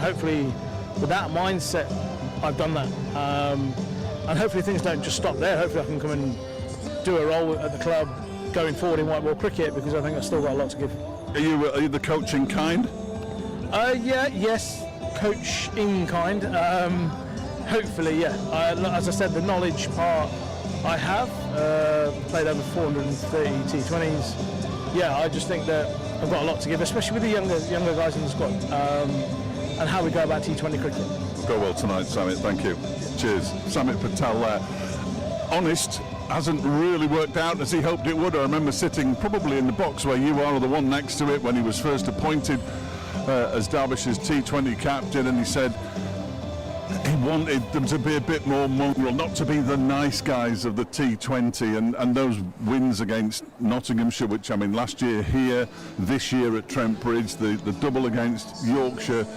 hopefully with that mindset I've done that, and hopefully things don't just stop there. Hopefully I can come and do a role at the club going forward in white ball cricket, because I think I've still got a lot to give. Are you the coaching kind? Yes, coaching kind. Hopefully, yeah. As I said, the knowledge part I have, played over 430 T20s. Yeah, I just think that I've got a lot to give, especially with the younger guys in the squad, and how we go about T20 cricket. Go well tonight, Sammit. Thank you. Cheers. Sammit Patel there. Honest, hasn't really worked out as he hoped it would. I remember sitting probably in the box where you are, or the one next to it, when he was first appointed as Derbyshire's T20 captain, and he said he wanted them to be a bit more mongrel, not to be the nice guys of the T20, and those wins against Nottinghamshire, which, I mean, last year here, this year at Trent Bridge, the double against Yorkshire,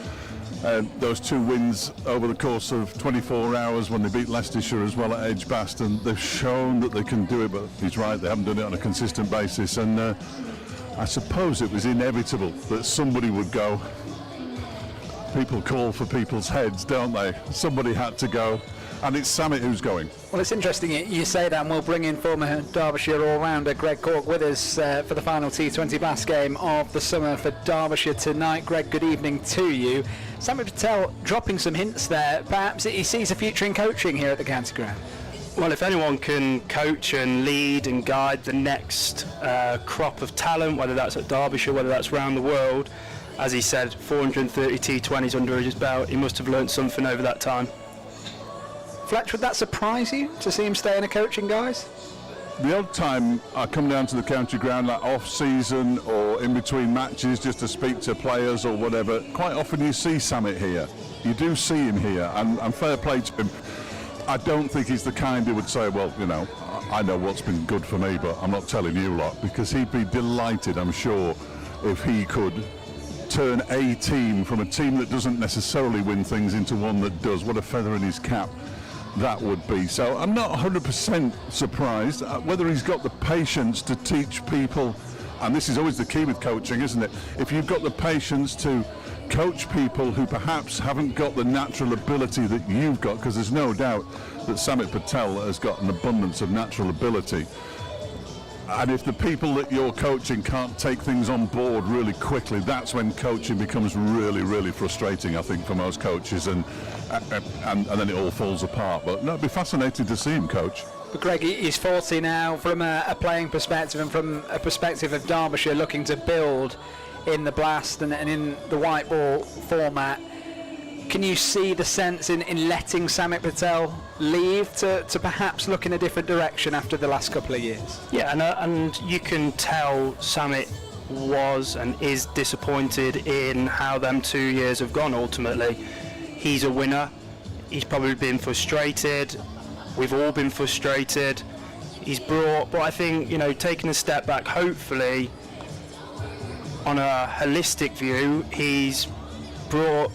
those two wins over the course of 24 hours when they beat Leicestershire as well at Edgbaston, they've shown that they can do it, but he's right, they haven't done it on a consistent basis, and I suppose it was inevitable that somebody would go. People call for people's heads, don't they? Somebody had to go, and it's Sammit who's going. Well, it's interesting you say that, and we'll bring in former Derbyshire all-rounder Greg Cork with us for the final T20 Blast game of the summer for Derbyshire tonight. Greg, good evening to you. Sammit Patel dropping some hints there. Perhaps he sees a future in coaching here at the county ground. Well, if anyone can coach and lead and guide the next crop of talent, whether that's at Derbyshire, whether that's around the world, as he said, 430 T20s under his belt, he must have learnt something over that time. Fletch, would that surprise you to see him stay in a coaching, guys? The odd time I come down to the county ground, like off-season or in between matches, just to speak to players or whatever, quite often you see Sammit here. You do see him here, and fair play to him. I don't think he's the kind who would say, well, you know, I know what's been good for me, but I'm not telling you lot, because he'd be delighted, I'm sure, if he could turn a team from a team that doesn't necessarily win things into one that does. What a feather in his cap that would be. So I'm not 100% surprised whether he's got the patience to teach people, and this is always the key with coaching, isn't it? If you've got the patience to coach people who perhaps haven't got the natural ability that you've got, because there's no doubt that Sammit Patel has got an abundance of natural ability. And if the people that you're coaching can't take things on board really quickly, that's when coaching becomes really, really frustrating, I think, for most coaches, and then it all falls apart. But no, it'd be fascinating to see him coach. But Greg, he's 40 now. From a playing perspective and from a perspective of Derbyshire looking to build in the Blast and in the white ball format, can you see the sense in letting Sammit Patel leave to perhaps look in a different direction after the last couple of years? Yeah, and you can tell Sammit was and is disappointed in how them 2 years have gone ultimately. He's a winner. He's probably been frustrated. We've all been frustrated. He's brought, but I think, you know, taking a step back, hopefully, on a holistic view, he's brought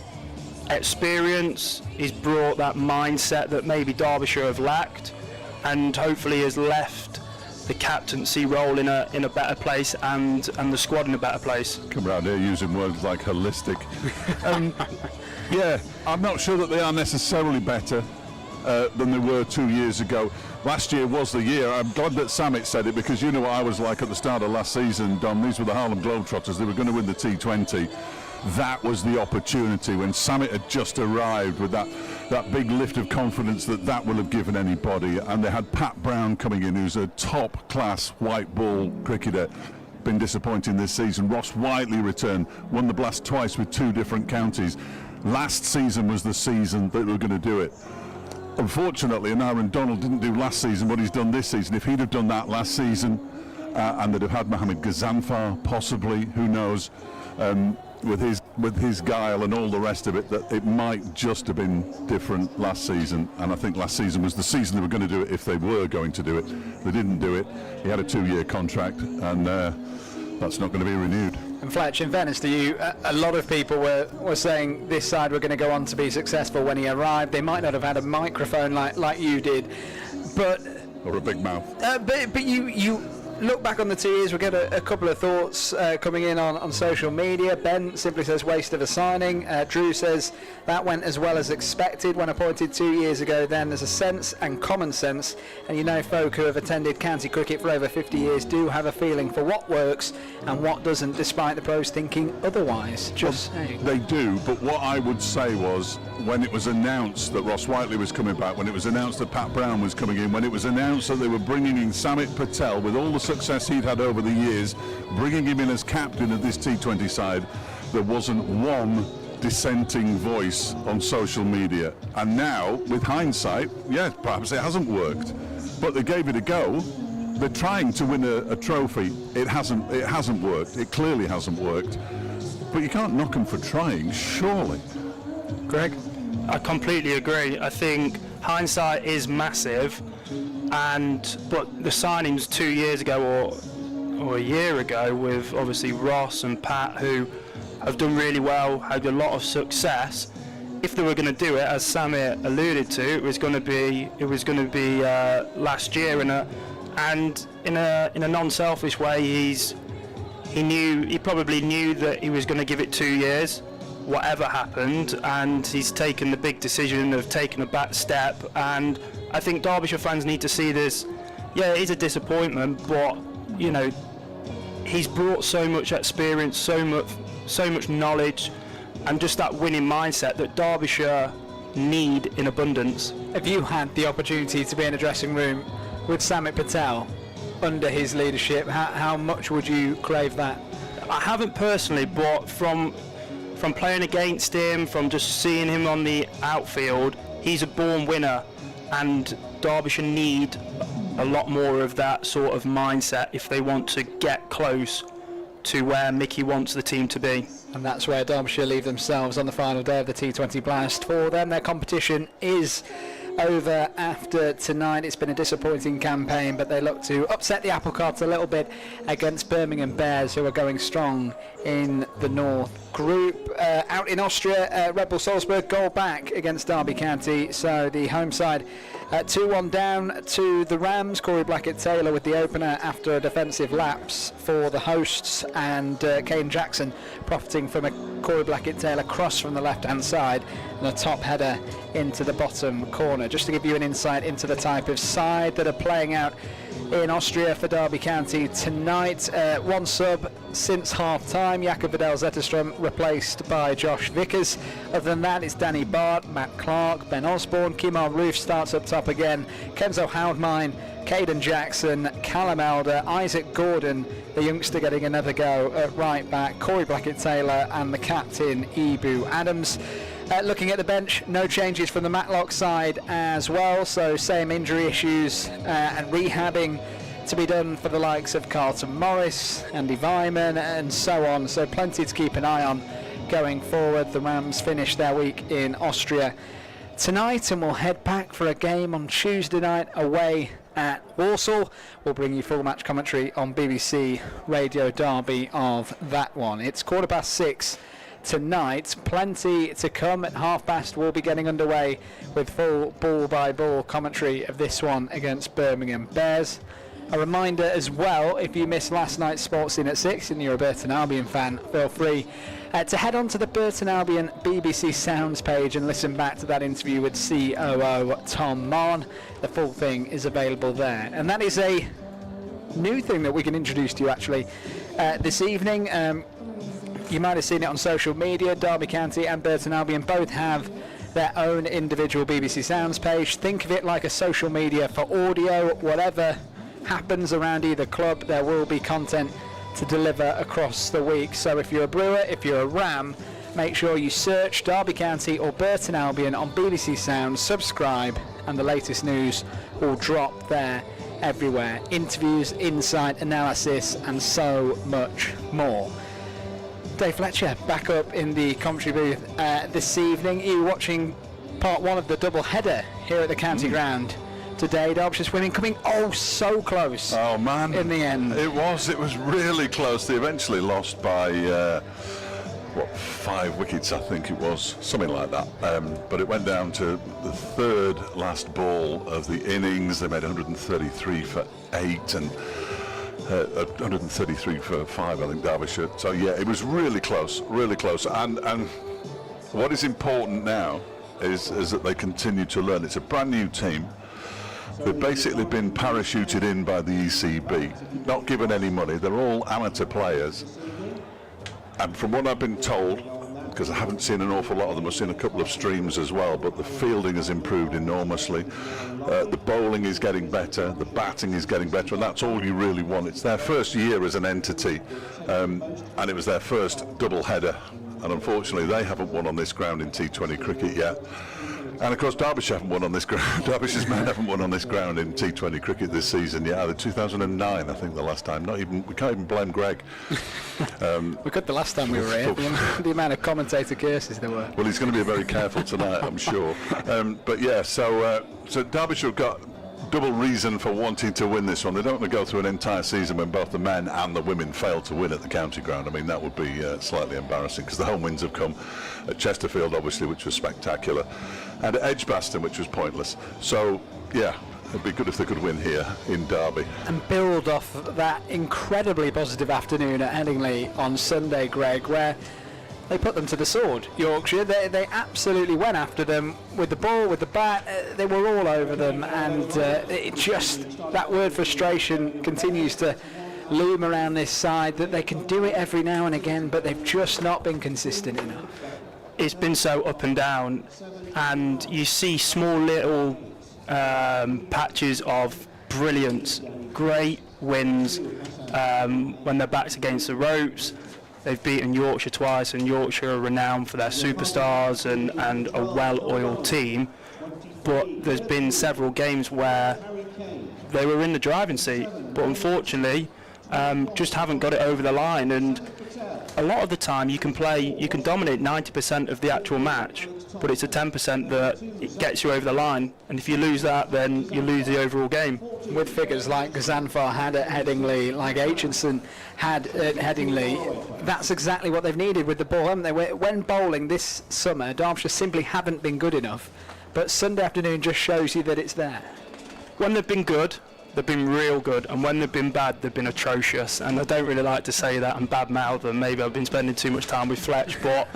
experience, he's brought that mindset that maybe Derbyshire have lacked, and hopefully has left the captaincy role in a better place and the squad in a better place. Come around here using words like holistic. Yeah, I'm not sure that they are necessarily better than they were 2 years ago. Last year was the year. I'm glad that Sammit said it, because you know what I was like at the start of last season, Dom. These were the Harlem Globetrotters. They were going to win the T20. That was the opportunity when Sammit had just arrived with that big lift of confidence that will have given anybody. And they had Pat Brown coming in, who's a top-class white ball cricketer. Been disappointing this season. Ross Whiteley returned, won the Blast twice with two different counties. Last season was the season that they were going to do it. Unfortunately, Aaron Donald didn't do last season what he's done this season. If he'd have done that last season, and they'd have had Mohamed Ghazanfar, possibly, who knows, with his guile and all the rest of it, that it might just have been different last season. And I think last season was the season they were going to do it if they were going to do it. They didn't do it. He had a 2-year contract, and that's not going to be renewed. And Fletch, in fairness to you, a lot of people were saying this side were going to go on to be successful when he arrived. They might not have had a microphone like you did, but or a big mouth. But you look back on the 2 years, we'll get a couple of thoughts coming in on social media. Ben simply says waste of a signing. Drew says that went as well as expected when appointed 2 years ago. Then there's a sense and common sense, and you know folk who have attended county cricket for over 50 years do have a feeling for what works and what doesn't, despite the pros thinking otherwise. Just saying. They do, but what I would say was, when it was announced that Ross Whiteley was coming back, when it was announced that Pat Brown was coming in, when it was announced that they were bringing in Sammit Patel with all the success he'd had over the years, bringing him in as captain of this T20 side, there wasn't one dissenting voice on social media. And now, with hindsight, yeah, perhaps it hasn't worked, but they gave it a go. They're trying to win a trophy. It hasn't worked. It clearly hasn't worked. But you can't knock them for trying, surely. Greg? I completely agree. I think hindsight is massive, but the signings 2 years ago or a year ago with obviously Ross and Pat, who have done really well, had a lot of success. If they were going to do it, as Sammit alluded to, it was going to be last year, and in a non-selfish way, he probably knew that he was going to give it 2 years, whatever happened, and he's taken the big decision of taking a back step. And I think Derbyshire fans need to see this. Yeah, it is a disappointment, but you know, he's brought so much experience, so much knowledge, and just that winning mindset that Derbyshire need in abundance. Have you had the opportunity to be in a dressing room with Sammit Patel under his leadership? How much would you crave that? I haven't personally, but from playing against him, from just seeing him on the outfield, he's a born winner, and Derbyshire need a lot more of that sort of mindset if they want to get close to where Mickey wants the team to be. And that's where Derbyshire leave themselves on the final day of the T20 Blast. For them, their competition is over after tonight. It's been a disappointing campaign, but they look to upset the apple carts a little bit against Birmingham Bears, who are going strong in the North Group. Out in Austria, Red Bull Salzburg goal back against Derby County, so the home side 2-1 down to the Rams. Corey Blackett-Taylor with the opener after a defensive lapse for the hosts, and Kane Jackson profiting from a Corey Blackett-Taylor cross from the left-hand side and a top header into the bottom corner. Just to give you an insight into the type of side that are playing out in Austria for Derby County tonight. One sub since half-time, Jakob Vidal-Zetterstrom replaced by Josh Vickers. Other than that, it's Danny Bart, Matt Clark, Ben Osborne, Kimar Roof starts up top again, Kenzo Houdmine, Caden Jackson, Callum Elder, Isaac Gordon, the youngster getting another go at right back, Corey Blackett-Taylor and the captain, Ibu Adams. Looking at the bench, no changes from the Matlock side as well, so same injury issues and rehabbing to be done for the likes of Carlton Morris, Andy Vyman and so on, so plenty to keep an eye on going forward. The Rams finish their week in Austria tonight, and we'll head back for a game on Tuesday night away at Walsall. We'll bring you full match commentary on BBC Radio Derby of that one. It's 6:15 tonight. Plenty to come. At past, we'll be getting underway with full ball-by-ball commentary of this one against Birmingham Bears. A reminder as well, if you missed last night's Sports In at 6 and you're a Burton Albion fan, feel free to head on to the Burton Albion BBC Sounds page and listen back to that interview with COO Tom Marn. The full thing is available there. And that is a new thing that we can introduce to you actually this evening. You might have seen it on social media. Derby County and Burton Albion both have their own individual BBC Sounds page. Think of it like a social media for audio. Whatever happens around either club, there will be content to deliver across the week. So if you're a Brewer, if you're a Ram, make sure you search Derby County or Burton Albion on BBC Sounds, subscribe, and the latest news will drop there everywhere. Interviews, insight, analysis, and so much more. Dave Fletcher back up in the commentary booth this evening. You were watching part one of the double header here at the county ground today. Derbyshire's winning, coming so close. Oh man, in the end it was really close. They eventually lost by 5 wickets, I think it was, something like that, but it went down to the third last ball of the innings. They made 133 for 8, and 133 for 5, I think, Derbyshire. So yeah, it was really close, really close. And what is important now is that they continue to learn. It's a brand new team. They've basically been parachuted in by the ECB, not given any money. They're all amateur players. And from what I've been told, because I haven't seen an awful lot of them, I've seen a couple of streams as well, but the fielding has improved enormously. The bowling is getting better, the batting is getting better, and that's all you really want. It's their first year as an entity, and it was their first double header, and unfortunately they haven't won on this ground in T20 cricket yet. And of course Derbyshire haven't won on this ground. Derbyshire's men haven't won on this ground in T20 cricket this season yet. Either 2009, I think, the last time. We can't even blame Greg. We could the last time we were here. The amount of commentator curses there were. Well, he's going to be very careful tonight, I'm sure. But yeah, so Derbyshire have got double reason for wanting to win this one. They don't want to go through an entire season when both the men and the women fail to win at the county ground. I mean, that would be slightly embarrassing, because the home wins have come at Chesterfield, obviously, which was spectacular, and at Edgbaston, which was pointless. So yeah, it'd be good if they could win here in Derby. And build off that incredibly positive afternoon at Headingley on Sunday, Greg, where they put them to the sword, Yorkshire. They absolutely went after them with the ball, with the bat. They were all over them, and it just, that word frustration continues to loom around this side, that they can do it every now and again, but they've just not been consistent enough. It's been so up and down, and you see small little patches of brilliance, great wins when their back's against the ropes. They've beaten Yorkshire twice, and Yorkshire are renowned for their superstars and a well-oiled team. But there's been several games where they were in the driving seat, but unfortunately just haven't got it over the line. And a lot of the time you can dominate 90% of the actual match, but it's a 10% that it gets you over the line, and if you lose that, then you lose the overall game. With figures like Zanfar had at Headingley, like Aitchison had at Headingley, that's exactly what they've needed with the ball, haven't they? When bowling this summer, Derbyshire simply haven't been good enough, but Sunday afternoon just shows you that it's there. When they've been good, they've been real good, and when they've been bad, they've been atrocious. And I don't really like to say that and badmouth them. Maybe I've been spending too much time with Fletch, but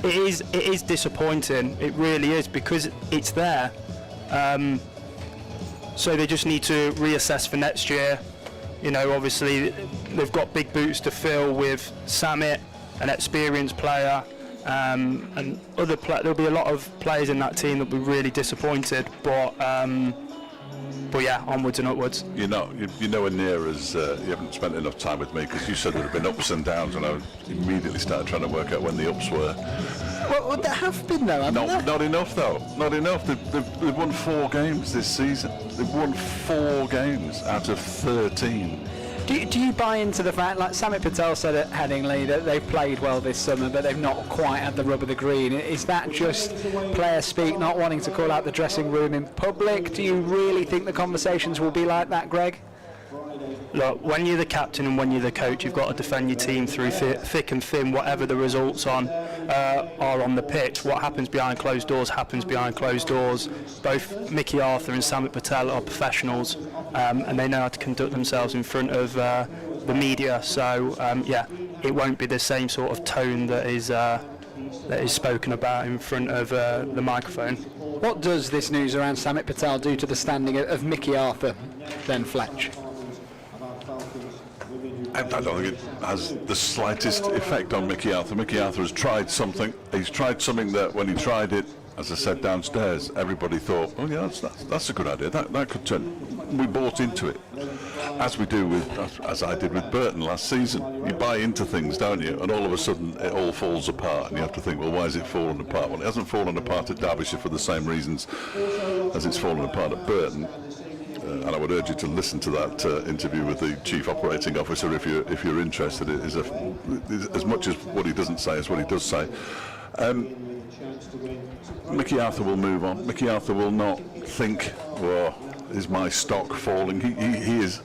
it is disappointing. It really is, because it's there. So they just need to reassess for next year. You know, obviously they've got big boots to fill with Sammit, an experienced player, and other there'll be a lot of players in that team that'll be really disappointed. But yeah, onwards and upwards. You're nowhere near as you haven't spent enough time with me, because you said there have been ups and downs, and I immediately started trying to work out when the ups were. Well, there have been though, haven't there? Not enough though. Not enough. They've won 4 games this season. They've won 4 games out of 13. Do you buy into the fact, like Sammit Patel said at Headingley, that they've played well this summer, but they've not quite had the rub of the green? Is that just player speak, not wanting to call out the dressing room in public? Do you really think the conversations will be like that, Greg? Look, when you're the captain and when you're the coach, you've got to defend your team through thick and thin, whatever the results are on the pitch. What happens behind closed doors happens behind closed doors. Both Mickey Arthur and Sammit Patel are professionals, and they know how to conduct themselves in front of the media. So yeah, it won't be the same sort of tone that is spoken about in front of the microphone. What does this news around Sammit Patel do to the standing of Mickey Arthur, then, Fletch? I don't think it has the slightest effect on Mickey Arthur. Mickey Arthur has tried something. He's tried something that when he tried it, as I said downstairs, everybody thought, oh yeah, that's a good idea. That could turn. We bought into it, as we do as I did with Burton last season. You buy into things, don't you? And all of a sudden, it all falls apart, and you have to think, well, why is it falling apart? Well, it hasn't fallen apart at Derbyshire for the same reasons as it's fallen apart at Burton. And I would urge you to listen to that interview with the Chief Operating Officer if you're interested. It is as much as what he doesn't say as what he does say. Mickey Arthur will move on. Mickey Arthur will not think, well, is my stock falling? He is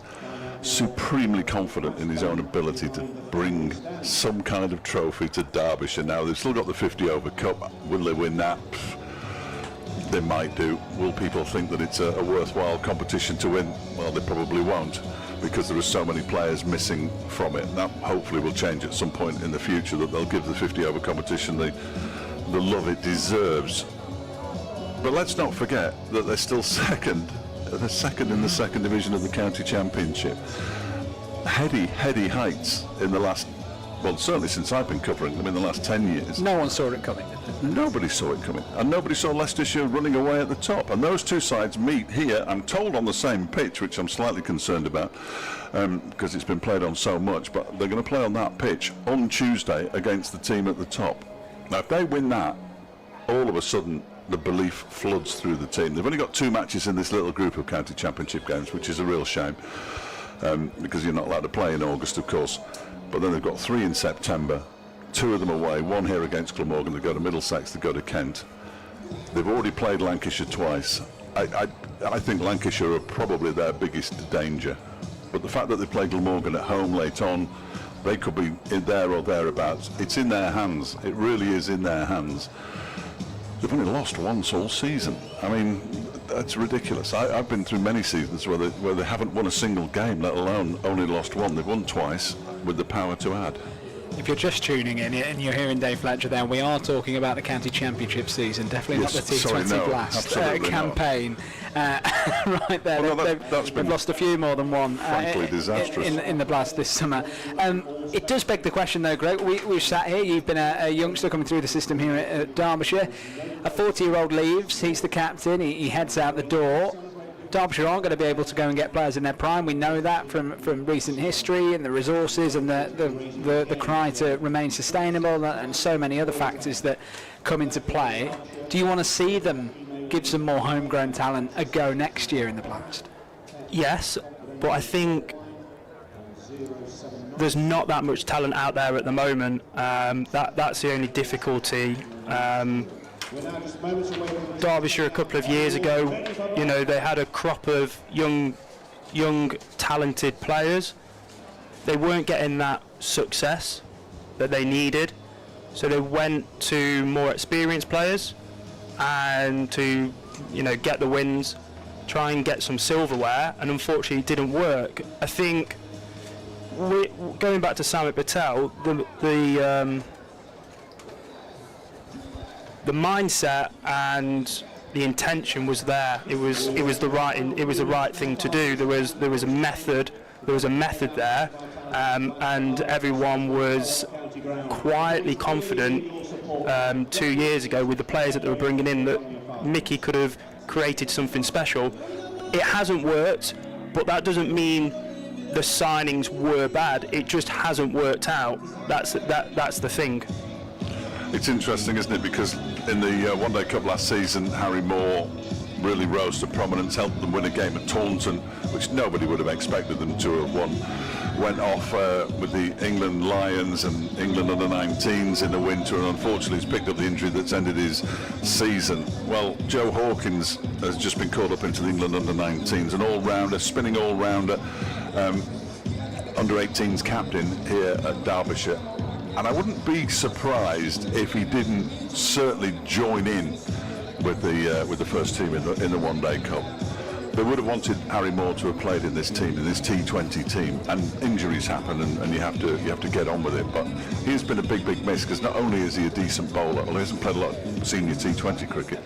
supremely confident in his own ability to bring some kind of trophy to Derbyshire. Now, they've still got the 50 over cup. Will they win that? They might do. Will people think that it's a worthwhile competition to win? Well, they probably won't, because there are so many players missing from it. That hopefully will change at some point in the future, that they'll give the 50 over competition the love it deserves. But let's not forget that they're still second. They're second in the second division of the county championship. Heady heights in the last, well, certainly since I've been covering them in the last 10 years. No one saw it coming. Nobody saw it coming, and nobody saw Leicestershire running away at the top. And those two sides meet here, I'm told, on the same pitch, which I'm slightly concerned about, because it's been played on so much, but they're going to play on that pitch on Tuesday against the team at the top. Now, if they win that, all of a sudden the belief floods through the team. They've only got 2 matches in this little group of county championship games, which is a real shame, because you're not allowed to play in August, of course. But then they've got 3 in September, 2 of them away, 1 here against Glamorgan. They go to Middlesex, they go to Kent. They've already played Lancashire twice. I think Lancashire are probably their biggest danger. But the fact that they play Glamorgan at home late on, they could be in there or thereabouts. It's in their hands. It really is in their hands. They've only lost once all season. I mean, that's ridiculous. I've been through many seasons where they haven't won a single game, let alone only lost one. They've won twice with the power to add. If you're just tuning in and you're hearing Dave Fletcher there, we are talking about the county championship season, definitely not the T20 Blast campaign. Right there, well, they've lost a few more than one in the Blast this summer. It does beg the question though, Greg, we've sat here, you've been a youngster coming through the system here at Derbyshire. A 40-year-old leaves, he's the captain, he heads out the door. Derbyshire aren't going to be able to go and get players in their prime. We know that from recent history and the resources and the cry to remain sustainable and so many other factors that come into play. Do you want to see them give some more homegrown talent a go next year in the Blast? Yes, but I think there's not that much talent out there at the moment. That's the only difficulty. Derbyshire a couple of years ago, you know, they had a crop of young talented players. They weren't getting that success that they needed, so they went to more experienced players and to, you know, get the wins, try and get some silverware, and unfortunately it didn't work. I think going back to Sammit Patel, the mindset and the intention was there. It was the right thing to do. There was a method there, and everyone was quietly confident 2 years ago with the players that they were bringing in that Mickey could have created something special. It hasn't worked, but that doesn't mean the signings were bad. It just hasn't worked out. That's the thing. It's interesting, isn't it? Because in the One Day Cup last season, Harry Moore really rose to prominence, helped them win a game at Taunton, which nobody would have expected them to have won. Went off with the England Lions and England under-19s in the winter, and unfortunately he's picked up the injury that's ended his season. Well, Joe Hawkins has just been called up into the England under-19s, an all-rounder, spinning all-rounder, under-18s captain here at Derbyshire. And I wouldn't be surprised if he didn't certainly join in with the first team in the One Day Cup. They would have wanted Harry Moore to have played in this team, in this T20 team, and injuries happen, and you have to get on with it. But he's been a big miss, because not only is he a decent bowler, well, he hasn't played a lot of senior T20 cricket.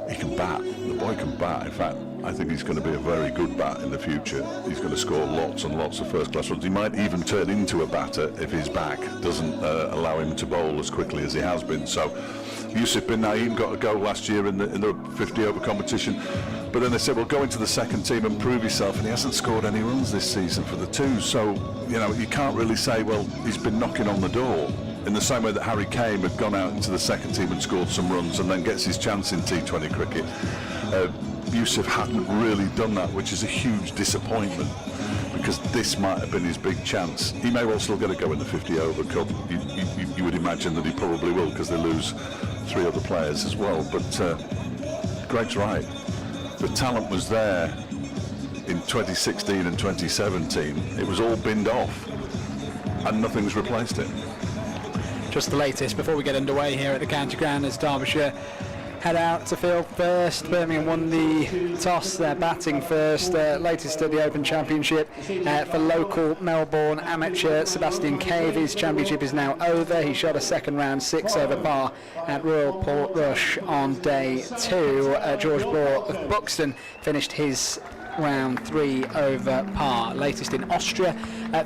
He can bat. The boy can bat. In fact, I think he's going to be a very good bat in the future. He's going to score lots and lots of first-class runs. He might even turn into a batter if his back doesn't allow him to bowl as quickly as he has been. So Yusuf bin Naeem got a go last year in the 50-over competition, but then they said, well, go into the second team and prove yourself, and he hasn't scored any runs this season for the twos. So, you know, you can't really say, well, he's been knocking on the door, in the same way that Harry Kane had gone out into the second team and scored some runs and then gets his chance in T20 cricket. Yusuf hadn't really done that, which is a huge disappointment, because this might have been his big chance. He may well still get a go in the 50-over cup. You would imagine that he probably will, because they lose 3 other players as well. But Greg's right. The talent was there in 2016 and 2017. It was all binned off, and nothing's replaced it. Just the latest before we get underway here at the county ground as Derbyshire head out to field first. Birmingham won the toss. They're batting first. Latest at the Open Championship for local Melbourne amateur Sebastian Cave. His championship is now over. He shot a second round 6 over par at Royal Portrush on day 2. George Bloor of Buxton finished his round 3 over par. Latest in Austria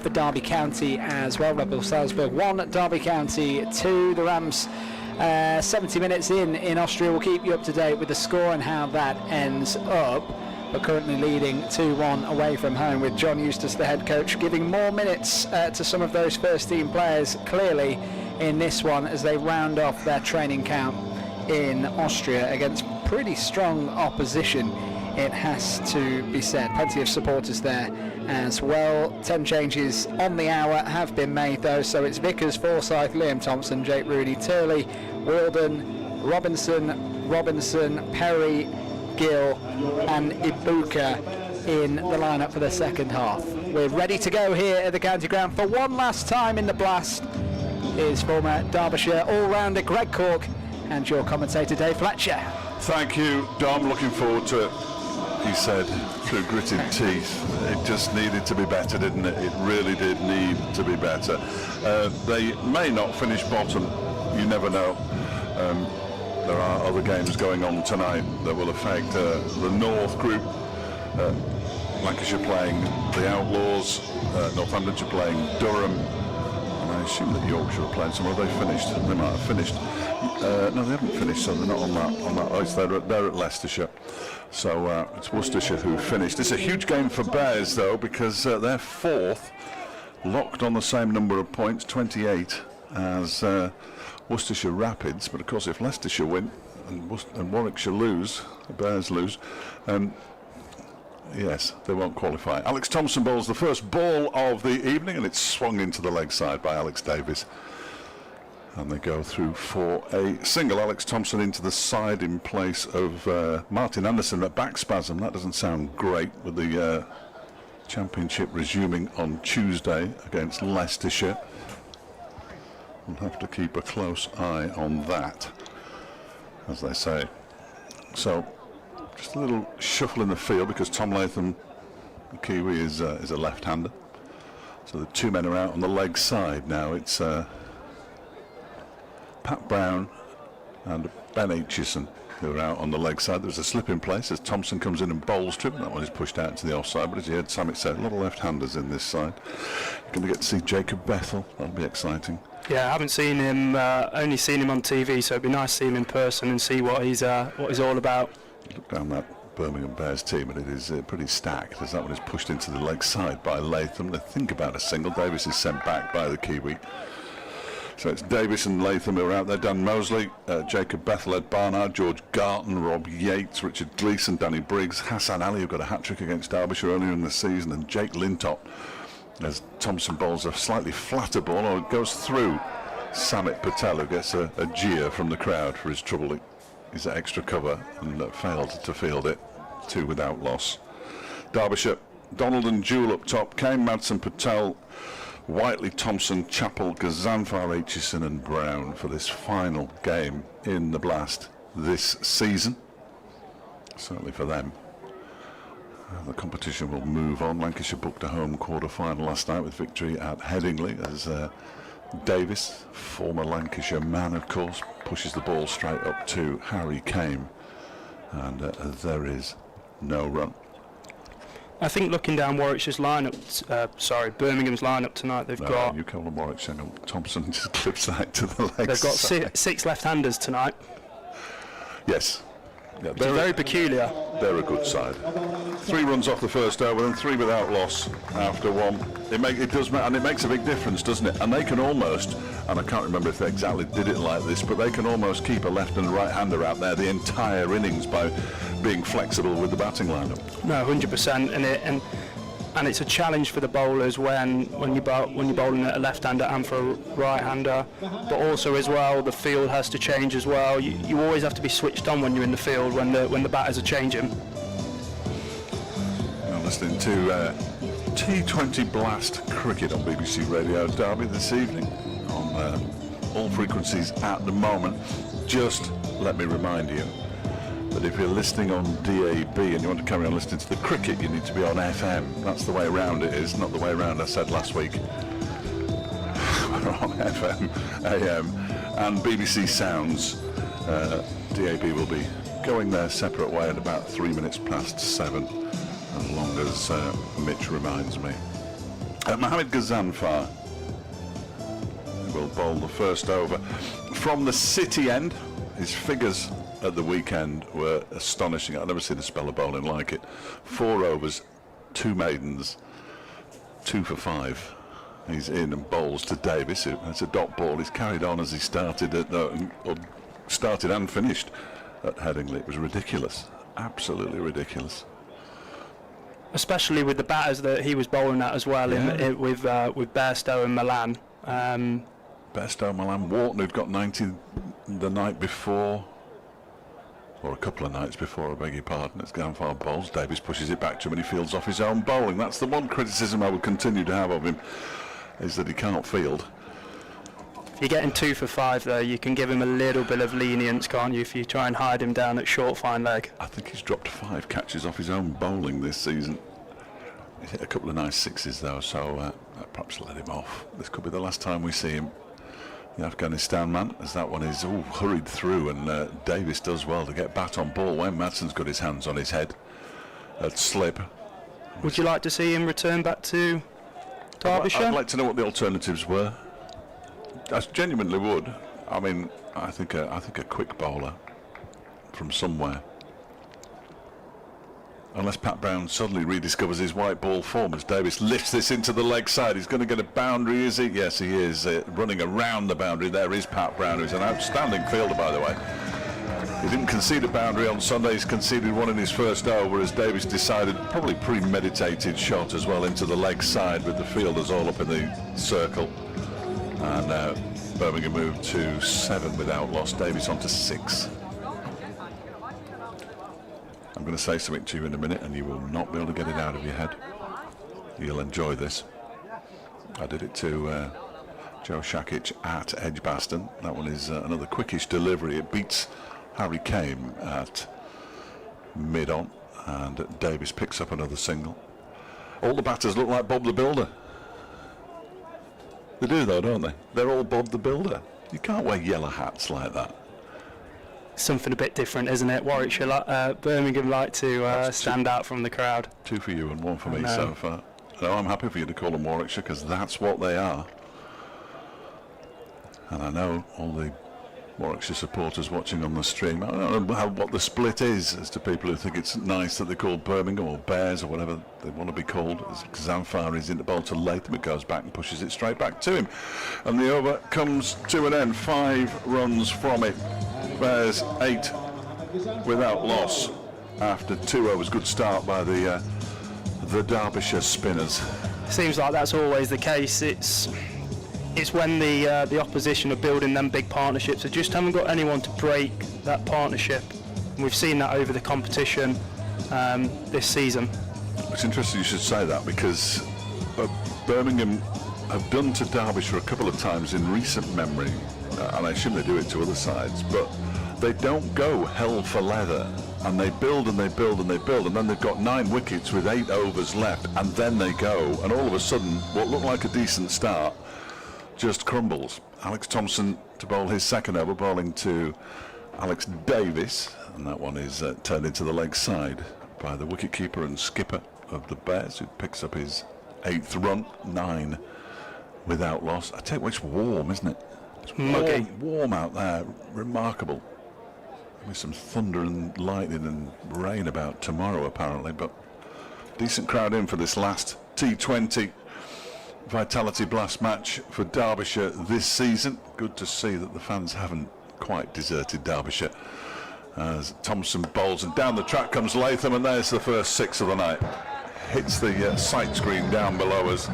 for Derby County as well. Red Bull Salzburg 1, Derby County 2. The Rams 70 minutes in Austria. We'll keep you up to date with the score and how that ends up. But currently leading 2-1 away from home, with John Eustace, the head coach, giving more minutes to some of those first team players clearly in this one as they round off their training camp in Austria against pretty strong opposition, it has to be said. Plenty of supporters there as well. 10 changes on the hour have been made though, so it's Vickers, Forsyth, Liam Thompson, Jake Rooney, Turley, Wilden, Robinson, Perry, Gill and Ibuka in the lineup for the second half. We're ready to go here at the county ground for one last time in the blast. Is former Derbyshire all-rounder Greg Cork and your commentator Dave Fletcher. Thank you, Dom. Looking forward to it. He said through gritted teeth, it just needed to be better, didn't it? It really did need to be better. They may not finish bottom, you never know. There are other games going on tonight that will affect the North group. Lancashire playing the Outlaws, Northamptonshire playing Durham, and I assume that Yorkshire are playing somewhere. They finished, they might have finished. No, they haven't finished, so they're not on that. Oh, they're at Leicestershire. So it's Worcestershire who finished. It's a huge game for Bears though, because they're 4th, locked on the same number of points, 28, as Worcestershire Rapids. But of course, if Leicestershire win and Warwickshire lose, the Bears lose, yes, they won't qualify. Alex Thompson bowls the first ball of the evening, and it's swung into the leg side by Alex Davis. And they go through for a single. Alex Thompson into the side in place of Martin Anderson at back spasm. That doesn't sound great with the championship resuming on Tuesday against Leicestershire. We'll have to keep a close eye on that, as they say. So just a little shuffle in the field because Tom Latham, the Kiwi, is a left-hander. So the 2 men are out on the leg side now. It's Pat Brown and Ben Aitchison who are out on the leg side. There's a slip in place as Thompson comes in and bowls to him. That one is pushed out to the offside, but as you heard Sammit say, a lot of left-handers in this side. You're going to get to see Jacob Bethel. That'll be exciting. Yeah, I haven't seen him, only seen him on TV, so it'd be nice to see him in person and see what he's all about. Look down that Birmingham Bears team, and it is pretty stacked, as that one is pushed into the leg side by Latham. They think about a single. Davis is sent back by the Kiwi. So it's Davis and Latham who are out there. Dan Mosley, Jacob Bethel, Ed Barnard, George Garton, Rob Yates, Richard Gleeson, Danny Briggs, Hassan Ali, who got a hat-trick against Derbyshire earlier in the season, and Jake Lintop, as Thompson bowls a slightly flatter ball, or it goes through Sammit Patel, who gets a jeer from the crowd for his trouble. He's at extra cover and failed to field it. 2 without loss. Derbyshire, Donald and Jewell up top, Kane, Madsen, Patel, Whiteley, Thompson, Chappell, Gazanfar, Aitchison and Brown for this final game in the blast this season. Certainly for them. The competition will move on. Lancashire booked a home quarter-final last night with victory at Headingley as Davis, former Lancashire man of course, pushes the ball straight up to Harry Kane, and there is no run. I think looking down Warwickshire's lineup, Birmingham's lineup tonight, they've got... You call them Warwickshire, Thompson just clips that to the leg. They've got 6 left-handers tonight. Yes. Yeah, they're very peculiar. They're a good side. 3 runs off the first over and 3 without loss after 1. It does matter, and it makes a big difference, doesn't it? And they can almost, and I can't remember if they exactly did it like this, but they can almost keep a left and right hander out there the entire innings by being flexible with the batting lineup. No, 100%, and it's a challenge for the bowlers when you're bowling at a left-hander and for a right-hander, but also as well the field has to change as well. You always have to be switched on when you're in the field when the batters are changing. You're listening to T20 Blast Cricket on BBC Radio Derby this evening on all frequencies at the moment. Just let me remind you that if you're listening on DAB and you want to carry on listening to the cricket, you need to be on FM. That's the way around it is, not the way around I said last week. We're on FM, AM, and BBC Sounds. DAB will be going their separate way at about 3 minutes past 7, as long as Mitch reminds me. Mohamed Ghazanfar will bowl the first over. From the City end, his figures at the weekend were astonishing. I've never seen a spell of bowling like it. 4 overs, 2 maidens, 2 for 5. He's in and bowls to Davis. It's a dot ball. He's carried on as he started and finished at Headingley. It was ridiculous, absolutely ridiculous. Especially with the batters that he was bowling at as well, with Bairstow and Milan. Bairstow, Milan, Wharton, who'd got 90 the night before, or a couple of nights before, I beg your pardon. It's Ghazanfar bowls. Davis pushes it back to him and he fields off his own bowling. That's the one criticism I would continue to have of him, is that he can't field. If you're getting 2 for 5 though, you can give him a little bit of lenience, can't you, if you try and hide him down at short fine leg. I think he's dropped 5 catches off his own bowling this season. He's hit a couple of nice 6s though, so perhaps let him off. This could be the last time we see him, the Afghanistan man, as that one is hurried through, and Davis does well to get bat on ball. Wayne Madson's got his hands on his head at slip. Would you like to see him return back to Derbyshire? I'd like to know what the alternatives were. I genuinely would. I mean, I think a quick bowler from somewhere. Unless Pat Brown suddenly rediscovers his white ball form as Davis lifts this into the leg side. He's going to get a boundary, is he? Yes, he is. Running around the boundary there is Pat Brown, who's an outstanding fielder, by the way. He didn't concede a boundary on Sunday. He's conceded one in his first over as Davis decided, probably premeditated shot as well, into the leg side with the fielders all up in the circle. And Birmingham moved to 7 without loss. Davis on to 6. I'm going to say something to you in a minute and you will not be able to get it out of your head. You'll enjoy this. I did it to Joe Shakic at Edgbaston. That one is another quickish delivery. It beats Harry Kame at mid-on, and Davis picks up another single. All the batters look like Bob the Builder. They do though, don't they? They're all Bob the Builder. You can't wear yellow hats like that. Something a bit different, isn't it? Warwickshire, Birmingham like to stand out from the crowd. 2 for you and 1 for me so far. No, I'm happy for you to call them Warwickshire, because that's what they are. And I know all the Warwickshire supporters watching on the stream, I don't know what the split is as to people who think it's nice that they're called Birmingham or Bears or whatever they want to be called. As Ghazanfar is in the bowl to Latham, it goes back and pushes it straight back to him. And the over comes to an end. 5 runs from it. Bears 8 without loss after 2 overs. Good start by the Derbyshire spinners. Seems like that's always the case. It's when the opposition are building them big partnerships. They just haven't got anyone to break that partnership. And we've seen that over the competition this season. It's interesting you should say that, because Birmingham have done to Derbyshire a couple of times in recent memory, and I assume they do it to other sides, but they don't go hell for leather, and they build and they build and they build, and then they've got 9 wickets with 8 overs left, and then they go, and all of a sudden what looked like a decent start just crumbles. Alex Thompson to bowl his second over, bowling to Alex Davis, and that one is turned into the leg side by the wicketkeeper and skipper of the Bears, who picks up his 8th run. 9 without loss. I tell you what, it's warm, isn't it? It's warm out there. Remarkable. With some thunder and lightning and rain about tomorrow apparently, but decent crowd in for this last T20 Vitality Blast match for Derbyshire this season. Good to see that the fans haven't quite deserted Derbyshire as Thompson bowls, and down the track comes Latham, and there's the first 6 of the night. Hits the sight screen down below us.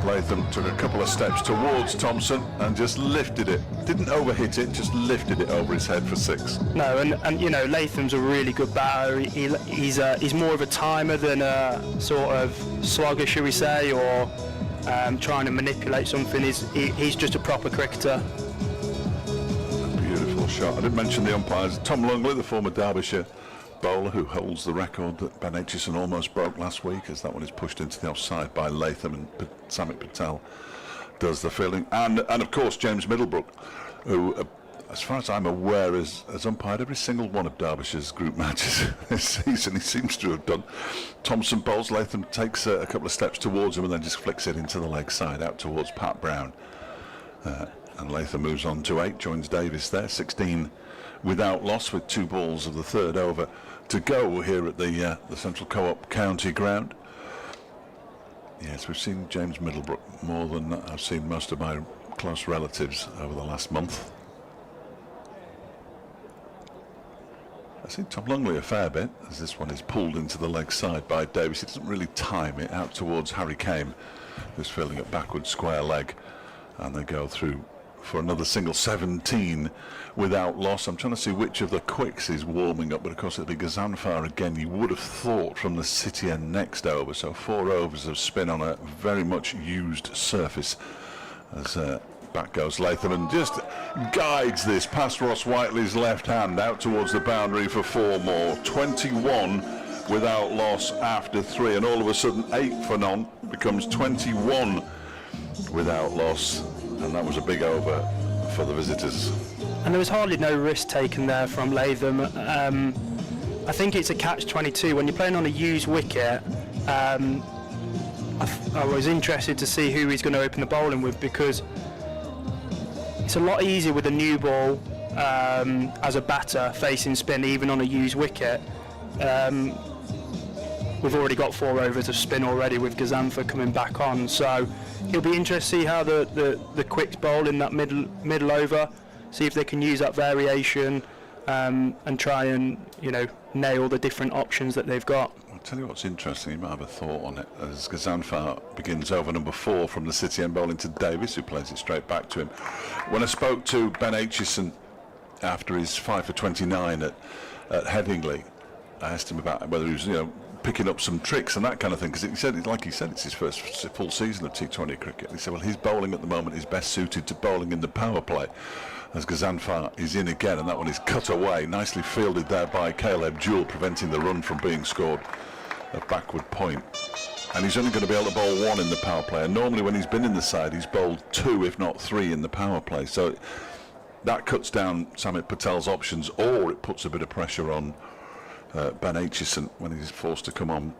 Latham took a couple of steps towards Thompson and just lifted it. Didn't overhit it, just lifted it over his head for 6. No, and you know, Latham's a really good batter. He's more of a timer than a sort of slugger, shall we say, or trying to manipulate something. He's just a proper cricketer. Beautiful beautiful shot. I didn't mention the umpires. Tom Lungley, the former Derbyshire bowler who holds the record that Ben Aitchison almost broke last week, as that one is pushed into the offside by Latham, and Sammit Patel does the fielding. And of course James Middlebrook, who as far as I'm aware has umpired every single one of Derbyshire's group matches this season. He seems to have done. Thompson bowls, Latham takes a couple of steps towards him and then just flicks it into the leg side out towards Pat Brown. And Latham moves on to 8, joins Davis there, 16 without loss, with 2 balls of the third over to go here at the Central Co-op County Ground. Yes, we've seen James Middlebrook more than I've seen most of my close relatives over the last month. I've seen Tom Lungley a fair bit, as this one is pulled into the leg side by Davis. It doesn't really time it out towards Harry Kame, who's fielding it backward square leg, and they go through for another single, 17 without loss. I'm trying to see which of the quicks is warming up, but of course it'll be Ghazanfar again, you would have thought, from the city end next over. So 4 overs of spin on a very much used surface, as back goes Latham and just guides this past Ross Whiteley's left hand out towards the boundary for 4 more. 21 without loss after 3, and all of a sudden 8 for none becomes 21 without loss. And that was a big over for the visitors. And there was hardly no risk taken there from Latham. I think it's a catch-22 when you're playing on a used wicket. I was interested to see who he's going to open the bowling with, because it's a lot easier with a new ball as a batter facing spin, even on a used wicket. We've already got 4 overs of spin already with Ghazanfar coming back on, so it'll be interesting to see how the quicks bowl in that middle over, see if they can use that variation and try and, you know, nail the different options that they've got. I'll tell you what's interesting, you might have a thought on it, as Ghazanfar begins over number 4 from the city end bowling to Davis, who plays it straight back to him. When I spoke to Ben Aitchison after his 5 for 29 at Headingley, I asked him about whether he was, you know, picking up some tricks and that kind of thing, because he said, like he said, it's his first full season of T20 cricket. He said, well, his bowling at the moment is best suited to bowling in the power play, as Ghazanfar is in again, and that one is cut away, nicely fielded there by Caleb Jewell, preventing the run from being scored at backward point. And he's only going to be able to bowl 1 in the power play, and normally when he's been in the side he's bowled 2 if not 3 in the power play, so that cuts down Sammit Patel's options, or it puts a bit of pressure on Ben Aitchison when he's forced to come on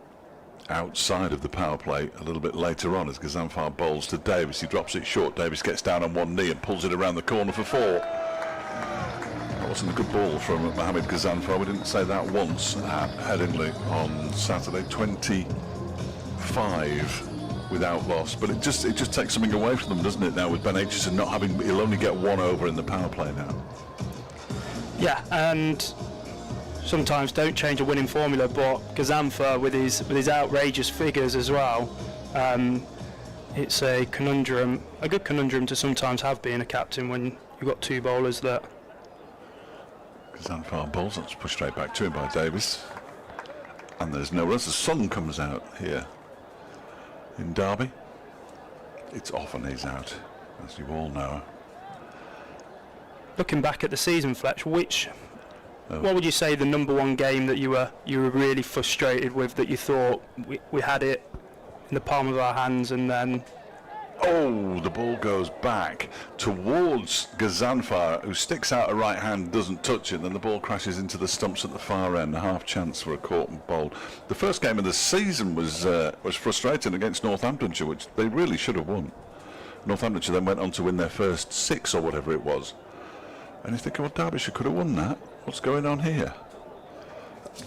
outside of the power play a little bit later on, as Ghazanfar bowls to Davis. He drops it short. Davis gets down on one knee and pulls it around the corner for 4. That wasn't a good ball from Mohamed Ghazanfar. We didn't say that once at Headingley on Saturday. 25 without loss, but it just takes something away from them, doesn't it, now, with Ben Aitchison not having, he'll only get 1 over in the power play now. Yeah, and sometimes don't change a winning formula, but Ghazanfar with his outrageous figures as well, it's a conundrum, a good conundrum to sometimes have being a captain when you've got 2 bowlers that. Ghazanfar bowls, that's pushed straight back to him by Davis, and there's no runs. The sun comes out here in Derby. It's often he's out, as you all know. Looking back at the season, Fletch, what would you say the number 1 game that you were really frustrated with, that you thought we had it in the palm of our hands, and then the ball goes back towards Ghazanfar, who sticks out a right hand, doesn't touch it, then the ball crashes into the stumps at the far end, a half chance for a caught and bowled. The first game of the season was frustrating against Northamptonshire, which they really should have won. Northamptonshire then went on to win their first 6 or whatever it was, and you think, well, Derbyshire could have won that. What's going on here?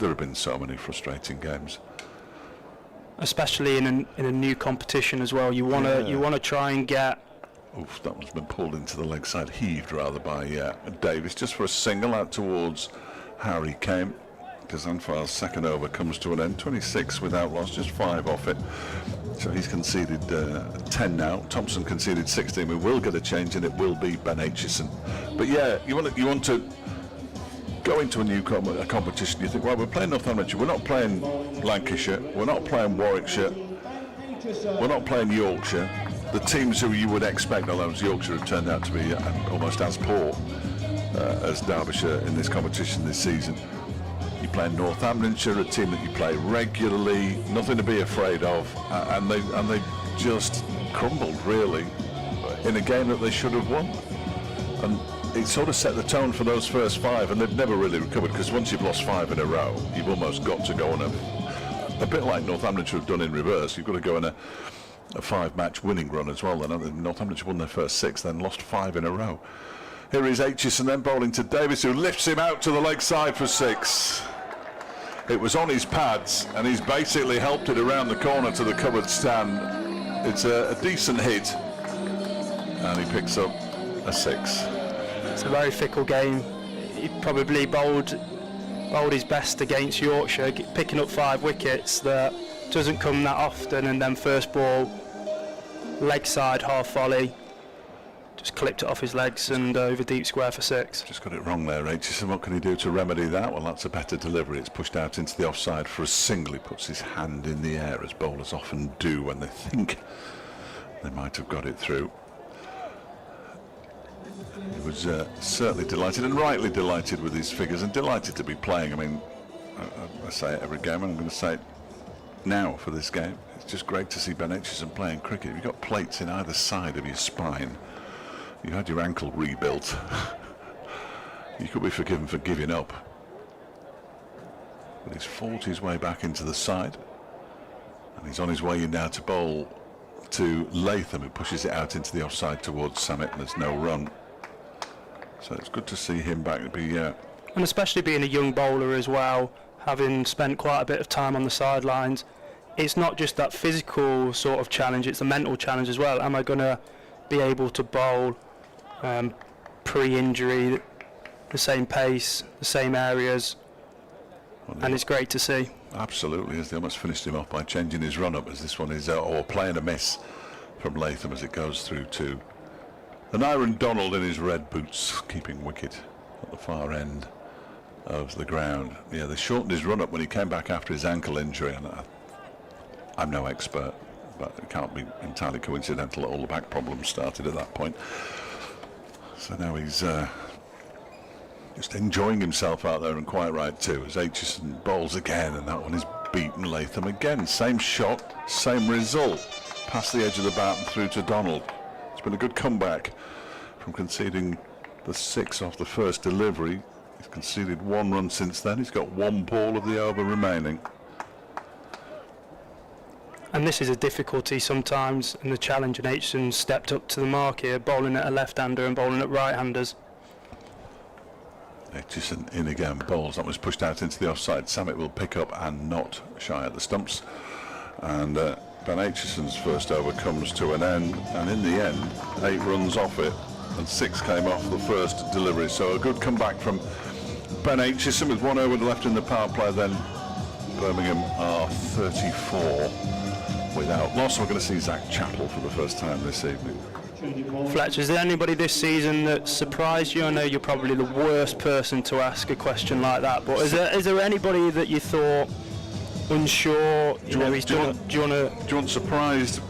There have been so many frustrating games, especially in a new competition as well. You want to try and get. Oof, that one's been pulled into the leg side, heaved rather, by Davis, just for a single out towards Harry Kame. Ghazanfar's second over comes to an end. 26 without loss, just 5 off it. So he's conceded 10 now. Thompson conceded 16. We will get a change, and it will be Ben Aitchison. But yeah, you want to go into a new competition. You think, well, we're playing Northamptonshire, we're not playing Lancashire, we're not playing Warwickshire, we're not playing Yorkshire, the teams who you would expect, although Yorkshire have turned out to be almost as poor. as Derbyshire in this competition this season. You play Northamptonshire, a team that you play regularly, nothing to be afraid of, and they just crumbled really in a game that they should have won. And it sort of set the tone for those first 5, and they've never really recovered, because once you've lost 5 in a row, you've almost got to go on a bit like Northamptonshire have done in reverse. You've got to go on a 5-match winning run as well. Then Northamptonshire won their first 6, then lost 5 in a row. Here is Aitchison then bowling to Davis, who lifts him out to the leg side for 6. It was on his pads, and he's basically helped it around the corner to the covered stand. It's a decent hit, and he picks up a 6. It's a very fickle game. He probably bowled his best against Yorkshire, picking up 5 wickets. That doesn't come that often, and then first ball, leg side, half volley, just clipped it off his legs and over deep square for 6. Just got it wrong there, Aitchison. What can he do to remedy that? Well, that's a better delivery. It's pushed out into the offside for a single. He puts his hand in the air, as bowlers often do when they think they might have got it through. He was certainly delighted, and rightly delighted with his figures, and delighted to be playing. I mean, I say it every game, and I'm going to say it now for this game. It's just great to see Ben Aitchison playing cricket. You've got plates in either side of your spine. You had your ankle rebuilt. You could be forgiven for giving up. But he's fought his way back into the side, and he's on his way in now to bowl to Latham, who pushes it out into the offside towards Sammit, and there's no run. So it's good to see him back to be... And especially being a young bowler as well, having spent quite a bit of time on the sidelines, it's not just that physical sort of challenge, it's a mental challenge as well. Am I going to be able to bowl pre-injury, the same pace, the same areas? And it's great to see. Absolutely, as they almost finished him off by changing his run-up, as this one is, or playing a miss from Latham as it goes through to an Aaron Donald in his red boots, keeping wicket at the far end of the ground. Yeah, they shortened his run-up when he came back after his ankle injury, and I'm no expert, but it can't be entirely coincidental that all the back problems started at that point. So now he's just enjoying himself out there, and quite right too, as Aitchison bowls again, and that one is beaten Latham again. Same shot, same result, past the edge of the bat and through to Donald. It's been a good comeback from conceding the 6 off the first delivery. He's conceded 1 run since then. He's got 1 ball of the over remaining. And this is a difficulty sometimes in the challenge, and Aitchison stepped up to the mark here, bowling at a left-hander and bowling at right-handers. Aitchison in again, bowls. That was pushed out into the offside. Sammit will pick up and not shy at the stumps. And Ben Aitchison's first over comes to an end, and in the end 8 runs off it, and 6 came off the first delivery. So a good comeback from Ben Aitchison with 1 over left in the power play. Then Birmingham are 34 without loss. We're going to see Zach Chappell for the first time this evening. Fletcher, is there anybody this season that surprised you? I know you're probably the worst person to ask a question like that, but is there anybody that you thought unsure? Do you want surprised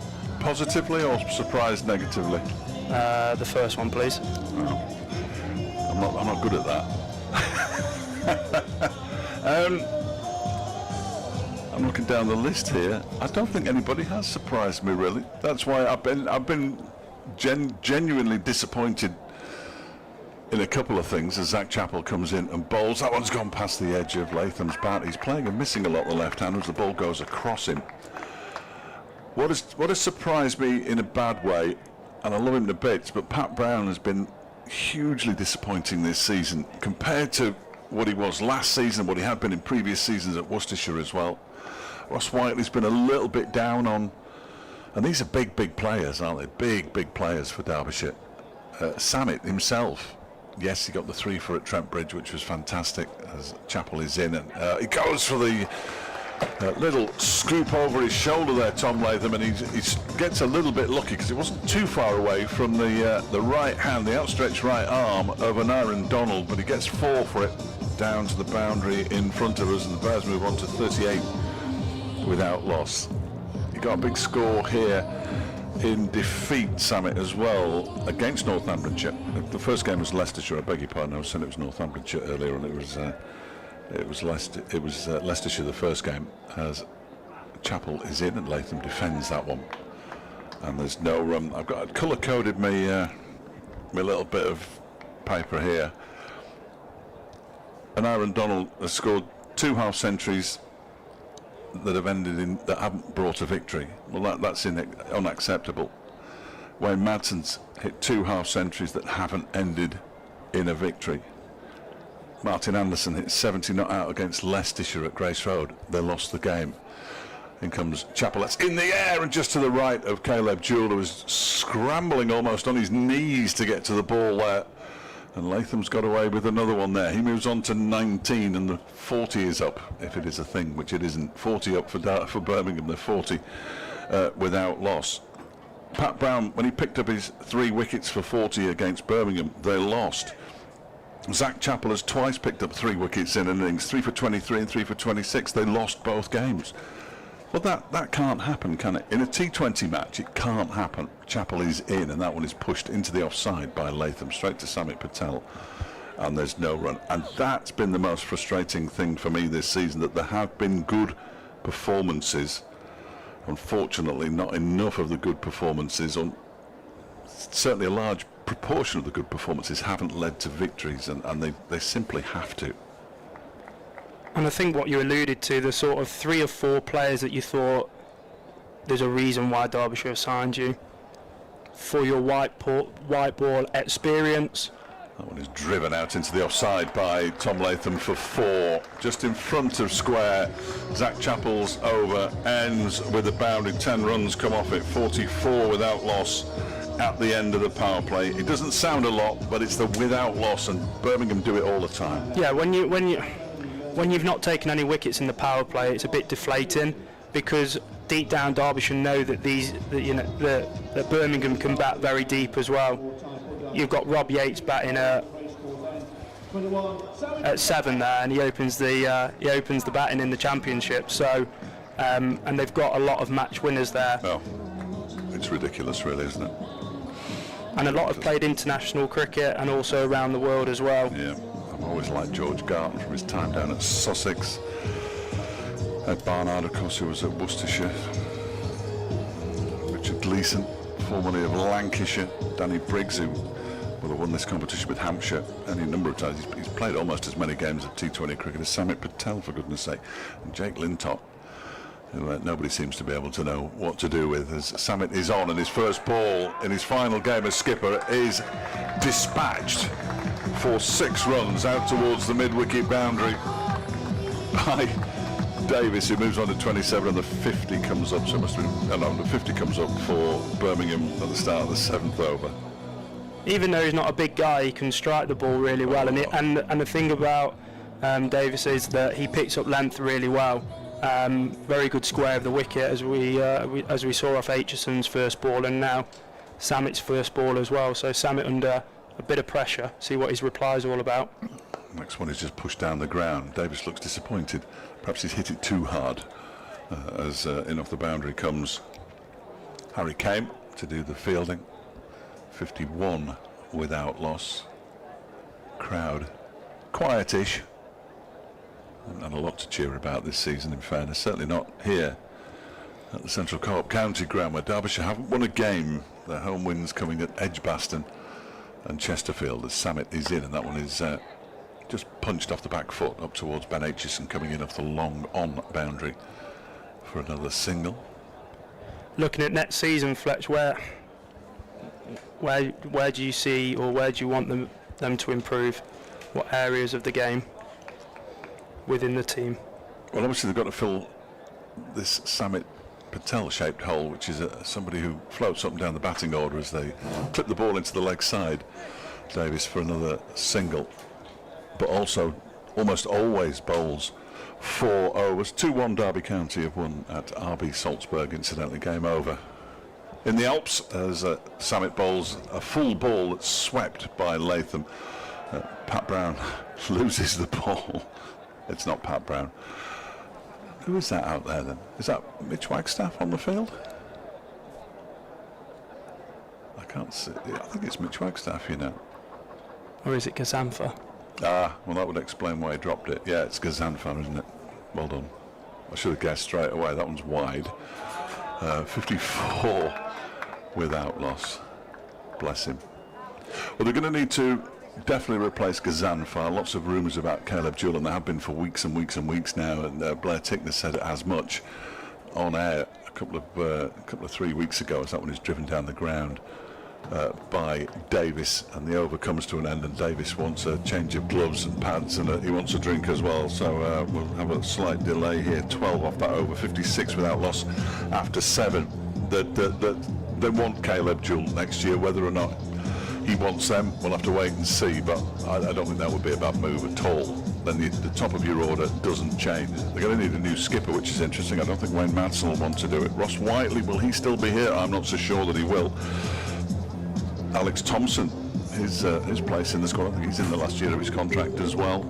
positively or surprised negatively? The first one, please. Oh. I'm not good at that. I'm looking down the list here. I don't think anybody has surprised me really. That's why I've been genuinely disappointed in a couple of things as Zach Chappell comes in and bowls. That one's gone past the edge of Latham's bat. He's playing and missing a lot the left hand as the ball goes across him. What has surprised me in a bad way, and I love him to bits, but Pat Brown has been hugely disappointing this season compared to what he was last season, what he had been in previous seasons at Worcestershire as well. Ross Whiteley's been a little bit down on, and these are big players, aren't they? Big players for Derbyshire. Sammit himself, yes, he got the 3 for at Trent Bridge, which was fantastic, as Chappell is in, and he goes for the little scoop over his shoulder there, Tom Latham, and he gets a little bit lucky because it wasn't too far away from the right hand, the outstretched right arm of an Aaron Donald, but he gets 4 for it down to the boundary in front of us, and the Bears move on to 38 without loss. You got a big score here in defeat, Sammit, as well, against Northamptonshire. The first game was Leicestershire, I beg your pardon, I was saying it was Northamptonshire earlier, and it was Leicestershire the first game, as Chapel is in and Latham defends that one. And there's no run. I've got colour-coded my little bit of paper here. And Aaron Donald has scored 2 half-centuries that have ended in, that haven't brought a victory. Well, that's unacceptable. Wayne Madsen's hit 2 half-centuries that haven't ended in a victory. Martin Anderson hit 70 not out against Leicestershire at Grace Road. They lost the game. In comes Chapel. That's in the air and just to the right of Caleb Jewell, who was scrambling almost on his knees to get to the ball there. And Latham's got away with another one there. He moves on to 19, and the 40 is up, if it is a thing, which it isn't. 40 up for Birmingham, they're 40 without loss. Pat Brown, when he picked up his 3 wickets for 40 against Birmingham, they lost. Zach Chappell has twice picked up 3 wickets in an innings, 3 for 23 and 3 for 26. They lost both games. Well, that can't happen, can it? In a T20 match, it can't happen. Chappell is in, and that one is pushed into the offside by Latham, straight to Sammit Patel, and there's no run. And that's been the most frustrating thing for me this season, that there have been good performances. Unfortunately, not enough of the good performances, certainly a large proportion of the good performances haven't led to victories, and they simply have to. And I think what you alluded to, the sort of 3 or 4 players that you thought there's a reason why Derbyshire have signed you, for your white ball experience. That one is driven out into the offside by Tom Latham for 4, just in front of square. Zach Chappell's over ends with a boundary. 10 runs come off it, 44 without loss at the end of the power play. It doesn't sound a lot, but it's the without loss, and Birmingham do it all the time. Yeah, when you've not taken any wickets in the power play, it's a bit deflating, because deep down Derbyshire know that that Birmingham can bat very deep as well. You've got Rob Yates batting at 7 there, and he opens the batting in the championship. So, and they've got a lot of match winners there. Oh, it's ridiculous, really, isn't it? And a lot have played international cricket and also around the world as well. Yeah. I've always liked George Garton from his time down at Sussex. Ed Barnard, of course, who was at Worcestershire. Richard Gleeson, formerly of Lancashire. Danny Briggs, who will have won this competition with Hampshire any number of times. He's played almost as many games of T20 cricket as Sammit Patel, for goodness sake. And Jake Lintop, who nobody seems to be able to know what to do with, as Sammit is on, and his first ball in his final game as skipper is dispatched for 6 runs out towards the mid-wicket boundary by Davis, who moves on to 27, and the 50 comes up. So it must have been, the 50 comes up for Birmingham at the start of the 7th over. Even though he's not a big guy, he can strike the ball really well, and the thing about Davis is that he picks up length really well. Very good square of the wicket, as we saw off Aitchison's first ball, and now Sammit's first ball as well. So Sammit under a bit of pressure. See what his reply is all about. Next one is just pushed down the ground. Davis looks disappointed. Perhaps he's hit it too hard, as in off the boundary comes Harry Kane to do the fielding. 51 without loss. Crowd quietish, and a lot to cheer about this season, in fairness. Certainly not here at the Central Co-op County Ground, where Derbyshire haven't won a game. Their home wins coming at Edgbaston and Chesterfield, as Sammit is in, and that one is just punched off the back foot up towards Ben Aitchison, coming in off the long on boundary for another single. Looking at next season, Fletch, where do you see, or where do you want them to improve? What areas of the game within the team? Well, obviously they've got to fill this Sammit Patel shaped hole, which is somebody who floats up and down the batting order as they clip the ball into the leg side. Davis for another single, but also almost always bowls 4 overs. 2-1 Derby County have won at RB Salzburg, incidentally. Game over in the Alps as Sammit bowls a full ball that's swept by Latham. Pat Brown loses the ball. It's not Pat Brown. Who is that out there then? Is that Mitch Wagstaff on the field? I can't see. I think it's Mitch Wagstaff, you know. Or is it Gazantha? Ah, well, that would explain why he dropped it. Yeah, it's Gazantha, isn't it? Well done. I should have guessed straight away. That one's wide. 54 without loss. Bless him. Well, they're going to need to definitely replace Gazantha. Lots of rumours about Caleb Jewell, and there have been for weeks and weeks and weeks now. And Blair Tickner said it as much on air a couple of 3 weeks ago, as that one is driven down the ground by Davis, and the over comes to an end, and Davis wants a change of gloves and pads, and he wants a drink as well. So we'll have a slight delay here. 12 off that over, 56 without loss after 7. They want Caleb Jewell next year. Whether or not he wants them, we'll have to wait and see, but I don't think that would be a bad move at all. Then the top of your order doesn't change. They're going to need a new skipper, which is interesting. I don't think Wayne Mansell will want to do it. Ross Whiteley, will he still be here? I'm not so sure that he will. Alex Thompson, his place in the squad, I think he's in the last year of his contract as well.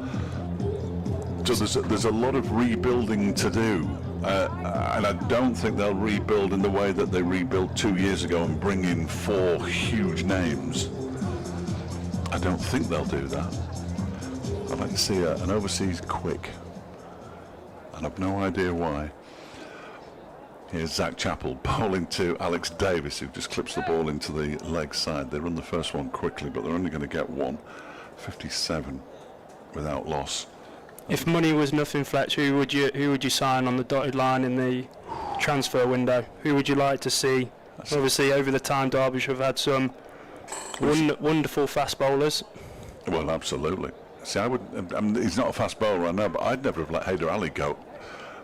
So there's a lot of rebuilding to do, and I don't think they'll rebuild in the way that they rebuilt 2 years ago and bring in 4 huge names. I don't think they'll do that. I'd like to see an overseas quick, and I've no idea why. Here's Zach Chappell bowling to Alex Davis, who just clips the ball into the leg side. They run the first one quickly, but they're only going to get one. 57 without loss. If money was nothing, Fletch, who would you sign on the dotted line in the transfer window? Who would you like to see? Obviously, over the time, Derbyshire have had some wonderful fast bowlers. Well, absolutely. See, I mean, he's not a fast bowler, I know, but I'd never have let Haider Ali go.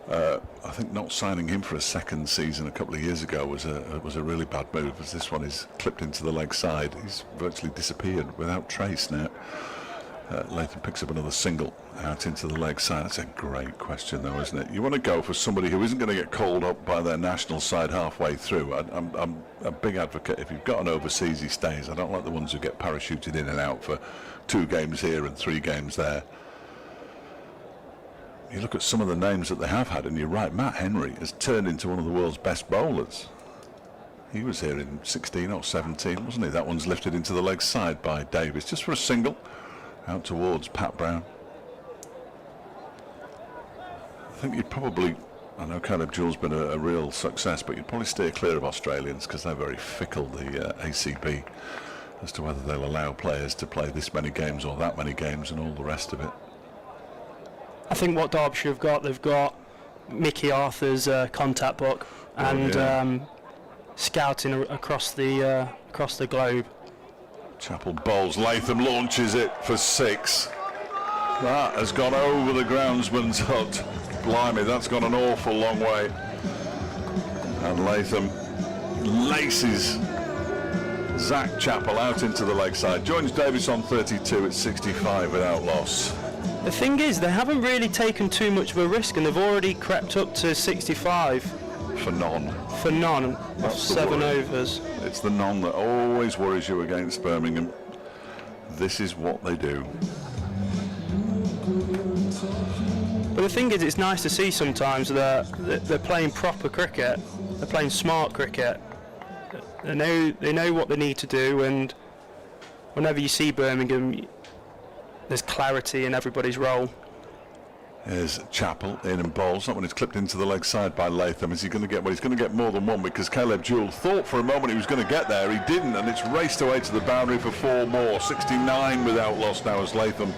I think not signing him for a second season a couple of years ago was a really bad move, as this one is clipped into the leg side. He's virtually disappeared without trace now. Latham picks up another single out into the leg side. That's a great question, though, isn't it? You want to go for somebody who isn't going to get called up by their national side halfway through. I'm a big advocate. If you've got an overseas, he stays. I don't like the ones who get parachuted in and out for 2 games here and 3 games there. You look at some of the names that they have had, and you're right, Matt Henry has turned into one of the world's best bowlers. He was here in 16 or 17, wasn't he? That one's lifted into the leg side by Davis, just for a single, out towards Pat Brown. I think you'd probably, I know Caleb Jewell's been a real success, but you'd probably steer clear of Australians, because they're very fickle, the ACB, as to whether they'll allow players to play this many games or that many games and all the rest of it. I think what Derbyshire have got, they've got Mickey Arthur's contact book and scouting across the globe. Chappell bowls, Latham launches it for 6. That has gone over the groundsman's hut. Blimey, that's gone an awful long way. And Latham laces Zach Chappell out into the leg side. Joins Davis on 32 at 65 without loss. The thing is, they haven't really taken too much of a risk, and they've already crept up to 65. For none. For none, That's 7 overs. It's the none that always worries you against Birmingham. This is what they do. But the thing is, it's nice to see sometimes that they're playing proper cricket. They're playing smart cricket. They know what they need to do, and whenever you see Birmingham, there's clarity in everybody's role. Here's Chappell in and bowls. That one is clipped into the leg side by Latham. Is he going to get? Well, he's going to get more than one, because Caleb Jewell thought for a moment he was going to get there. He didn't, and it's raced away to the boundary for 4 more. 69 without loss now as Latham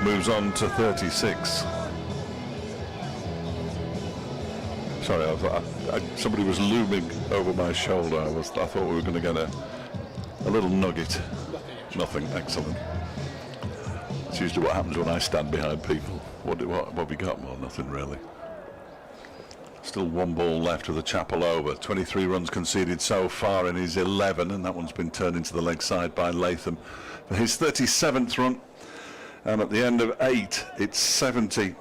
moves on to 36. Sorry, somebody was looming over my shoulder. I thought we were going to get a little nugget. Nothing. Excellent. It's usually what happens when I stand behind people. What we got? Well, nothing really. Still 1 ball left with the Chappell over. 23 runs conceded so far in his 11, and that one's been turned into the leg side by Latham for his 37th run. And at the end of 8, it's 70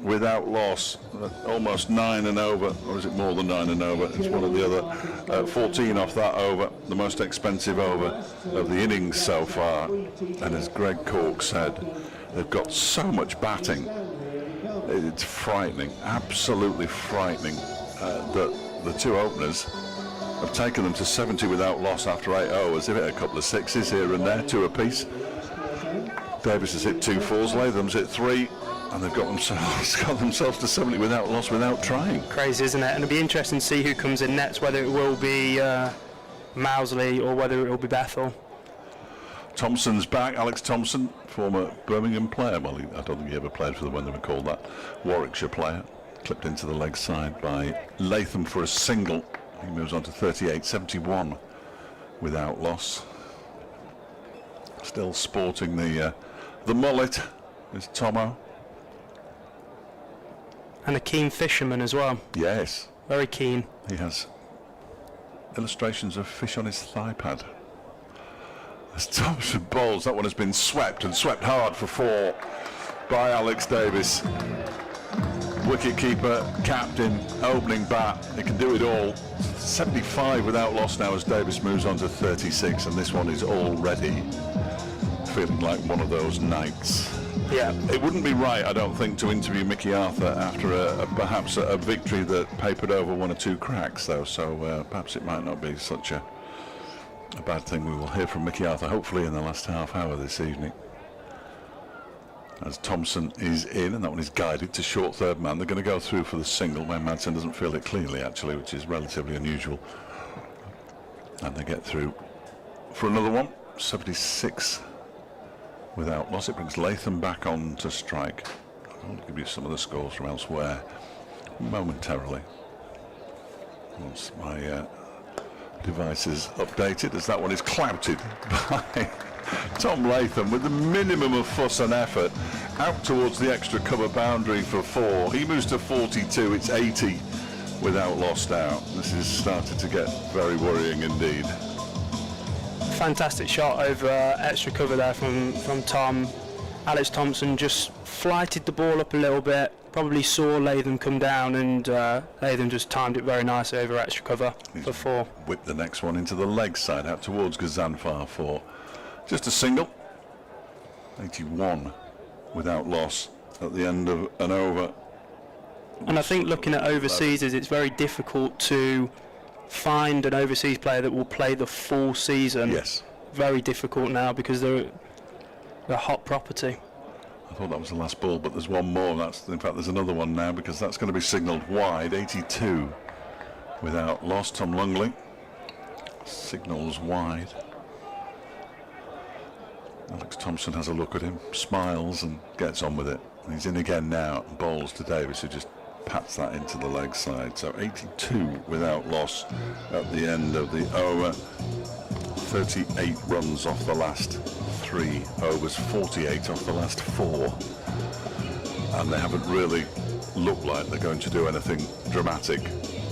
without loss. Almost 9 and over, or is it more than 9 and over? It's one or the other. 14 off that over, the most expensive over of the innings so far. And as Greg Cork said, they've got so much batting. It's frightening, absolutely frightening, that the 2 openers have taken them to 70 without loss after 8 overs. They've hit a couple of sixes here and there, 2 apiece. Davis has hit 2 fours, Latham's hit 3, and they've got themselves to 70 without loss, without trying. Crazy, isn't it? And it'll be interesting to see who comes in next, whether it will be Mousley or whether it will be Bethel. Thompson's back, Alex Thompson, former Birmingham player. Well, I don't think he ever played for them when they were called that. Warwickshire player, clipped into the leg side by Latham for a single. He moves on to 38, 71 without loss. Still sporting the mullet is Tomo. And a keen fisherman as well. Yes. Very keen. He has illustrations of fish on his thigh pad. As Thompson bowls, that one has been swept, and swept hard for 4 by Alex Davis. Wicket-keeper, captain, opening bat, he can do it all. 75 without loss now as Davis moves on to 36, and this one is already feeling like one of those nights. Yeah. It wouldn't be right, I don't think, to interview Mickey Arthur after perhaps a victory that papered over 1 or 2 cracks, though, so perhaps it might not be such a bad thing. We will hear from Mickey Arthur hopefully in the last half hour this evening, as Thompson is in, and that one is guided to short third man. They're going to go through for the single when Madsen doesn't feel it cleanly, actually, which is relatively unusual, and they get through for another one. 76 without loss. It brings Latham back on to strike. I'll give you some of the scores from elsewhere momentarily once my device is updated, as that one is clouted by Tom Latham with the minimum of fuss and effort out towards the extra cover boundary for 4. He moves to 42. It's 80 without lost out. This has started to get very worrying indeed. Fantastic shot over extra cover there from Tom. Alex Thompson just flighted the ball up a little bit, probably saw Latham come down, and Latham just timed it very nicely over extra cover for 4. Whipped the next one into the leg side out towards Gazanfar for just a single. 81 without loss at the end of an over. And I think looking at overseas, it's very difficult to find an overseas player that will play the full season. Yes. Very difficult now because they're hot property. I thought that was the last ball, but there's one more. In fact, there's another one now, because that's going to be signalled wide. 82 without loss. Tom Lungley signals wide. Alex Thompson has a look at him, smiles and gets on with it. And he's in again now, and bowls to Davis, who just pats that into the leg side. So 82 without loss at the end of the over. 38 runs off the last 3 overs, 48 off the last 4, and they haven't really looked like they're going to do anything dramatic,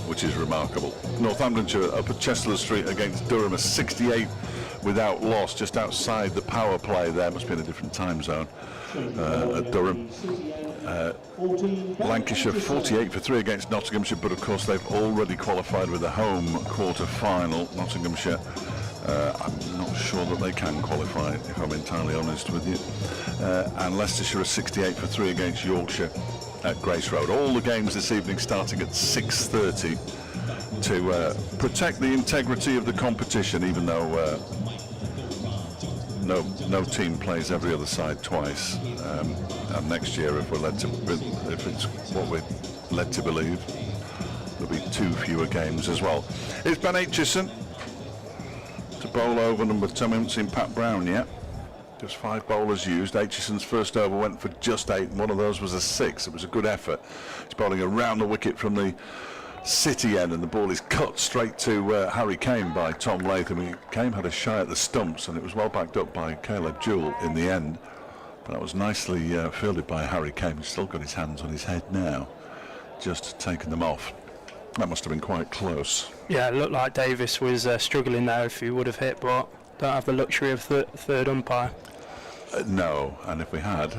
which is remarkable. Northamptonshire up at Chester Street against Durham, a 68 without loss, just outside the power play there. Must be in a different time zone at Durham. Lancashire 48 for 3 against Nottinghamshire, but of course they've already qualified with a home quarter-final. Nottinghamshire, I'm not sure that they can qualify, if I'm entirely honest with you. And Leicestershire are 68 for 3 against Yorkshire at Grace Road. All the games this evening starting at 6:30 to protect the integrity of the competition, even though no team plays every other side twice. And next year, if it's what we're led to believe, there'll be 2 fewer games as well. It's Ben Aitchison to bowl over number 2. I haven't seen Pat Brown yet. Just 5 bowlers used. Aitchison's first over went for just 8, and one of those was a 6. It was a good effort. He's bowling around the wicket from the City end, and the ball is cut straight to Harry Kane by Tom Latham. Kane had a shy at the stumps, and it was well backed up by Caleb Jewell in the end. But that was nicely fielded by Harry Kane. He's still got his hands on his head now, just taking them off. That must have been quite close. Yeah, it looked like Davis was struggling there if he would have hit, but don't have the luxury of third umpire. No, and if we had,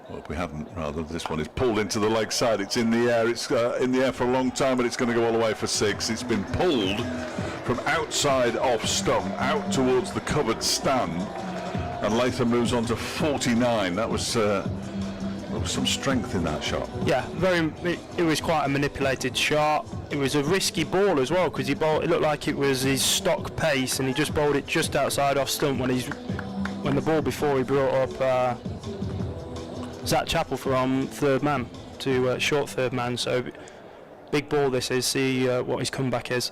well, if we hadn't, rather, this one is pulled into the leg side. It's in the air. It's in the air for a long time, but it's going to go all the way for 6. It's been pulled from outside off stump out towards the covered stand, and Latham moves on to 49. That was was some strength in that shot. Yeah, it was quite a manipulated shot. It was a risky ball as well, because it looked like it was his stock pace, and he just bowled it just outside off stump when the ball before he brought up Zach Chappell from third man to short third man. So big ball this is. See what his comeback is.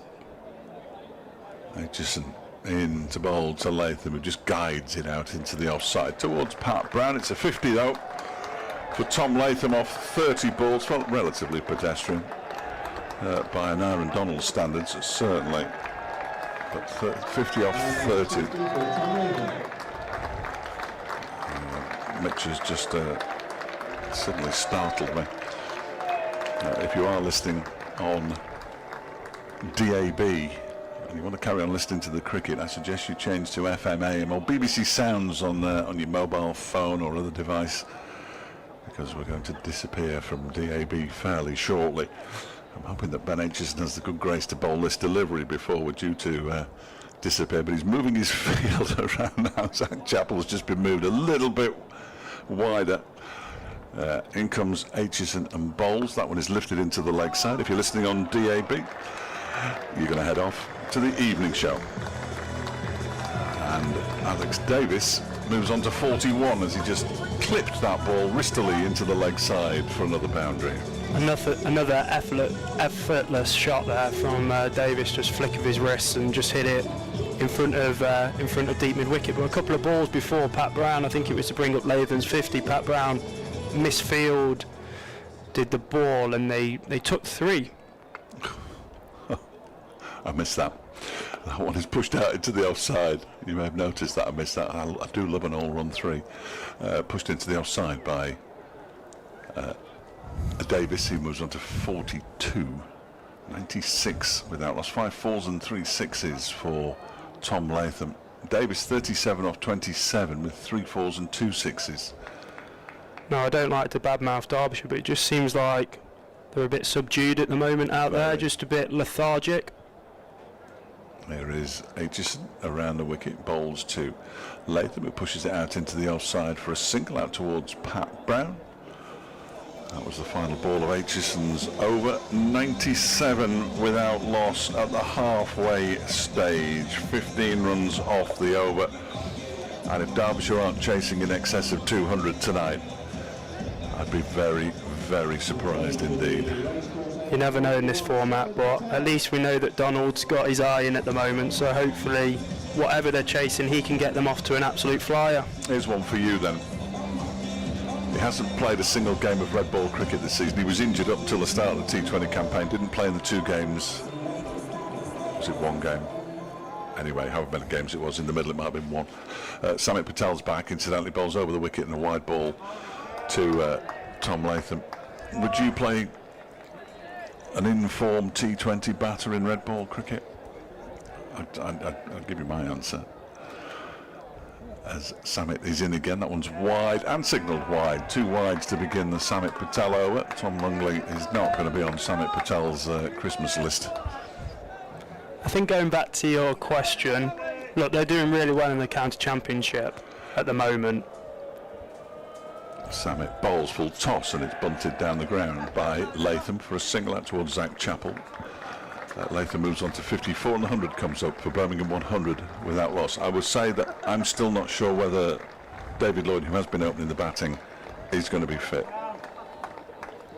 Aitchison in to bowl to Latham, who just guides it out into the offside towards Pat Brown. It's a 50 though for Tom Latham off 30 balls. Felt relatively pedestrian by an Aaron Donald standards, certainly, but 50 off 30. Mitch has just suddenly startled me. If you are listening on DAB and you want to carry on listening to the cricket, I suggest you change to FM AM or BBC Sounds on your mobile phone or other device, because we're going to disappear from DAB fairly shortly. I'm hoping that Ben Aitchison has the good grace to bowl this delivery before we're due to disappear, but he's moving his field around now. Zach Chappell's just been moved a little bit wider. In comes Aitchison and bowls. That one is lifted into the leg side. If you're listening on DAB, you're going to head off to the evening show. And Alex Davis moves on to 41 as he just clipped that ball wristily into the leg side for another boundary. Another effortless shot there from Davis, just flick of his wrists and just hit it in front of deep mid wicket. But a couple of balls before Pat Brown, I think it was to bring up Latham's 50. Pat Brown misfield did the ball, and they took 3. I missed that. That one is pushed out into the offside. You may have noticed that I missed that. I do love an all-run 3. Pushed into the offside by Davis, who moves on to 42. 96 without loss. 5 fours and 3 sixes for Tom Latham. Davis 37 off 27 with 3 fours and 2 sixes. No, I don't like to badmouth Derbyshire, but it just seems like they're a bit subdued at the moment out there, just a bit lethargic. There is Aitchison around the wicket, bowls to Latham, who pushes it out into the offside for a single out towards Pat Brown. That was the final ball of Aitchison's over. 97 without loss at the halfway stage. 15 runs off the over. And if Derbyshire aren't chasing in excess of 200 tonight, I'd be very, very surprised indeed. You never know in this format, but at least we know that Donald's got his eye in at the moment, so hopefully whatever they're chasing, he can get them off to an absolute flyer. Here's one for you then. He hasn't played a single game of red ball cricket this season. He was injured up until the start of the T20 campaign, didn't play in the 2 games. Was it 1 game? Anyway, however many games it was, in the middle it might have been 1. Sammit Patel's back, incidentally bowls over the wicket and a wide ball to Tom Latham. Would you play an informed T20 batter in red ball cricket? I'd give you my answer. As Sammit is in again, that one's wide and signalled wide. 2 wides to begin the Sammit Patel over. Tom Lungley is not going to be on Sammit Patel's Christmas list. I think going back to your question, look, they're doing really well in the county championship at the moment. Sammit bowls full toss and it's bunted down the ground by Latham for a single out towards Zach Chappell. Latham moves on to 54 and the 100 comes up for Birmingham 100 without loss. I would say that I'm still not sure whether David Lloyd, who has been opening the batting, is going to be fit.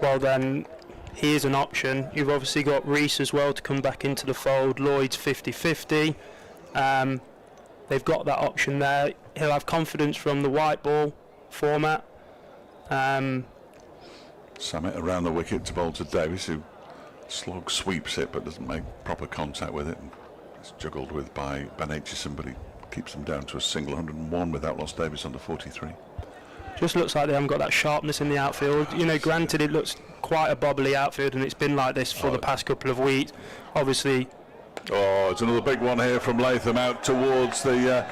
Well then, he is an option. You've obviously got Rees as well to come back into the fold. Lloyd's 50-50. They've got that option there. He'll have confidence from the white ball format. Sammit around the wicket to bowl to Davis, who slog sweeps it but doesn't make proper contact with it. It's juggled with by Ben Aitchison, but he keeps them down to a single. 101 without loss. Davis under 43. Just looks like they haven't got that sharpness in the outfield. You know, granted it looks quite a bobbly outfield and it's been like this for the past couple of weeks. Obviously. Oh, it's another big one here from Latham out towards the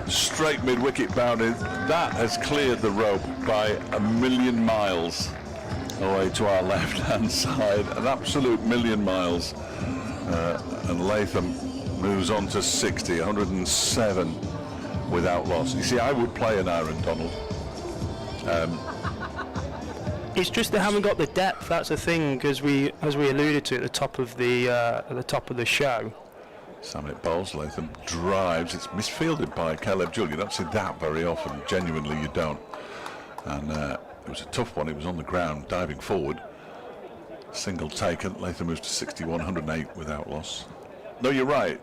straight mid-wicket boundary. That has cleared the rope by a million miles away to our left-hand side. An absolute million miles. And Latham moves on to 60, 107 without loss. You see, I would play an Aaron Donald. It's just they haven't got the depth. That's the thing, as we alluded to at the top of the show. Sammit bowls, Latham drives. It's misfielded by Caleb Jewell. You don't see that very often. Genuinely, you don't. And it was a tough one. It was on the ground, diving forward. Single taken. Latham moves to 61, 108 without loss. No, you're right.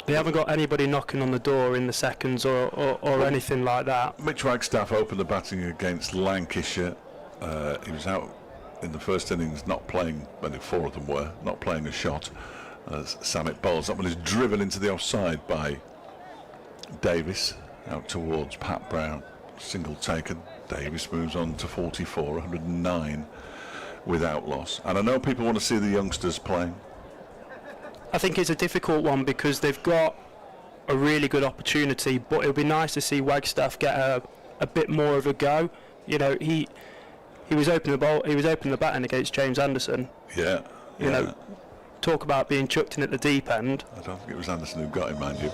They haven't got anybody knocking on the door in the seconds or anything like that. Mitch Wagstaff opened the batting against Lancashire. He was out in the first innings, not playing, only 4 of them were, not playing a shot. As Sammit bowls, that one is driven into the offside by Davis, out towards Pat Brown. Single taken. Davis moves on to 44, 109 without loss. And I know people want to see the youngsters playing. I think it's a difficult one because they've got a really good opportunity, but it would be nice to see Wagstaff get a bit more of a go. You know, he was opening the batting against James Anderson. Yeah. You know, talk about being chucked in at the deep end. I don't think it was Anderson who got him, mind you.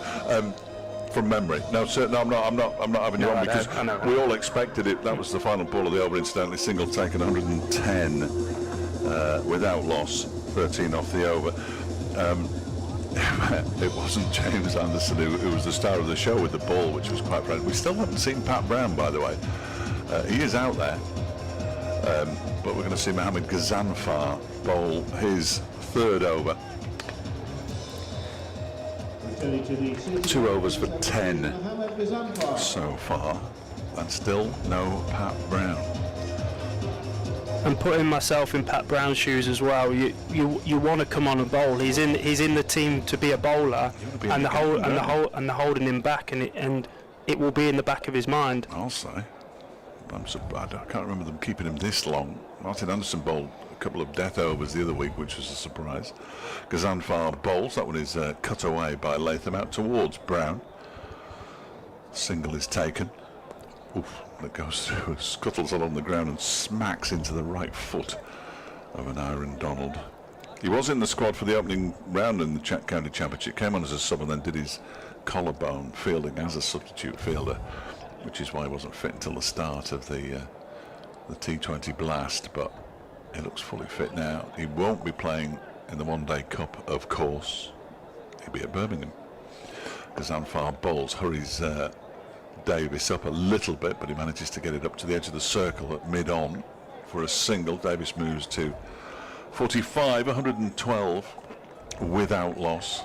From memory. No, sir, no, I'm not having you on because we all expected it. That was the final ball of the over, incidentally. Single taken, 110 without loss, 13 off the over. It wasn't James Anderson who was the star of the show with the ball, which was quite friendly. We still haven't seen Pat Brown, by the way. He is out there, but we're going to see Mohamed Ghazanfar bowl his 3rd over. 2 overs for 10 so far, and still no Pat Brown. And putting myself in Pat Brown's shoes as well, you want to come on and bowl. He's in the team to be a bowler, and they're holding him back, and it will be in the back of his mind. I'll say. I can't remember them keeping him this long. Martin Anderson bowled a couple of death overs the other week, which was a surprise. Ghazanfar bowls. That one is cut away by Latham out towards Brown. Single is taken. Oof, that goes through, scuttles along the ground and smacks into the right foot of an Aaron Donald. He was in the squad for the opening round in the County Championship, came on as a sub and then did his collarbone fielding as a substitute fielder, which is why he wasn't fit until the start of the T20 blast, but he looks fully fit now. He won't be playing in the One-Day Cup, of course. He'll be at Birmingham. Ghazanfar bowls, hurries Davis up a little bit, but he manages to get it up to the edge of the circle at mid-on for a single. Davis moves to 45, 112 without loss.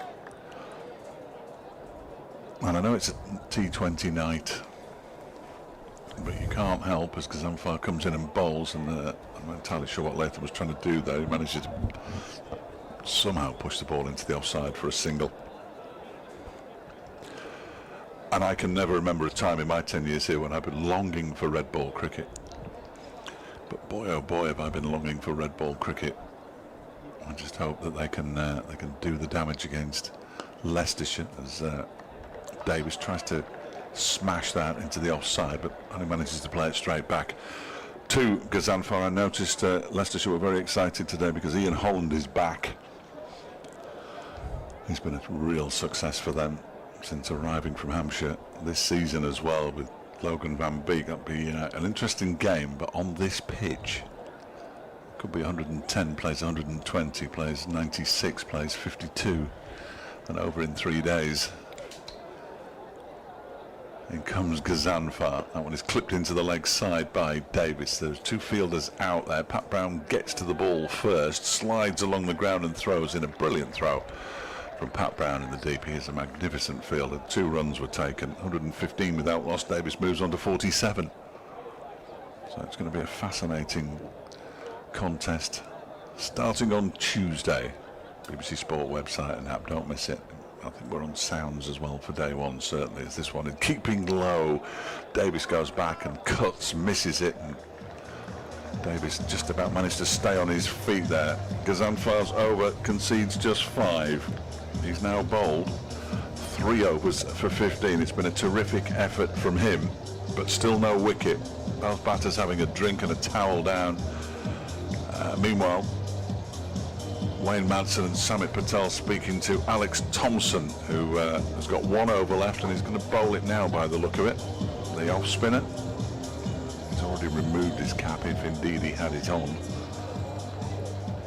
And I know it's a T20 night, but you can't help as Ghazanfar comes in and bowls, and I'm not entirely sure what Latham was trying to do there. He manages to somehow push the ball into the offside for a single. And I can never remember a time in my 10 years here when I've been longing for red ball cricket. But boy, oh boy, have I been longing for red ball cricket. I just hope that they can do the damage against Leicestershire as Davis tries to smash that into the offside, but only manages to play it straight back to Ghazanfar. I noticed Leicestershire were very excited today because Ian Holland is back. He's been a real success for them since arriving from Hampshire this season as well, with Logan Van Beek. That'll be an interesting game, but on this pitch could be 110 plays 120, plays 96, plays 52, and over in 3 days. In comes Ghazanfar. That one is clipped into the leg side by Davis. There's 2 fielders out there. Pat Brown gets to the ball first, slides along the ground and throws in a brilliant throw from Pat Brown in the deep. He is a magnificent fielder. 2 runs were taken, 115 without loss. Davis moves on to 47. So it's going to be a fascinating contest starting on Tuesday. BBC Sport website and app, don't miss it. I think we're on sounds as well for day one, certainly, as this one is keeping low. Davis goes back and cuts, misses it, and Davis just about managed to stay on his feet there. Ghazanfar's over, concedes just 5. He's now bowled 3 overs for 15. It's been a terrific effort from him, but still no wicket. Both batters having a drink and a towel down. Meanwhile, Wayne Madsen and Sammit Patel speaking to Alex Thompson, who has got 1 over left and he's going to bowl it now by the look of it. The off spinner. He's already already removed his cap, if indeed he had it on.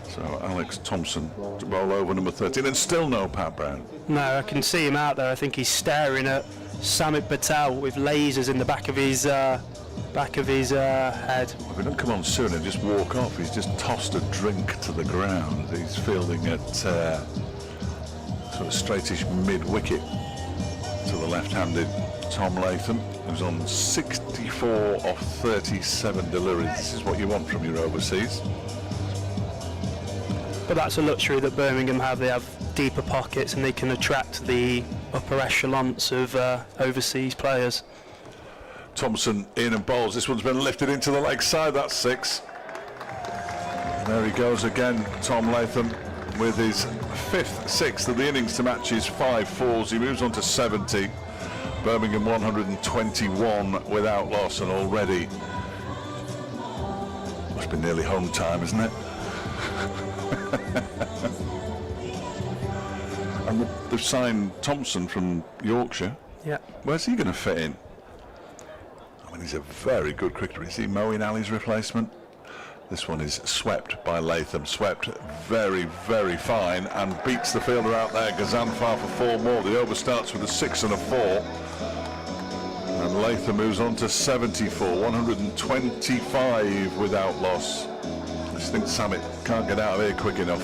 So Alex Thompson to bowl over number 13, and still no Pat Brown. No, I can see him out there. I think he's staring at Sammit Patel with lasers in the back of his head. If he doesn't come on soon and just walk off, he's just tossed a drink to the ground. He's fielding at sort of straightish mid-wicket to the left-handed Tom Latham, who's on 64 of 37 deliveries. This is what you want from your overseas. But that's a luxury that Birmingham have. They have deeper pockets and they can attract the upper echelons of overseas players. Thompson in and bowls. This one's been lifted into the leg side. That's 6. And there he goes again, Tom Latham, with his 5th 6th of the innings to match his 5 fours. He moves on to 70. Birmingham 121 without loss, and already must be nearly home time, isn't it? And they've signed Thompson from Yorkshire. Yeah. Where's he going to fit in? I mean, he's a very good cricketer. Is he Moeen Ali's replacement? This one is swept by Latham. Swept very, very fine, and beats the fielder out there, Ghazanfar, for 4 more. The over starts with a 6 and a 4. And Latham moves on to 74, 125 without loss. I just think Sammit can't get out of here quick enough.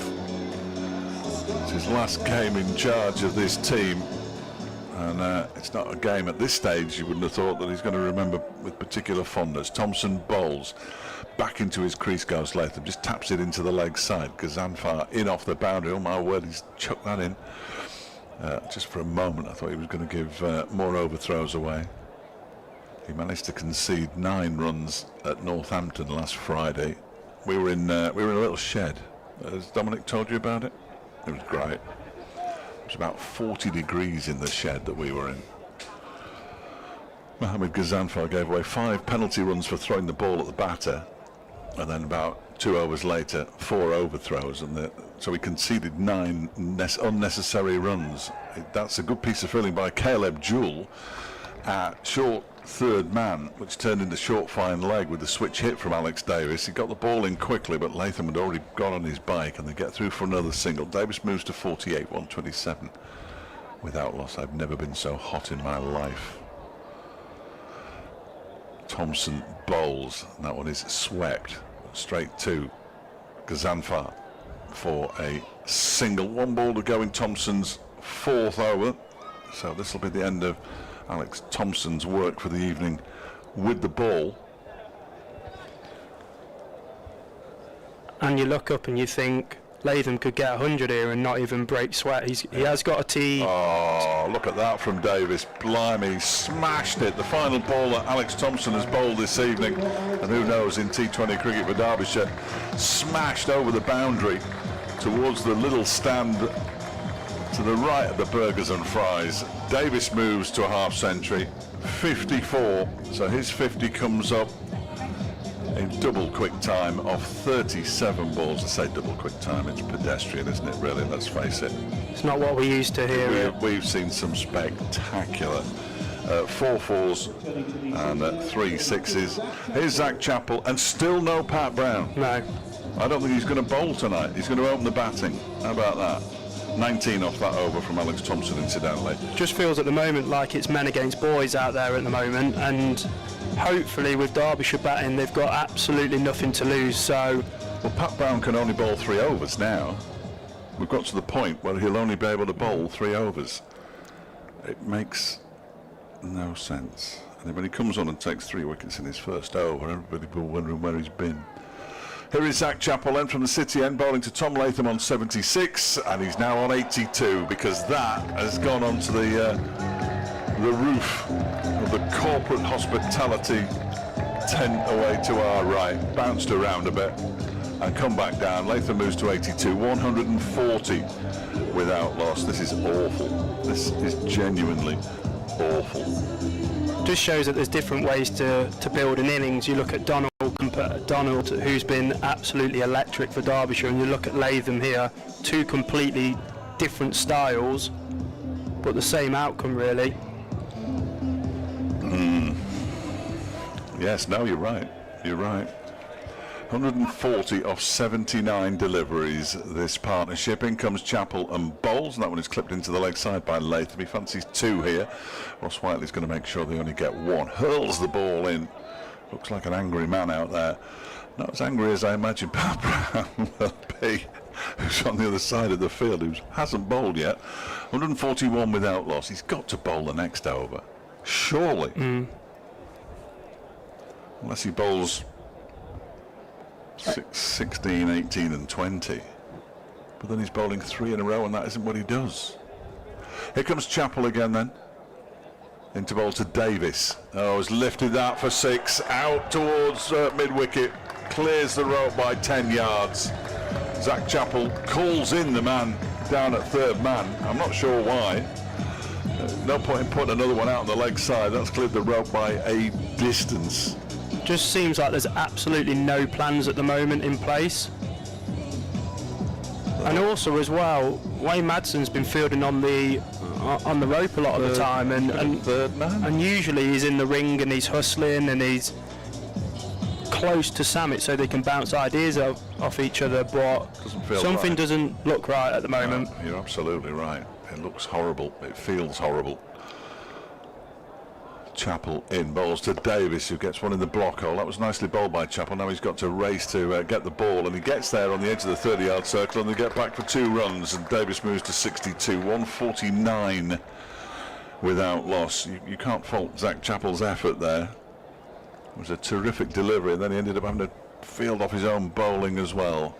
It's his last game in charge of this team, and it's not a game at this stage you wouldn't have thought that he's going to remember with particular fondness. Thompson bowls. Back into his crease goes Latham, just taps it into the leg side. Ghazanfar in off the boundary. Oh my word, he's chucked that in. Just for a moment I thought he was going to give more overthrows away. He managed to concede 9 runs at Northampton last Friday. We were in a little shed. Has Dominic told you about it? It was great. It was about 40 degrees in the shed that we were in. Mohamed Ghazanfar gave away 5 penalty runs for throwing the ball at the batter, and then about 2 overs later 4 overthrows, and so he conceded 9 unnecessary runs. That's a good piece of fielding by Caleb Jewell at short third man, which turned into short fine leg with the switch hit from Alex Davis. He got the ball in quickly, but Latham had already got on his bike, and they get through for another single. Davis moves to 48, 127 without loss. I've never been so hot in my life. Thompson bowls, and that one is swept straight to Ghazanfar for a single. 1 ball to go in Thompson's 4th over, so this will be the end of Alex Thompson's work for the evening with the ball. And you look up and you think Latham could get 100 here and not even break sweat. He has got a tee. Oh, look at that from Davis. Blimey, smashed it. The final ball that Alex Thompson has bowled this evening, and who knows, in T20 cricket for Derbyshire, smashed over the boundary towards the little stand to the right of the burgers and fries. Davis moves to a half century, 54, so his 50 comes up in double quick time of 37 balls. I say double quick time, it's pedestrian, isn't it, really? Let's face it. It's not what we used to hear. We've seen some spectacular 4 fours and 3 sixes. Here's Zach Chappell, and still no Pat Brown. No. I don't think he's going to bowl tonight. He's going to open the batting. How about that? 19 off that over from Alex Thompson, incidentally. Just feels at the moment like it's men against boys out there at the moment, and hopefully with Derbyshire batting they've got absolutely nothing to lose. So, well, Pat Brown can only bowl 3 overs now. We've got to the point where he'll only be able to bowl 3 overs. It makes no sense. And then when he comes on and takes 3 wickets in his first over, everybody will be wondering where he's been. Here is Zach Chappell then from the City end, bowling to Tom Latham on 76, and he's now on 82 because that has gone onto the roof of the corporate hospitality tent away to our right, bounced around a bit and come back down. Latham moves to 82, 140 without loss. This is awful. This is genuinely awful. just shows that there's different ways to build an innings. You look at Donald, who's been absolutely electric for Derbyshire, and you look at Latham here, 2 completely different styles, but the same outcome really. Yes, no, you're right. you're right. 140 off 79 deliveries, this partnership. In comes Chappell and Bowles, and that one is clipped into the leg side by Latham. He fancies 2 here. Ross Whiteley's going to make sure they only get 1. Hurls the ball in. Looks like an angry man out there. Not as angry as I imagine Pat Brown will be, who's on the other side of the field, who hasn't bowled yet. 141 without loss. He's got to bowl the next over. Surely. Unless he bowls 16, 18 and 20. But then he's bowling 3 in a row, and that isn't what he does. Here comes Chappell again then. Into bowl to Davis. Oh, he's lifted that for 6. Out towards mid-wicket. Clears the rope by 10 yards. Zach Chappell calls in the man down at third man. I'm not sure why. No point in putting another one out on the leg side. That's cleared the rope by a distance. Just seems like there's absolutely no plans at the moment in place. And also as well, Wayne Madsen's been fielding on the rope a lot of the time, and third man. And usually he's in the ring and he's hustling and he's close to Sammit so they can bounce ideas off each other, but something doesn't look right at the moment. No, you're absolutely right. It looks horrible. It feels horrible. Chappell in, bowls to Davis, who gets one in the block hole. That was nicely bowled by Chappell. Now he's got to race to get the ball, and he gets there on the edge of the 30-yard circle, and they get back for 2 runs, and Davis moves to 62. 149 without loss. You can't fault Zach Chappell's effort there. It was a terrific delivery, and then he ended up having to field off his own bowling as well.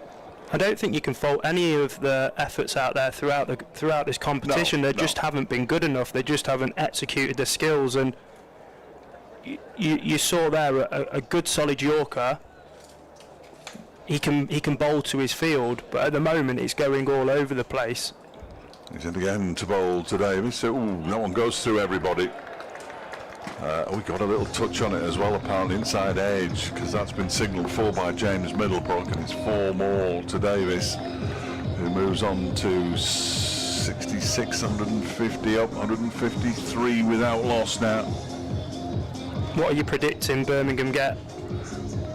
I don't think you can fault any of the efforts out there throughout this competition. They just haven't been good enough. They just haven't executed their skills, and you saw there a good solid Yorker. He can bowl to his field, but at the moment it's going all over the place. He's in again to bowl to Davis. So, that one goes through everybody. We got a little touch on it as well, apparently inside edge, because that's been signalled for by James Middlebrook, and it's 4 more to Davis, who moves on to 66, 150 up, 153 without loss now. What are you predicting Birmingham get?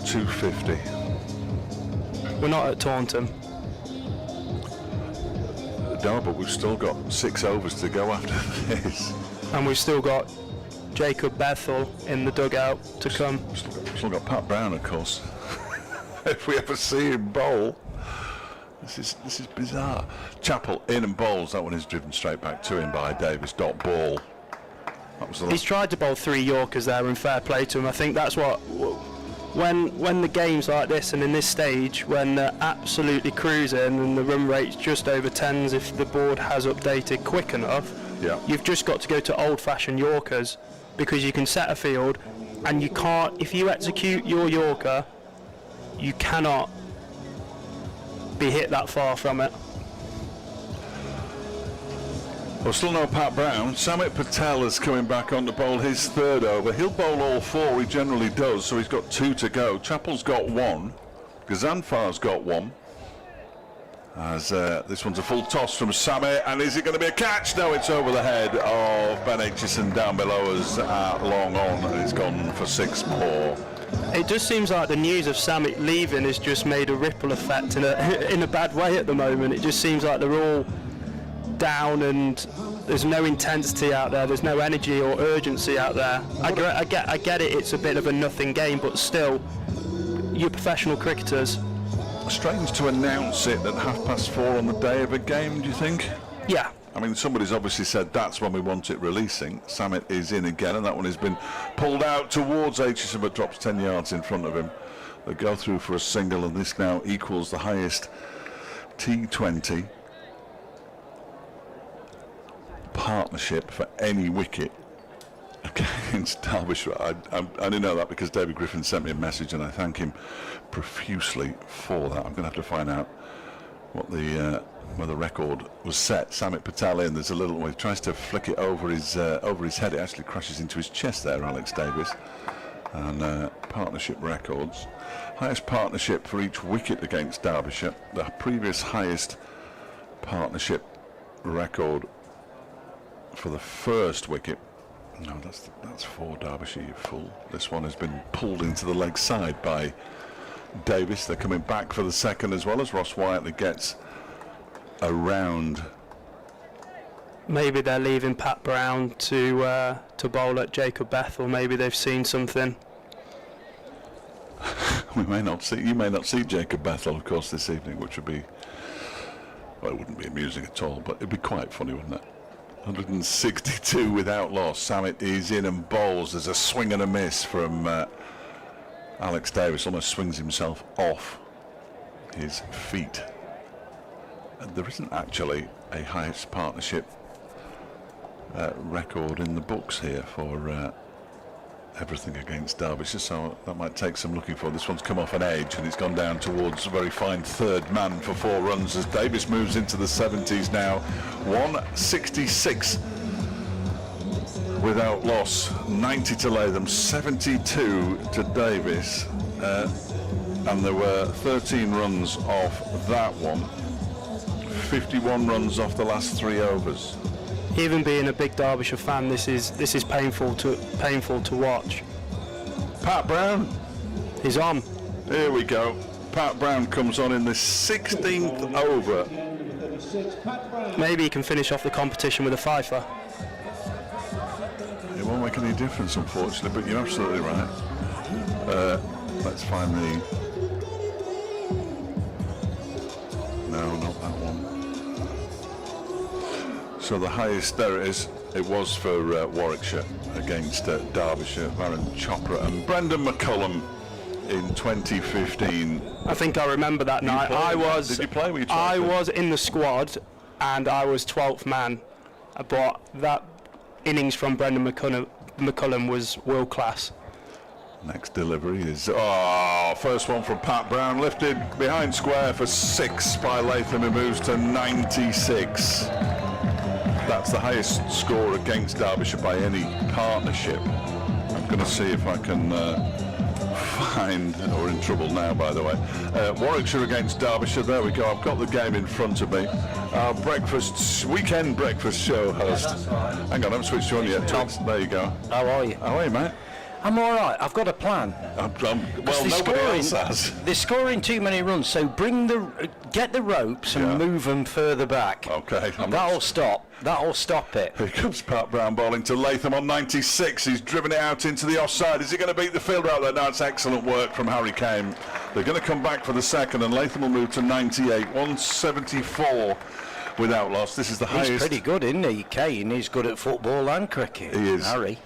250. We're not at Taunton. No, but we've still got 6 overs to go after this. And we've still got Jacob Bethel in the dugout to come. Still got Pat Brown, of course. If we ever see him bowl, this is bizarre. Chappell in and bowls. That one is driven straight back to him by Davis. Dot ball. That was He's tried to bowl 3 Yorkers there, and fair play to him. I think that's what, when the game's like this and in this stage, when they're absolutely cruising and the run rate's just over 10s, if the board has updated quick enough, you've just got to go to old-fashioned Yorkers, because you can set a field and you can't, if you execute your Yorker, you cannot be hit that far from it. Well, still no Pat Brown. Sammit Patel is coming back on to bowl his 3rd over. He'll bowl all 4, he generally does, so he's got 2 to go. Chappell's got 1. Gazanfar's got 1. As this one's a full toss from Sammit, and is it going to be a catch? No, it's over the head of Ben Aitchison down below us at long on, and it's gone for 6 more. It just seems like the news of Sammit leaving has just made a ripple effect in a bad way at the moment. It just seems like they're all down and there's no intensity out there, there's no energy or urgency out there. I get it, it's a bit of a nothing game, but still, you're professional cricketers. Strange to announce it at 4:30 on the day of a game, do you think? Yeah. I mean, somebody's obviously said that's when we want it releasing. Sammit is in again, and that one has been pulled out towards Aitchison, but drops 10 yards in front of him. They go through for a single, and this now equals the highest T20 partnership for any wicket against Derbyshire. I only know that because David Griffin sent me a message, and I thank him profusely for that. I'm going to have to find out what where the record was set. Sammit Patel in. There's a little way. He tries to flick it over his head. It actually crashes into his chest there, Alex Davis. And partnership records. Highest partnership for each wicket against Derbyshire. The previous highest partnership record for the first wicket No, that's for Derbyshire, you fool. This one has been pulled into the leg side by Davis. They're coming back for the second as well, as Ross Whiteley gets around. Maybe they're leaving Pat Brown to bowl at Jacob Bethel. Maybe they've seen something. You may not see Jacob Bethel, of course, this evening, which would be, well, it wouldn't be amusing at all, but it'd be quite funny, wouldn't it? 162 without loss. Sammit is in and bowls. There's a swing and a miss from Alex Davis. Almost swings himself off his feet. And there isn't actually a highest partnership record in the books here for everything against Derbyshire, so that might take some looking for. This one's come off an edge and it's gone down towards a very fine third man for 4 runs as Davis moves into the 70s now. 166 without loss, 90 to Latham, 72 to Davis, and there were 13 runs off that one, 51 runs off the last 3 overs. Even being a big Derbyshire fan, this is painful to watch. Pat Brown, He's on. here we go. Pat Brown comes on in the 16th over. Maybe he can finish off the competition with a fifer. It won't make any difference, unfortunately, but you're absolutely right. Let's find the... No, not that one. So the highest, there it is. It was for Warwickshire against Derbyshire, Baron Chopra and Brendan McCullum in 2015. I think I remember that night. Did you play? Were you I trophy? was in the squad, and I was 12th man. But that innings from Brendan McCullum was world class. Next delivery is, first one from Pat Brown, lifted behind square for 6 by Latham, who moves to 96. That's the highest score against Derbyshire by any partnership. I'm going to see if I can find, we're in trouble now, by the way. Warwickshire against Derbyshire, there we go. I've got the game in front of me. Our weekend breakfast show host. Hang on, I haven't switched you on yet, Tom. There you go. How are you? How are you, mate? I'm all right. I've got a plan. Well, nobody else has. They're scoring too many runs, so get the ropes and move them further back. Okay. That'll stop it. Here comes Pat Brown bowling to Latham on 96. He's driven it out into the offside. Is he going to beat the fielder out there? No, it's excellent work from Harry Kane. They're going to come back for the second, and Latham will move to 98. 174 without loss. This is the highest. He's pretty good, isn't he? Kane, he's good at football and cricket. He is. Harry.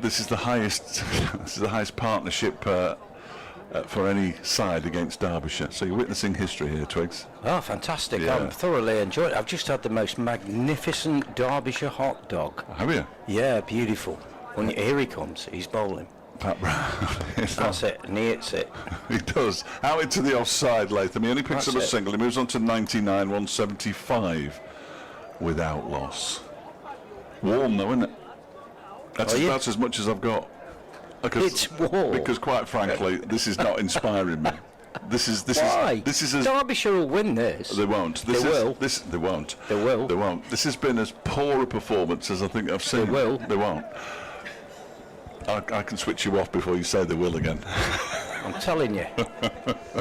This is the highest. This is the highest partnership for any side against Derbyshire. So you're witnessing history here, Twigs. Oh, fantastic. Yeah. I'm thoroughly enjoying it. I've just had the most magnificent Derbyshire hot dog. Have you? Yeah, beautiful. Here he comes. He's bowling. Pat Brown. That's it, and he hits it. He does. Out into the offside, Latham. He only picks That's up a it. single. He moves on to 99, 175 without loss. Warm though, isn't it? That's as much as I've got. It's warm. Because quite frankly, this is not inspiring me. Why? This is as Derbyshire will win this. They won't. They will. They won't. They will. They won't. This has been as poor a performance as I think I've seen. They will. They won't. I can switch you off before you say they will again. I'm telling you.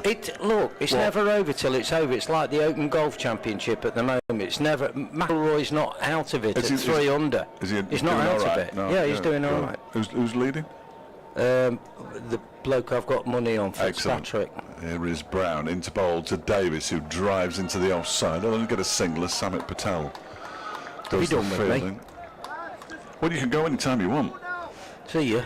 It's never over till it's over. It's like the Open Golf Championship at the moment. It's never. McIlroy's not out of it at 3 under. He's not out right? of it. No, yeah, he's doing all right. Who's leading? The bloke I've got money on, Excellent. Fitzpatrick. Here is Brown into bowl to Davis, who drives into the offside. I'll only get a single as Sammit Patel does the done with me? fielding. Well, you can go anytime you want. See you.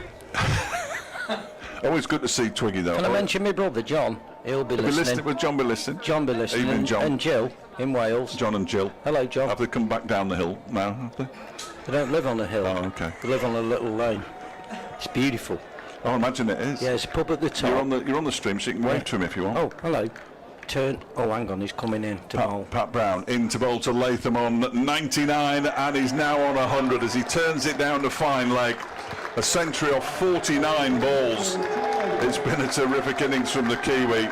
Always good to see Twiggy, though. Can I mention my brother John? He'll be listening. Will John be listening? John be listening. Evening, John. And Jill in Wales. John and Jill. Hello, John. Have they come back down the hill now, have they? They don't live on a hill. Oh, okay. They live on a little lane. It's beautiful. Oh, I imagine it is. Yeah, it's a pub at the top. You're on the stream, so you can wave to him if you want. Oh, hello. Turn. Oh, hang on, he's coming in to bowl. Pat Brown into bowl to Latham on 99, and he's now on 100 as he turns it down to fine leg. A century off 49 balls. It's been a terrific innings from the Kiwi.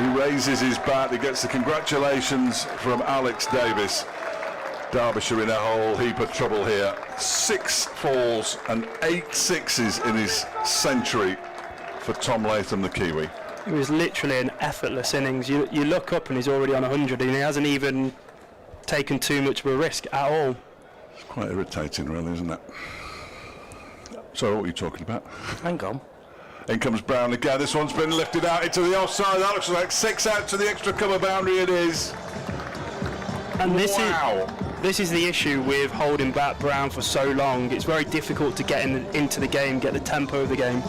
He raises his bat. He gets the congratulations from Alex Davis. Derbyshire in a whole heap of trouble here. 6 fours and 8 sixes in his century for Tom Latham, the Kiwi. It was literally an effortless innings. You look up and he's already on 100 and he hasn't even taken too much of a risk at all. It's quite irritating, really, isn't it? So what are you talking about? Hang on. In comes Brown again. This one's been lifted out into the offside. That looks like 6 out to the extra cover boundary. It is. And Wow. this is the issue with holding back Brown for so long. It's very difficult to get into the game, get the tempo of the game.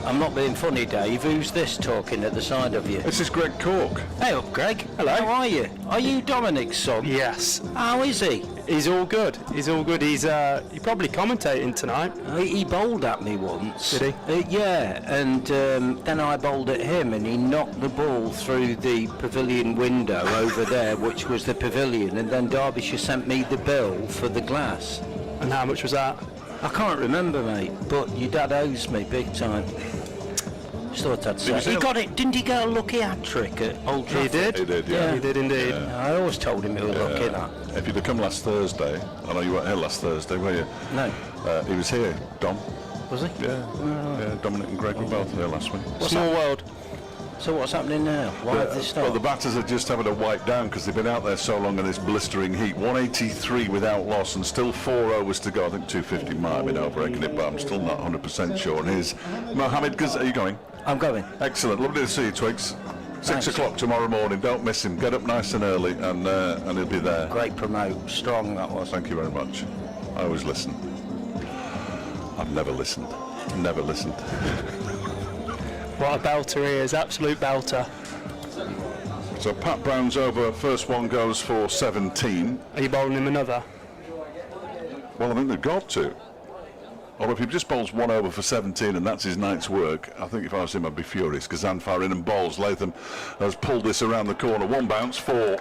I'm not being funny, Dave. Who's this talking at the side of you? This is Greg Cork. Hey up, Greg. Hello. How are you? Are you Dominic's son? Yes. How is he? He's all good. He's all good. He's probably commentating tonight. He bowled at me once. Did he? Yeah, and then I bowled at him and he knocked the ball through the pavilion window over there, which was the pavilion, and then Derbyshire sent me the bill for the glass. And how much was that? I can't remember, mate, but your dad owes me big time. Just thought I'd say. He got it. Didn't he get a lucky hat-trick at Old Trafford? He did? He did, yeah. He did indeed. I always told him he was lucky, that. If you'd have come last Thursday, I know you weren't here last Thursday, were you? No. He was here, Dom. Was he? Yeah, yeah. Dominic and Greg were both here last week. Small world. So what's happening now? Why have they stopped? Well, the batters are just having to wipe down because they've been out there so long in this blistering heat. 183 without loss and still 4 overs to go. I think 250 might have been over-egging it, but I'm still not 100% sure. And here's Mohammed Ghazal. Are you going? I'm going. Excellent. Lovely to see you, Twigs. 6 o'clock tomorrow morning. Don't miss him. Get up nice and early and he'll be there. Great promote. Strong, that was. Thank you very much. I always listen. I've never listened. Never listened. What a belter he is. Absolute belter. So Pat Brown's over. First one goes for 17. Are you bowling him another? Well, I think they've got to. Or if he just bowls 1 over for 17 and that's his night's work, I think if I was him I'd be furious because Zanfar in and bowls. Latham has pulled this around the corner. 1 bounce for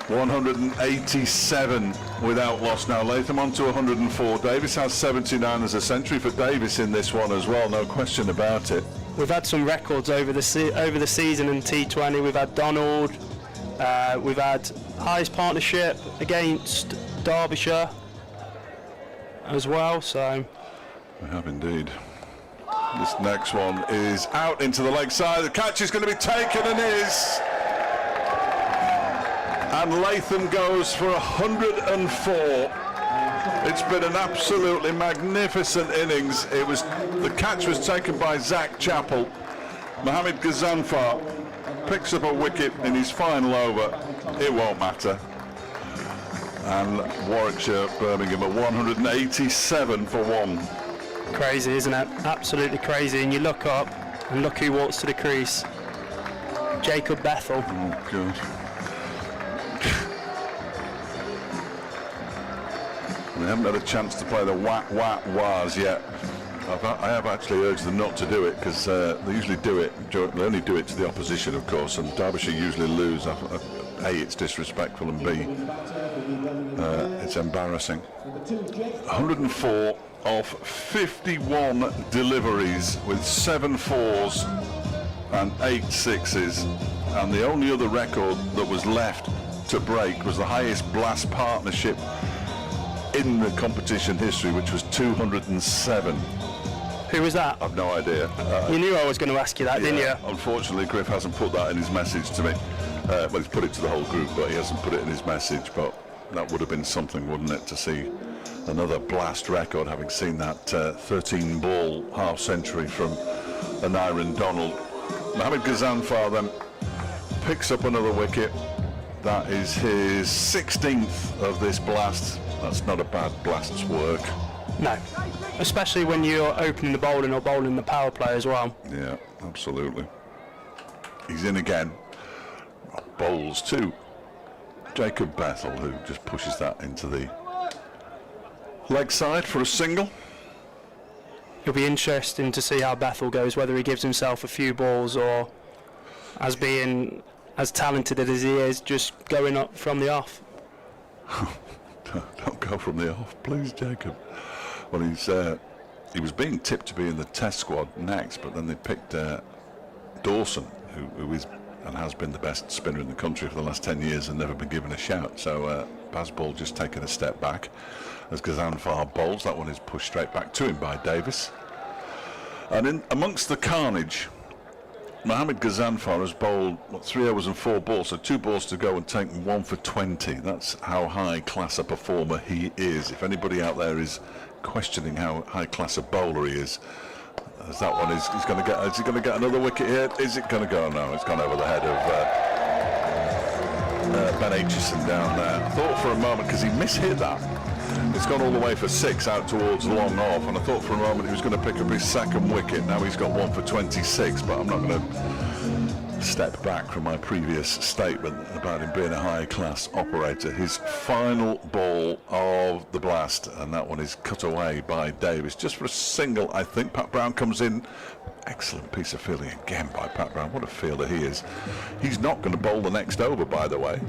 187 without loss now. Latham on to 104. Davis has 79 as a century for Davis in this one as well, no question about it. We've had some records over the season in T20. We've had Donald. We've had highest partnership against Derbyshire as well. So We have indeed. This next one is out into the leg side. The catch is going to be taken and is. And Latham goes for 104. It's been an absolutely magnificent innings. The catch was taken by Zach Chappell. Mohammed Ghazanfar picks up a wicket in his final over. It won't matter. And Warwickshire, Birmingham at 187 for 1. crazy, isn't it? Absolutely crazy. And you look up and look who walks to the crease. Jacob Bethel. Oh, God. They haven't had a chance to play the wahs yet. I have actually urged them not to do it because they usually do it. They only do it to the opposition, of course, and Derbyshire usually lose. A, it's disrespectful, and B, it's embarrassing. 104 off 51 deliveries with 7 fours and 8 sixes, and the only other record that was left to break was the highest blast partnership in the competition history, which was 207. Who was that? I've no idea. You knew I was going to ask you that, didn't you? Unfortunately, Griff hasn't put that in his message to me. Well, he's put it to the whole group, but he hasn't put it in his message. But that would have been something, wouldn't it, to see another blast record, having seen that 13-ball half-century from Aniran Donald. Mohammed Ghazanfar then picks up another wicket. That is his 16th of this blast. That's not a bad blast's work. No, especially when you're opening the bowling or bowling the power play as well. Yeah, absolutely. He's in again. Bowls too. Jacob Bethel, who just pushes that into the leg side for a single. It'll be interesting to see how Bethel goes, whether he gives himself a few balls or, as being as talented as he is, just going up from the off. Don't go from the off, please, Jacob. Well, he was being tipped to be in the test squad next, but then they picked Dawson, who is and has been the best spinner in the country for the last 10 years and never been given a shout. So Bazball just taking a step back as Ghazanfar bowls. That one is pushed straight back to him by Davis. And in amongst the carnage, Mohammad Ghazanfar has bowled 3 overs and 4 balls, so 2 balls to go and taken 1 for 20. That's how high class a performer he is. If anybody out there is questioning how high class a bowler he is, as that one is, he's going to get. Is he going to get another wicket here? Is it going to go? No, it's gone over the head of Ben Aitchison down there. I thought for a moment, because he mishit that, it's gone all the way for 6 out towards long off, and I thought for a moment he was going to pick up his second wicket. Now he's got 1 for 26, but I'm not going to step back from my previous statement about him being a high-class operator. His final ball of the blast, and that one is cut away by Davis just for a single. I think Pat Brown comes in. Excellent piece of fielding again by Pat Brown. What a fielder he is. He's not going to bowl the next over, by the way.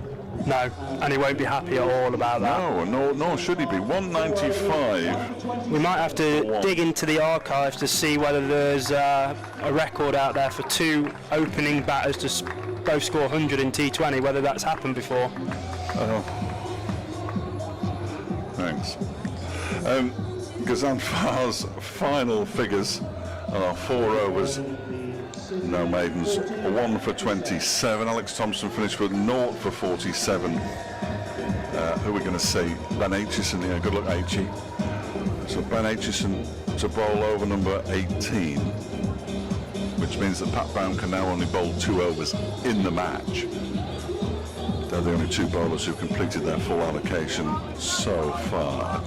No, and he won't be happy at all about that. No, nor should he be. 195. We might have to dig into the archives to see whether there's a record out there for 2 opening batters to both score 100 in T20, whether that's happened before. Thanks. Ghazanfar's final figures are 4 overs, no maidens, 1 for 27. Alex Thompson finished with 0 for 47. Who are we going to see? Ben Aitchison, yeah, good luck Aitchy. So Ben Aitchison to bowl over number 18, which means that Pat Brown can now only bowl 2 overs in the match. They're the only 2 bowlers who completed their full allocation so far.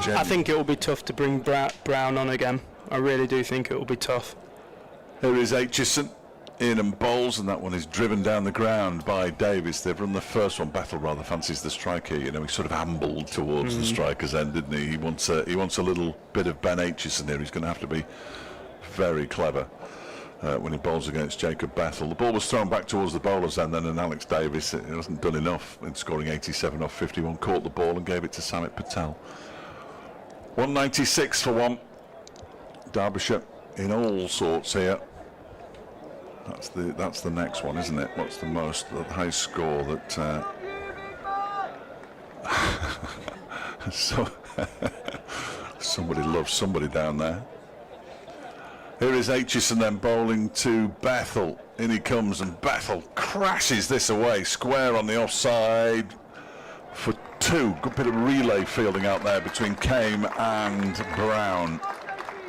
I think it will be tough to bring Brown on again. I really do think it will be tough. Here is Aitchison in and bowls, and that one is driven down the ground by Davis. They've run the first one. Battle rather fancies the striker. You know, he sort of ambled towards the striker's end, didn't he? He wants a little bit of Ben Aitchison here. He's going to have to be very clever when he bowls against Jacob Battle. The ball was thrown back towards the bowler's end then, and Alex Davis, he hasn't done enough in scoring 87 off 51, caught the ball and gave it to Sammit Patel. 196 for 1. Derbyshire in all sorts here. That's the next one, isn't it? What's the highest score that so somebody loves somebody down there. Here is Aitchison then bowling to Bethel. In he comes, and Bethel crashes this away square on the offside for 2. Good bit of relay fielding out there between Kame and Brown.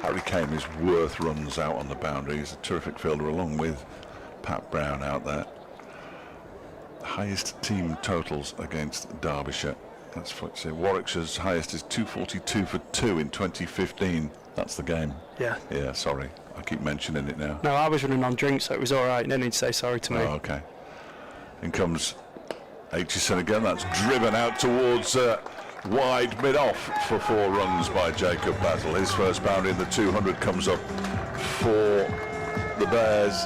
Harry Kame is worth runs out on the boundary. He's a terrific fielder along with Pat Brown out there. Highest team totals against Derbyshire. That's what Warwickshire's highest is 242 for 2 in 2015. That's the game. Yeah. Yeah, sorry. I keep mentioning it now. No, I was running on drinks, so it was all right. No need to say sorry to me. Oh, okay. In comes Aitchison again. That's driven out towards wide mid-off for 4 runs by Jacob Battle. His first boundary in the 200 comes up for the Bears.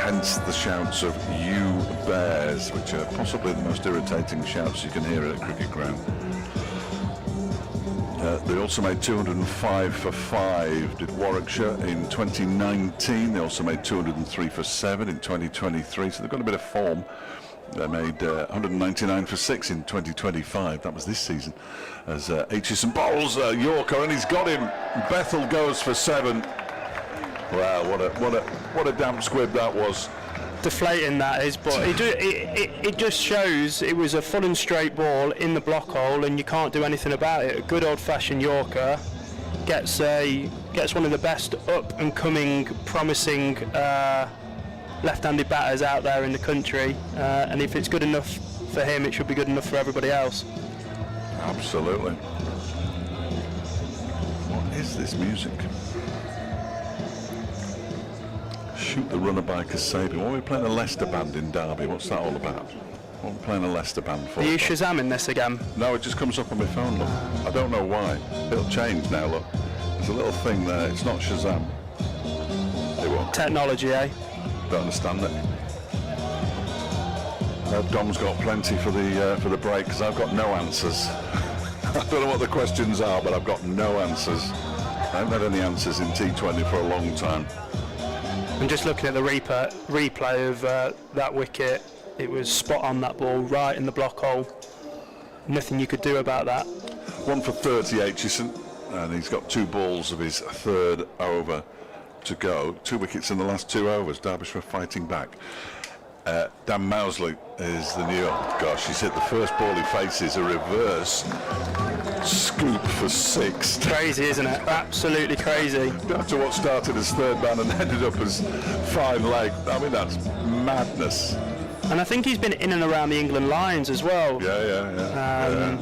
Hence the shouts of "You Bears," which are possibly the most irritating shouts you can hear at a cricket ground. They also made 205 for 5, did Warwickshire in 2019. They also made 203 for 7 in 2023, so they've got a bit of form. They made 199 for 6 in 2025. That was this season. As Aitchison bowls Yorker, and he's got him. Bethel goes for 7. Wow, what a damp squib that was. Deflating that is, but it just shows it was a full and straight ball in the block hole, and you can't do anything about it. A good old-fashioned Yorker gets one of the best up and coming, promising left-handed batters out there in the country, and if it's good enough for him, it should be good enough for everybody else. Absolutely. What is this music? Shoot the runner by Kasabian. Why are we playing a Leicester band in Derby? What's that all about? What are we playing a Leicester band for? Are you Shazamming this again? No, it just comes up on my phone, look. I don't know why. It'll change now, look. There's a little thing there. It's not Shazam. It won't. Technology, eh? Don't understand it. Dom's got plenty for the break, because I've got no answers. I don't know what the questions are, but I've got no answers. I haven't had any answers in T20 for a long time. And just looking at the replay of that wicket, it was spot on, that ball, right in the block hole. Nothing you could do about that. 1 for 30, Aitchison, and he's got 2 balls of his 3rd over to go. 2 wickets in the last 2 overs. Derbyshire fighting back. Dan Mousley is the new, gosh, he's hit the first ball he faces, a reverse scoop for 6. Crazy, isn't it? Absolutely crazy. After what started as 3rd man and ended up as fine leg. I mean, that's madness. And I think he's been in and around the England lines as well. Yeah.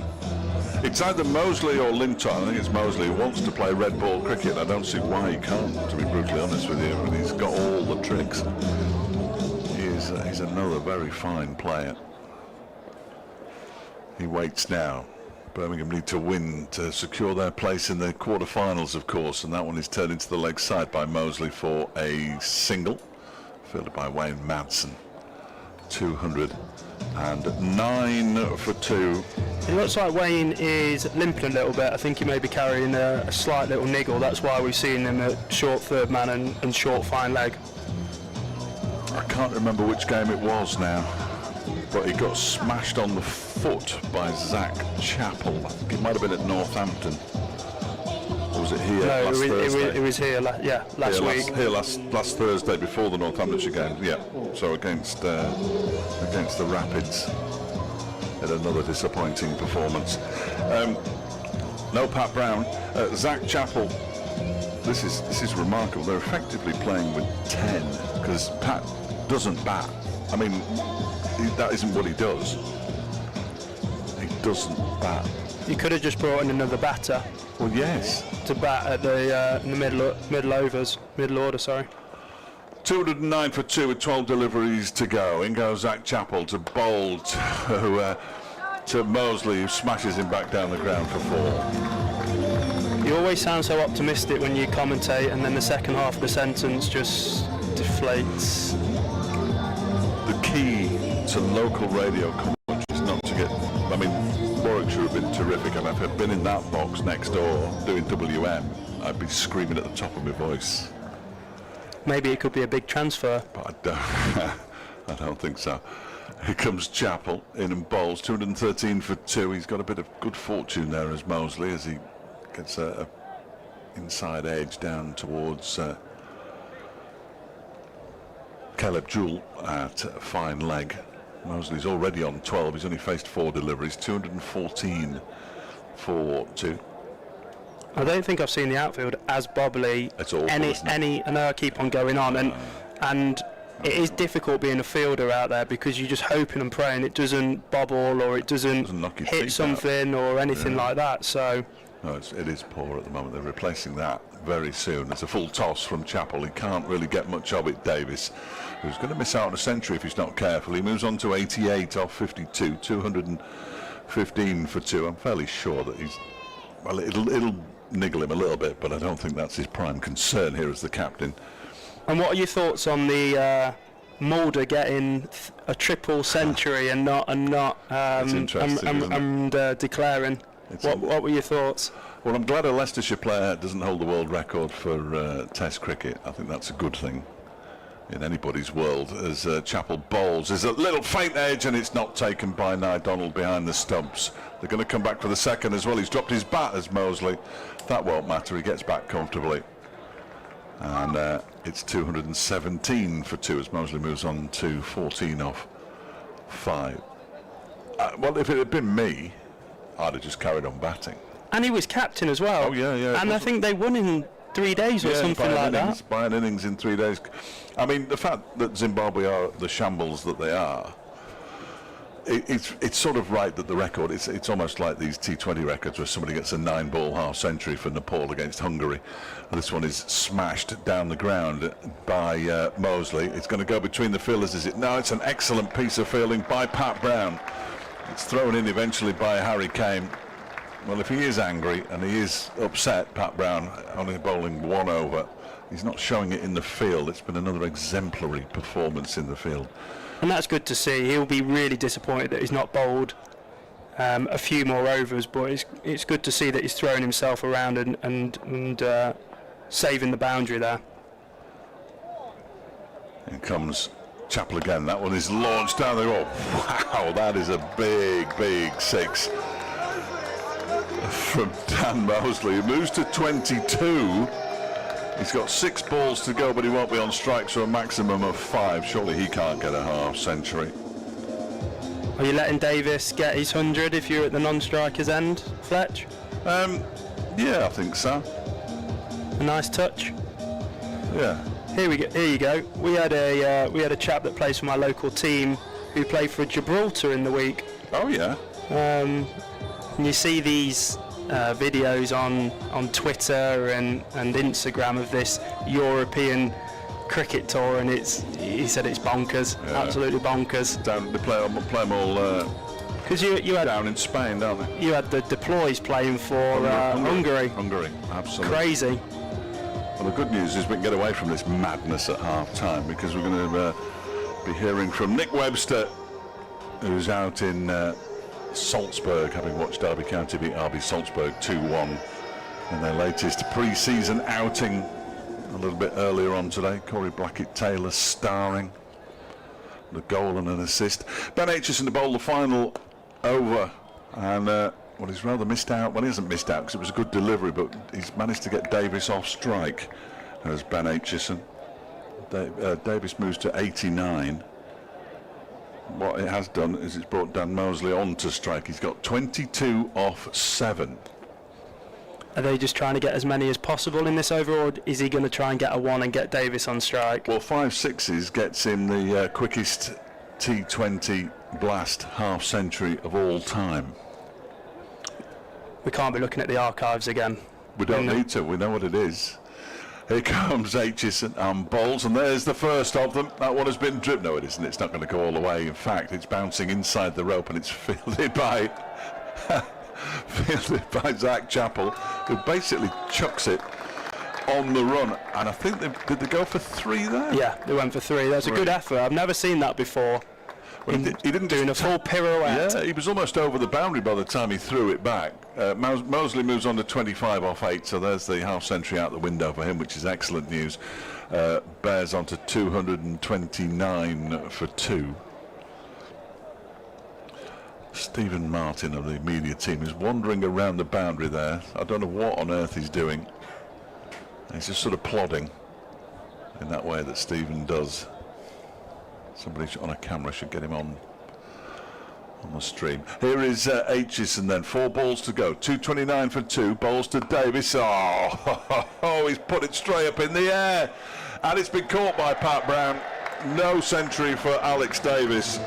It's either Mosley or Linton. I think it's Mosley who wants to play red ball cricket. I don't see why he can't, to be brutally honest with you. And he's got all the tricks. He's another very fine player. He waits now. Birmingham need to win to secure their place in the quarter-finals, of course, and that one is turned into the leg side by Mosley for a single, fielded by Wayne Madsen. 209 for 2. It looks like Wayne is limping a little bit. I think he may be carrying a slight little niggle. That's why we've seen him at short 3rd man and short fine leg. I can't remember which game it was now, but he got smashed on the foot by Zach Chappell. I think it might have been at Northampton. Or was it here last Thursday? It was here, last week. Last Thursday before the Northamptonshire game. Yeah, so against the Rapids. Had another disappointing performance. No Pat Brown. Zach Chappell. This is remarkable. They're effectively playing with 10 because Pat doesn't bat. I mean, that isn't what he does. He doesn't bat. You could have just brought in another batter. Well, yes. To bat at the in the middle order. 209 for 2 with 12 deliveries to go. In goes Zach Chappell to bowl to Mosley, who smashes him back down the ground for 4. You always sound so optimistic when you commentate, and then the second half of the sentence just deflates. The key to local radio coverage is not to get... I mean, Warwickshire have been terrific, and if I'd been in that box next door doing WM, I'd be screaming at the top of my voice. Maybe it could be a big transfer. But I don't think so. Here comes Chappell in and bowls, 213 for 2. He's got a bit of good fortune there as Mosley, as he gets a inside edge down towards Caleb Jewell at a fine leg. Mosley's already on 12. He's only faced 4 deliveries, 214 for 2. I don't think I've seen the outfield as bobbly. It's awful, I know I keep on going on, and it is difficult being a fielder out there because you're just hoping and praying it doesn't bobble or it doesn't hit something or anything like that. So. No, it is poor at the moment. They're replacing that very soon. It's a full toss from Chappell. He can't really get much of it. Davis, who's going to miss out on a century if he's not careful. He moves on to 88 off 52, 215 for 2. I'm fairly sure that he's... Well, it'll niggle him a little bit, but I don't think that's his prime concern here as the captain. And what are your thoughts on the Mulder getting a triple century and declaring? What were your thoughts? Well, I'm glad a Leicestershire player doesn't hold the world record for Test cricket. I think that's a good thing in anybody's world. As Chappell bowls, there's a little faint edge and it's not taken by Nye Donald behind the stumps. They're going to come back for the second as well. He's dropped his bat as Mosley. That won't matter. He gets back comfortably. And it's 217 for 2 as Mosley moves on to 14 off 5. Well, if it had been me, I'd have just carried on batting. And he was captain as well. Oh, yeah. And I think they won in 3 days or something like that. By an innings in 3 days. I mean, the fact that Zimbabwe are the shambles that they are, it's sort of right that the record, it's almost like these T20 records where somebody gets a 9-ball half century for Nepal against Hungary. And this one is smashed down the ground by Mosley. It's going to go between the fielders, is it? No, it's an excellent piece of fielding by Pat Brown. It's thrown in eventually by Harry Kane. Well, if he is angry and he is upset, Pat Brown, only bowling 1 over, he's not showing it in the field. It's been another exemplary performance in the field. And that's good to see. He'll be really disappointed that he's not bowled a few more overs, but it's good to see that he's throwing himself around and saving the boundary there. Here comes Chappell again. That one is launched down there. Oh, wow, that is a big 6 from Dan Mosley. He moves to 22. He's got 6 balls to go, but he won't be on strike, so a maximum of 5. Surely he can't get a half century. Are you letting Davis get his 100 if you're at the non-striker's end, Fletch? Yeah, I think so. A nice touch. Yeah. Here you go. We had a chap that plays for my local team who played for Gibraltar in the week. Oh yeah. And you see these videos on Twitter and Instagram of this European cricket tour, and he said it's bonkers, absolutely bonkers. They play them all. Because you had down in Spain, don't they? You had the deploys playing for Hungary. Hungary, absolutely. Crazy. Well, the good news is we can get away from this madness at half-time, because we're going to be hearing from Nick Webster, who's out in Salzburg, having watched Derby County beat RB Salzburg 2-1 in their latest pre-season outing a little bit earlier on today. Corey Blackett-Taylor starring, the goal and an assist. Ben Aitchison to bowl the final over, and well, he's rather missed out. Well, he hasn't missed out because it was a good delivery, but he's managed to get Davis off strike as Ben Aitchison. Davis moves to 89. What it has done is it's brought Dan Mosley on to strike. He's got 22 off 7. Are they just trying to get as many as possible in this over, or is he going to try and get a 1 and get Davis on strike? Well, 5 sixes gets him the quickest T20 blast half century of all time. We can't be looking at the archives again. We don't need to. We know what it is. Here comes Aitchison and bowls, and there's the first of them. That one has been driven. No, it isn't. It's not going to go all the way. In fact, it's bouncing inside the rope, and it's fielded by Zach Chappell, who basically chucks it on the run. And I think did they go for 3 there? Yeah, they went for 3. That's a good effort. I've never seen that before. Well, he didn't doing a full pirouette. Yeah, he was almost over the boundary by the time he threw it back. Mosley moves on to 25 off 8, so there's the half century out the window for him, which is excellent news. Bears on to 229 for 2. Stephen Martin of the media team is wandering around the boundary there. I don't know what on earth he's doing. He's just sort of plodding in that way that Stephen does. Somebody on a camera should get him on the stream. Here is Aitchison then. 4 balls to go. 229 for 2. Bowls to Davis. Oh, he's put it straight up in the air. And it's been caught by Pat Brown. No century for Alex Davis.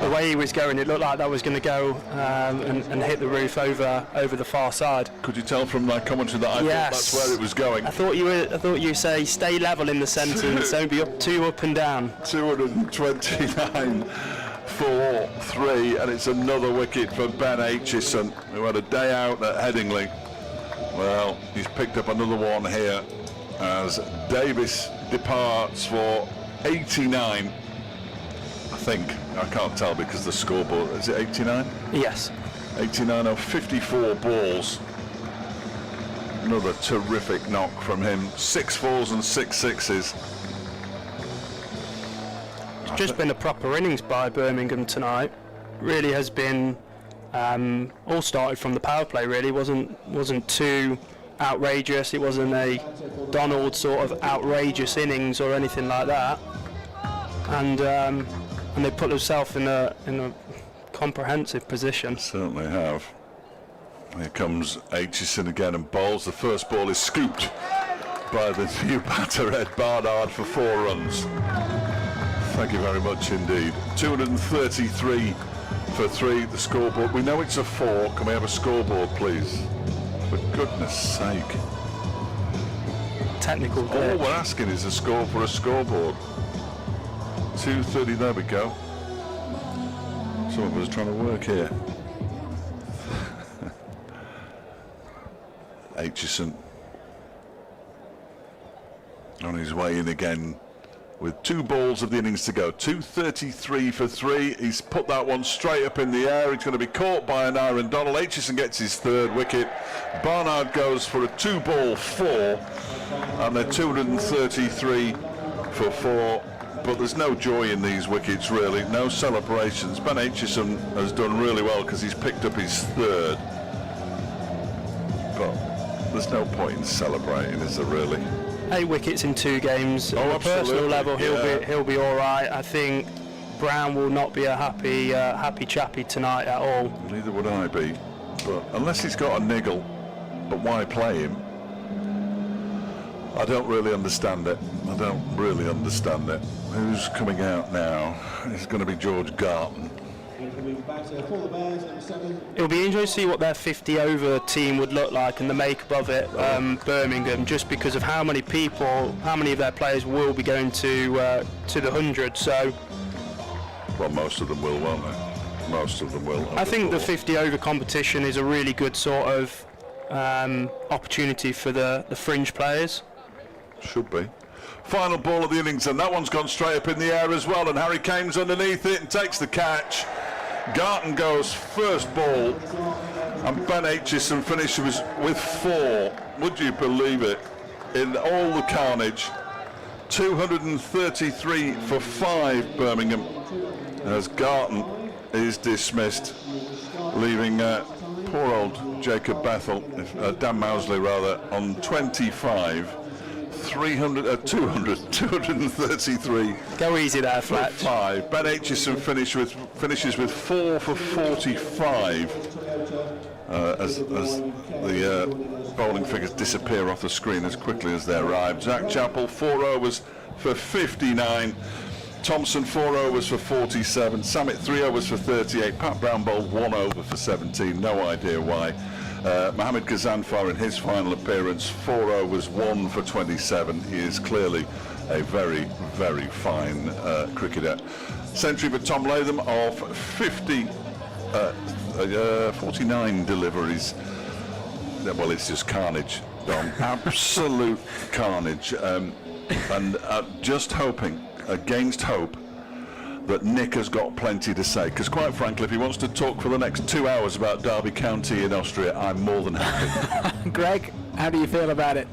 The way he was going, it looked like that was going to go and hit the roof over the far side. Could you tell from my commentary that I thought that's where it was going? I thought you say stay level in the sentence, don't be too up and down. 229 for 3, and it's another wicket for Ben Aitchison, who had a day out at Headingley. Well, he's picked up another one here as Davis departs for 89. I think. I can't tell because the scoreboard, is it 89? Yes. 89 of 54 balls. Another terrific knock from him. 6 4s and 6 6s. It's just been a proper innings by Birmingham tonight. Really has been all started from the power play. Really wasn't too outrageous. It wasn't a Donald sort of outrageous innings or anything like that. And they put themselves in a comprehensive position. Certainly have. Here comes Aitchison again and bowls. The first ball is scooped by the new batter Ed Barnard for 4 runs. Thank you very much indeed. 233 for 3, the scoreboard. We know it's a 4. Can we have a scoreboard, please? For goodness sake. Technical glitch. All we're asking is a score for a scoreboard. 2:30, there we go. Some of us trying to work here. Aitchison on his way in again with 2 balls of the innings to go. 233 for 3. He's put that one straight up in the air. He's going to be caught by an Aaron Donald. Aitchison gets his 3rd wicket. Barnard goes for a 2-ball 4. and they're 233 for 4. But there's no joy in these wickets, really. No celebrations. Ben Aitchison has done really well because he's picked up his 3rd. But there's no point in celebrating, is there, really? 8 wickets in 2 games. Oh, On a personal level, yeah. he'll be all right. I think Brown will not be a happy chappy tonight at all. Neither would I be. But unless he's got a niggle, but why play him? I don't really understand it. I don't really understand it. Who's coming out now? It's going to be George Garton. It'll be interesting to see what their 50-over team would look like and the makeup of it, Birmingham, just because of how many of their players will be going to the 100. So, well, most of them will, won't they? Most of them will. I think the 50-over competition is a really good sort of opportunity for the fringe players. Should be. Final ball of the innings, and that one's gone straight up in the air as well, and Harry Kane's underneath it and takes the catch. Garton goes first ball, and Ben Aitchison finishes with 4. Would you believe it? In all the carnage. 233 for 5, Birmingham, as Garton is dismissed, leaving poor old Jacob Bethel, Dan Mousley rather, on 25. 233. Go easy there, Fletch. 5. Ben Aitchison finishes with 4 for 45 as the bowling figures disappear off the screen as quickly as they arrive. Zach Chappell 4 overs for 59. Thompson 4 overs for 47. Sammit 3 overs for 38. Pat Brown bowled 1 over for 17. No idea why. Mohammad Ghazanfar in his final appearance, 4 overs, 1 for 27. He is clearly a very, very fine cricketer. Century for Tom Latham of 49 deliveries. Well, it's just carnage, Dom. Absolute carnage. And just hoping, against hope, that Nick has got plenty to say, because quite frankly, if he wants to talk for the next 2 hours about Derby County in Austria, I'm more than happy. Greg, how do you feel about it?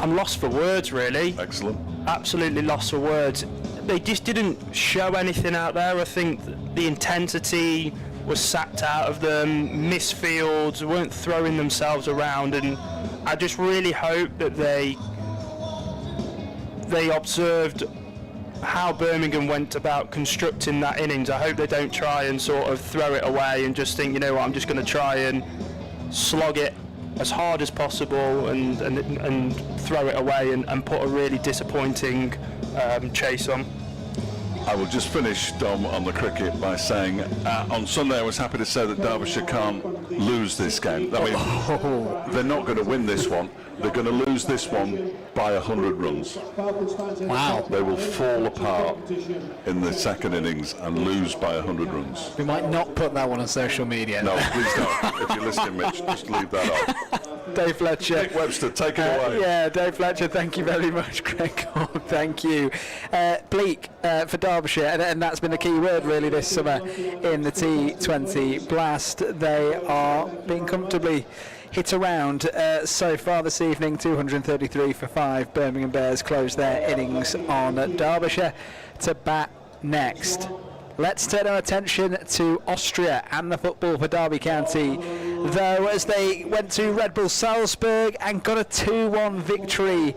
I'm lost for words, really. Excellent. Absolutely lost for words. They just didn't show anything out there. I think the intensity was sapped out of them, missed fields, weren't throwing themselves around, and I just really hope that they observed how Birmingham went about constructing that innings. I hope they don't try and sort of throw it away and just think, you know what, I'm just going to try and slog it as hard as possible and throw it away and put a really disappointing chase on. I will just finish, Dom, on the cricket by saying on Sunday I was happy to say that Derbyshire can't lose this game. I mean, they're not going to win this one. They're going to lose this one by 100 runs. Wow. They will fall apart in the second innings and lose by 100 runs. We might not put that one on social media. No, please don't. If you're listening, Mitch, just leave that off. Dave Fletcher. Nick Webster, take it away. Yeah, Dave Fletcher, thank you very much, Greg. Thank you. Bleak for Derbyshire, and that's been the key word really this summer in the T20 Blast. They are being comfortably hit around so far this evening. 233 for 5. Birmingham Bears close their innings on Derbyshire to bat next. Let's turn our attention to Austria and the football for Derby County, though, as they went to Red Bull Salzburg and got a 2-1 victory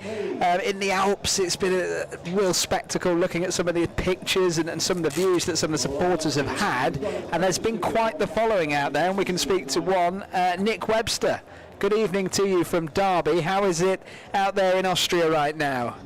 in the Alps. It's been a real spectacle looking at some of the pictures and some of the views that some of the supporters have had, and there's been quite the following out there, and we can speak to one. Nick Webster, good evening to you from Derby. How is it out there in Austria right now?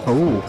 Ooh.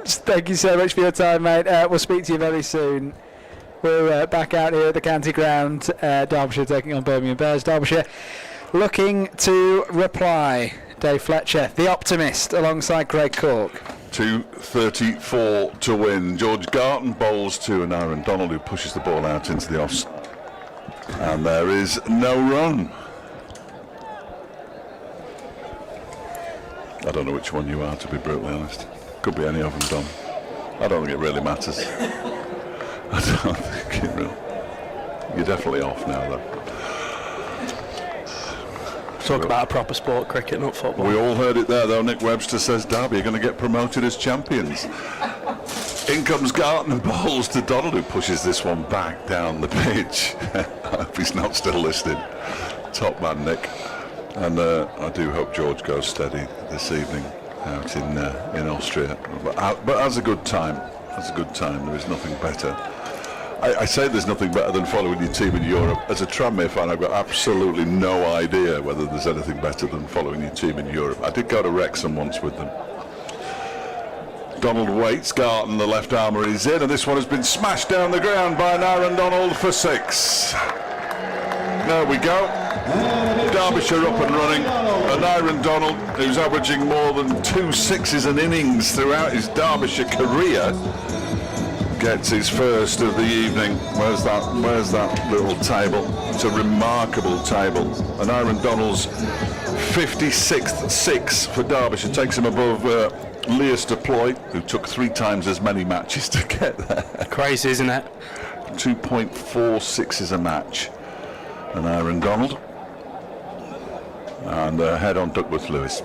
Thank you so much for your time, mate. We'll speak to you very soon. We're back out here at the county ground. Derbyshire taking on Birmingham Bears. Derbyshire looking to reply. Dave Fletcher, the optimist, alongside Craig Cork. 2:34 to win. George Garton bowls to an Aaron Donald, who pushes the ball out into the off. And there is no run. I don't know which one you are, to be brutally honest. Could be any of them, Don. I don't think it really matters. I don't think it really. You're definitely off now, though. Talk about a proper sport, cricket, not football. We all heard it there, though. Nick Webster says Derby are going to get promoted as champions. In comes Garton and bowls to Donald, who pushes this one back down the pitch. I hope he's not still listening. Top man, Nick. And I do hope George goes steady this evening out in Austria. But has a good time. Has a good time. There is nothing better I say there's nothing better than following your team in Europe. As a Tranmere fan, I've got absolutely no idea whether there's anything better than following your team in Europe. I did go to Wrexham once with them. Donald waits, Garton, the left armour, is in, and this one has been smashed down the ground by Aaron Donald for 6. There we go. Derbyshire up and running, and Aaron Donald, who's averaging more than 2 sixes an innings throughout his Derbyshire career, gets his first of the evening. Where's that little table? It's a remarkable table. And Aaron Donald's 56th 6 for Derbyshire takes him above Leas Deploy, who took 3 times as many matches to get there. Crazy, isn't it? 2.46 is a match. And Aaron Donald. And head on Duckworth Lewis.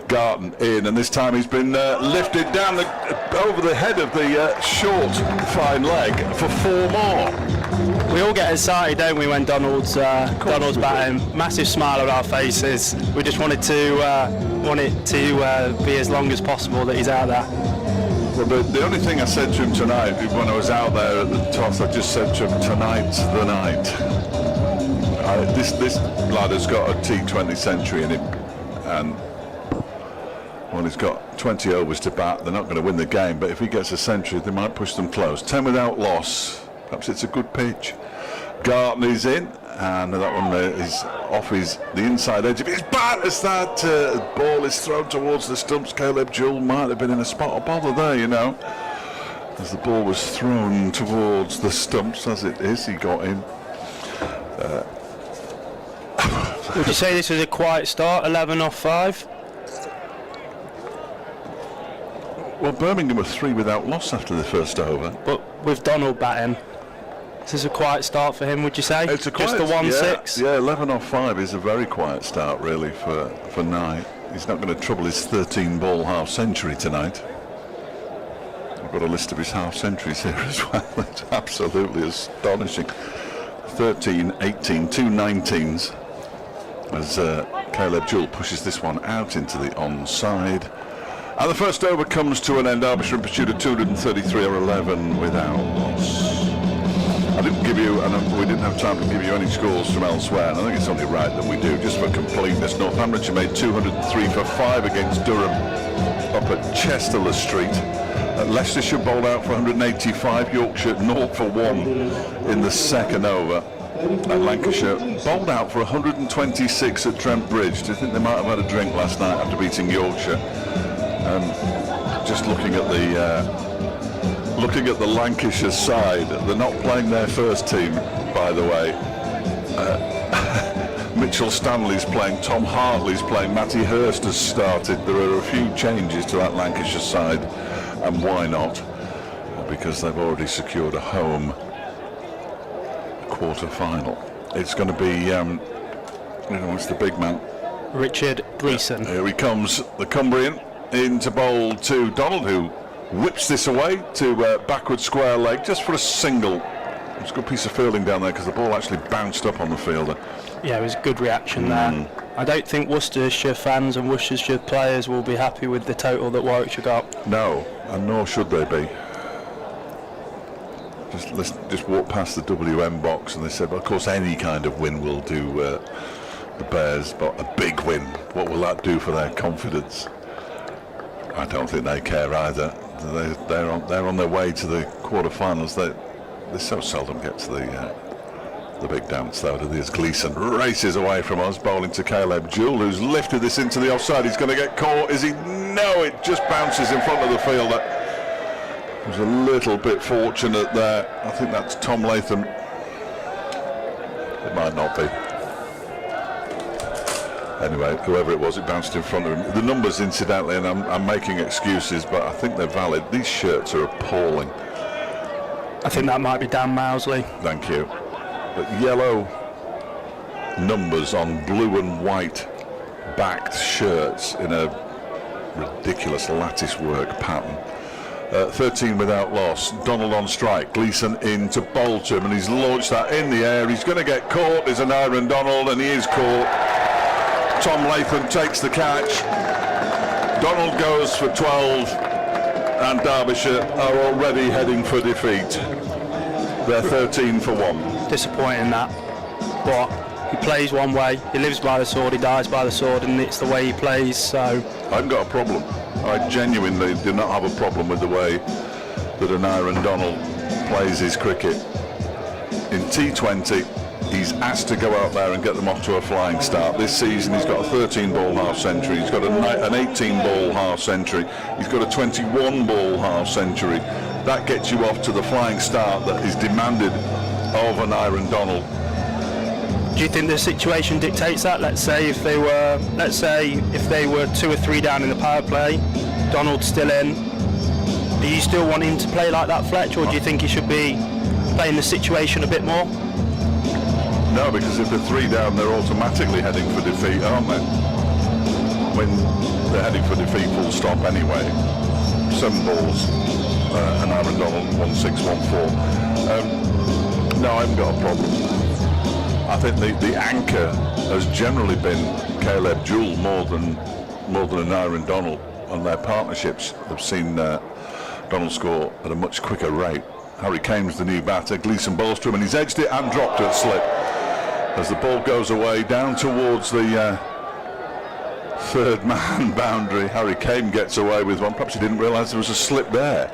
Garton in, and this time he's been lifted down over the head of the short fine leg for 4 more. We all get excited, don't we, when Donald's batting? Massive smile on our faces. We just want it to be as long as possible that he's out there. Well, the only thing I said to him tonight, when I was out there at the toss, I just said to him, tonight's the night. This lad has got a T20 century in him, and well, he's got 20 overs to bat. They're not going to win the game, but if he gets a century, they might push them close. 10 without loss. Perhaps it's a good pitch. Garton is in, and that one is off the inside edge of his bat as that ball is thrown towards the stumps. Caleb Jewell might have been in a spot of bother there, you know. As the ball was thrown towards the stumps, as it is, he got in. Would you say this was a quiet start, 11 off 5? Well, Birmingham were 3 without loss after the first over. But with Donald batting, this is a quiet start for him, would you say? It's a quiet, just the 1-6? Yeah, 11 off 5 is a very quiet start, really, for Knight. He's not going to trouble his 13-ball half-century tonight. I've got a list of his half-centuries here as well. It's absolutely astonishing. 13, 18, 2 19s. As Caleb Jewell pushes this one out into the onside. And the first over comes to an end. Derbyshire in pursuit of 233 or 11 without loss. I didn't give you, and we didn't have time to give you any scores from elsewhere, and I think it's only right that we do, just for completeness. Northamptonshire made 203 for 5 against Durham up at Chesterley Street. Leicestershire bowled out for 185, Yorkshire 0 for 1 in the second over. And Lancashire bowled out for 126 at Trent Bridge. Do you think they might have had a drink last night after beating Yorkshire? Just looking at the Lancashire side, they're not playing their first team, by the way. Mitchell Stanley's playing, Tom Hartley's playing, Matty Hurst has started. There are a few changes to that Lancashire side, and why not? Because they've already secured a home quarter-final. It's going to be, it's the big man. Richard Breeson. Here he comes, the Cumbrian, into bowl to Donald, who whips this away to backward square leg just for a single. It's a good piece of fielding down there because the ball actually bounced up on the fielder. Yeah, it was a good reaction there. I don't think Worcestershire fans and Worcestershire players will be happy with the total that Warwickshire got. No, and nor should they be. Just walk past the WM box and they said, well, of course any kind of win will do the Bears, but a big win, what will that do for their confidence? I don't think they care either. They're on their way to the quarterfinals. They so seldom get to the big dance though, do they? As Gleeson races away from us, bowling to Caleb Jewell, who's lifted this into the offside. He's going to get caught. Is he? No, it just bounces in front of the fielder. Was a little bit fortunate there. I think that's Tom Latham. It might not be. Anyway, whoever it was, it bounced in front of him. The numbers, incidentally, and I'm making excuses, but I think they're valid. These shirts are appalling. I think that might be Dan Mousley. Thank you. But yellow numbers on blue and white backed shirts in a ridiculous lattice work pattern. 13 without loss. Donald on strike. Gleeson in to bowl to him, and he's launched that in the air. He's going to get caught. There's an Aaron Donald, and he is caught. Tom Latham takes the catch. Donald goes for 12, and Derbyshire are already heading for defeat. They're 13 for 1. Disappointing that, but he plays one way, he lives by the sword, he dies by the sword, and it's the way he plays. So I haven't got a problem. I genuinely do not have a problem with the way that an Aaron Donald plays his cricket. In T20, he's asked to go out there and get them off to a flying start. This season he's got a 13-ball half-century, he's got an 18-ball half-century, he's got a 21-ball half-century. That gets you off to the flying start that is demanded of an Aaron Donald. do you think the situation dictates that? Let's say if they were 2 or 3 down in the power play, Donald's still in, do you still want him to play like that, Fletch, or do you think he should be playing the situation a bit more? No, because if they're 3 down, they're automatically heading for defeat, aren't they? When they're heading for defeat full stop anyway. 7 balls, and Aaron Donald 1-6, 1-4. No, I haven't got a problem. I think the anchor has generally been Caleb Jewell more than an Aaron Donald, and their partnerships have seen Donald score at a much quicker rate. Harry Kane's the new batter, Gleeson bowls to him, and he's edged it and dropped it slip. As the ball goes away down towards the third man boundary, Harry Kane gets away with one. Perhaps he didn't realise there was a slip there.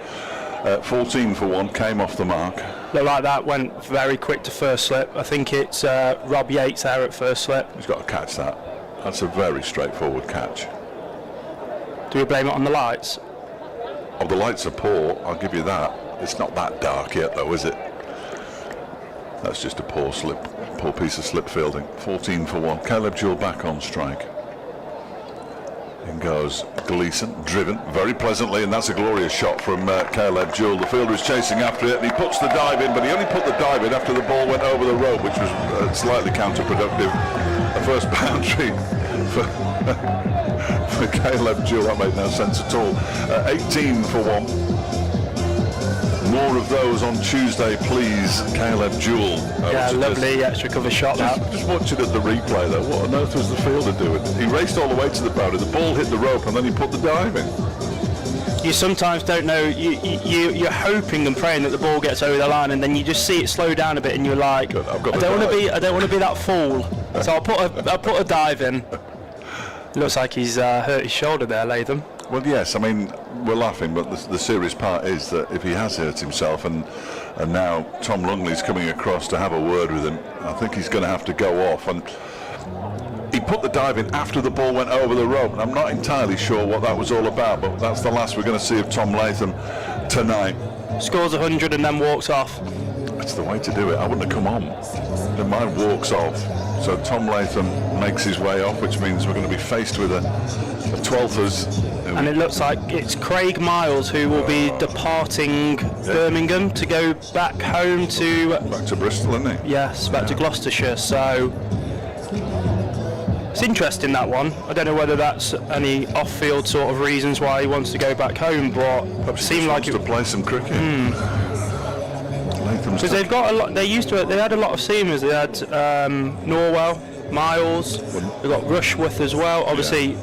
14 for 1, came off the mark. Look like that went very quick to first slip. I think it's Rob Yates there at first slip. He's got to catch that. That's a very straightforward catch. Do we blame it on the lights? Oh, the lights are poor, I'll give you that. It's not that dark yet though, is it? That's just a poor piece of slip fielding. 14 for 1. Caleb Jewell back on strike. In goes Gleeson, driven very pleasantly, and that's a glorious shot from Caleb Jewell. The fielder is chasing after it, and he puts the dive in, but he only put the dive in after the ball went over the rope, which was slightly counterproductive. A first boundary for Caleb Jewell. That made no sense at all. 18 for 1. More of those on Tuesday, please, Caleb Jewell. Yeah, lovely extra cover shot. Just watch it at the replay though. What on earth was the fielder doing? He raced all the way to the boundary, the ball hit the rope, and then he put the dive in. You sometimes don't know, you're hoping and praying that the ball gets over the line, and then you just see it slow down a bit, and you're like, I don't want to be that fool. So I'll put a dive in. Looks like he's hurt his shoulder there, Latham. Well, yes, I mean, we're laughing, but the serious part is that if he has hurt himself and now Tom Lungley's coming across to have a word with him, I think he's going to have to go off. And he put the dive in after the ball went over the rope, and I'm not entirely sure what that was all about, but that's the last we're going to see of Tom Latham tonight. Scores 100 and then walks off. That's the way to do it. I wouldn't have come on. The mind walks off. So Tom Latham makes his way off, which means we're going to be faced with a 12ers. And it looks like it's Craig Miles who will be departing Birmingham to go back home to... Back to Bristol, isn't he? Yes, back to Gloucestershire. So it's interesting, that one. I don't know whether that's any off-field sort of reasons why he wants to go back home, but it seemed like to play some cricket. Because they've got a lot. They had a lot of seamers. They had Norwell, Miles. They've got Rushworth as well. Obviously,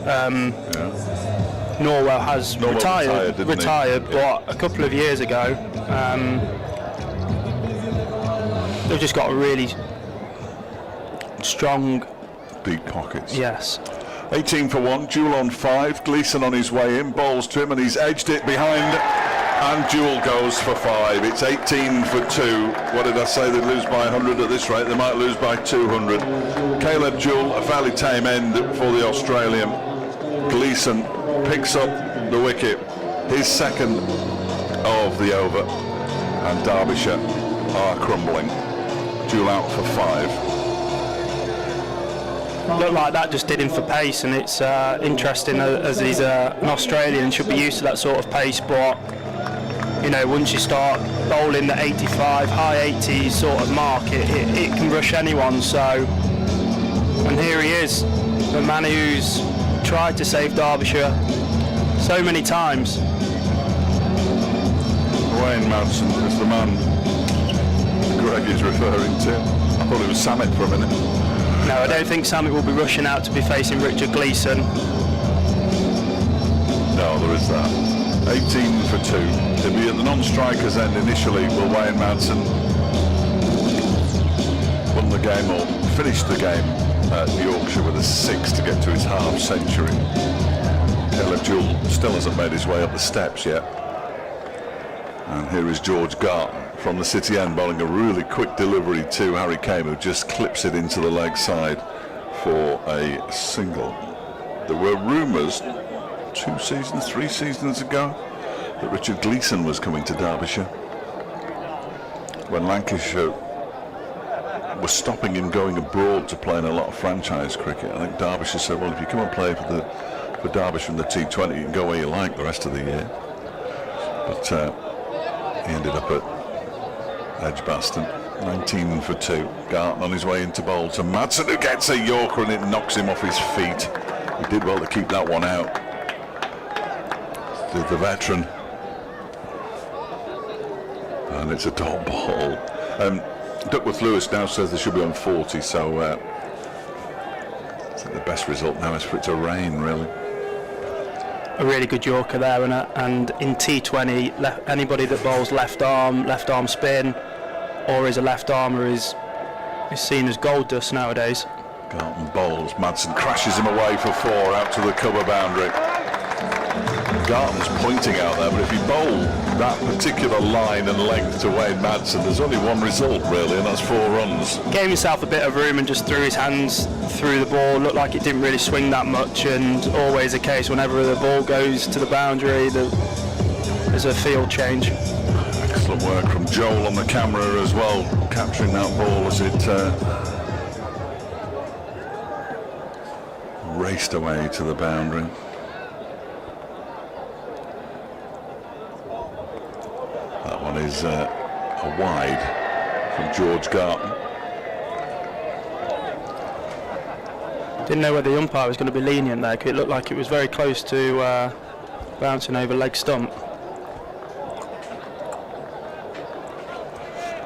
Norwell has retired, but a couple of years ago, they've just got a really strong, deep pockets. Yes. 18 for 1. Jewell on 5. Gleeson on his way in. Bowls to him, and he's edged it behind. And Jewell goes for 5. It's 18 for 2. What did I say? They'd lose by 100 at this rate. They might lose by 200. Caleb Jewell, a fairly tame end for the Australian. Gleeson picks up the wicket, his second of the over, and Derbyshire are crumbling. Jewell out for 5. Looked like that just did him for pace, and it's interesting as he's an Australian, should be used to that sort of pace, but you know, once you start bowling the 85, high 80s sort of mark, it can rush anyone. So, and here he is, the man who's tried to save Derbyshire so many times. Wayne Madsen is the man Greg is referring to. I thought it was Sammit for a minute. No, I don't think Sammit will be rushing out to be facing Richard Gleeson. No, there is that. 18 for 2. He'll be at the non-strikers end initially, will Wayne Madsen won the game or finished the game at Yorkshire with a 6 to get to his half century. Caleb Jewell still hasn't made his way up the steps yet. And here is George Garton from the City end bowling a really quick delivery to Harry Kane, who just clips it into the leg side for a single. There were rumours 3 seasons ago that Richard Gleeson was coming to Derbyshire. When Lancashire was stopping him going abroad to play in a lot of franchise cricket, I think Derbyshire said, well, if you come and play for Derbyshire in the T20, you can go where you like the rest of the year. But he ended up at Edgbaston. 19 for 2. Garton on his way into bowl to Madsen, who gets a Yorker and it knocks him off his feet. He did well to keep that one out. The veteran. And it's a dot ball. Duckworth Lewis now says they should be on 40, so I think the best result now is for it to rain, really. A really good Yorker there, and in T20, anybody that bowls left arm spin, or is a left armer is seen as gold dust nowadays. Garton bowls, Madsen crashes him away for 4 out to the cover boundary. Garton's pointing out there, but if you bowl that particular line and length to Wayne Madsen, there's only one result really, and that's 4 runs. Gave himself a bit of room and just threw his hands through the ball. Looked like it didn't really swing that much, and always the case whenever the ball goes to the boundary, there's a field change. Excellent work from Joel on the camera as well, capturing that ball as it raced away to the boundary. That one is a wide from George Garton. Didn't know whether the umpire was going to be lenient there, because it looked like it was very close to bouncing over leg stump.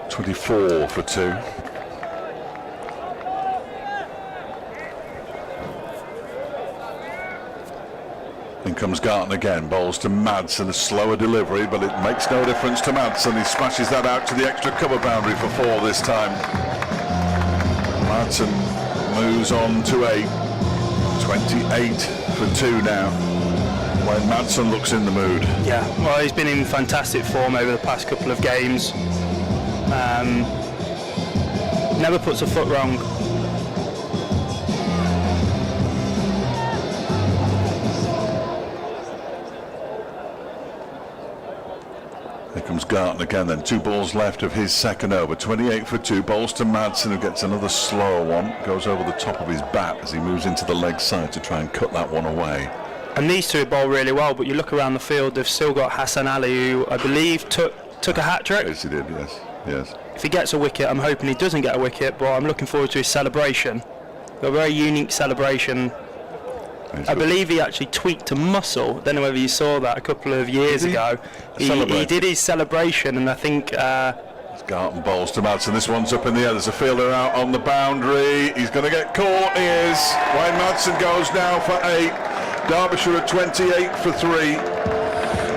24 for 2. In comes Garton again, bowls to Madsen, a slower delivery, but it makes no difference to Madsen. He smashes that out to the extra cover boundary for 4 this time. Madsen moves on to 8. 28 for 2 now. When Madsen looks in the mood. Yeah, well, he's been in fantastic form over the past couple of games. Never puts a foot wrong. Here comes Garton again then. 2 balls left of his second over. 28 for 2. Bowls to Madsen, who gets another slower one. Goes over the top of his bat as he moves into the leg side to try and cut that one away. And these two bowl really well, but you look around the field, they've still got Hassan Ali, who I believe took a hat-trick. Yes, he did, yes. Yes. If he gets a wicket, I'm hoping he doesn't get a wicket, but I'm looking forward to his celebration. A very unique celebration. I believe he actually tweaked a muscle. I don't know whether you saw that a couple of years ago. He did his celebration, and I think... Garton bowls to Madsen. This one's up in the air. There's a fielder out on the boundary. He's going to get caught. He is. Wayne Madsen goes now for 8. Derbyshire at 28 for 3.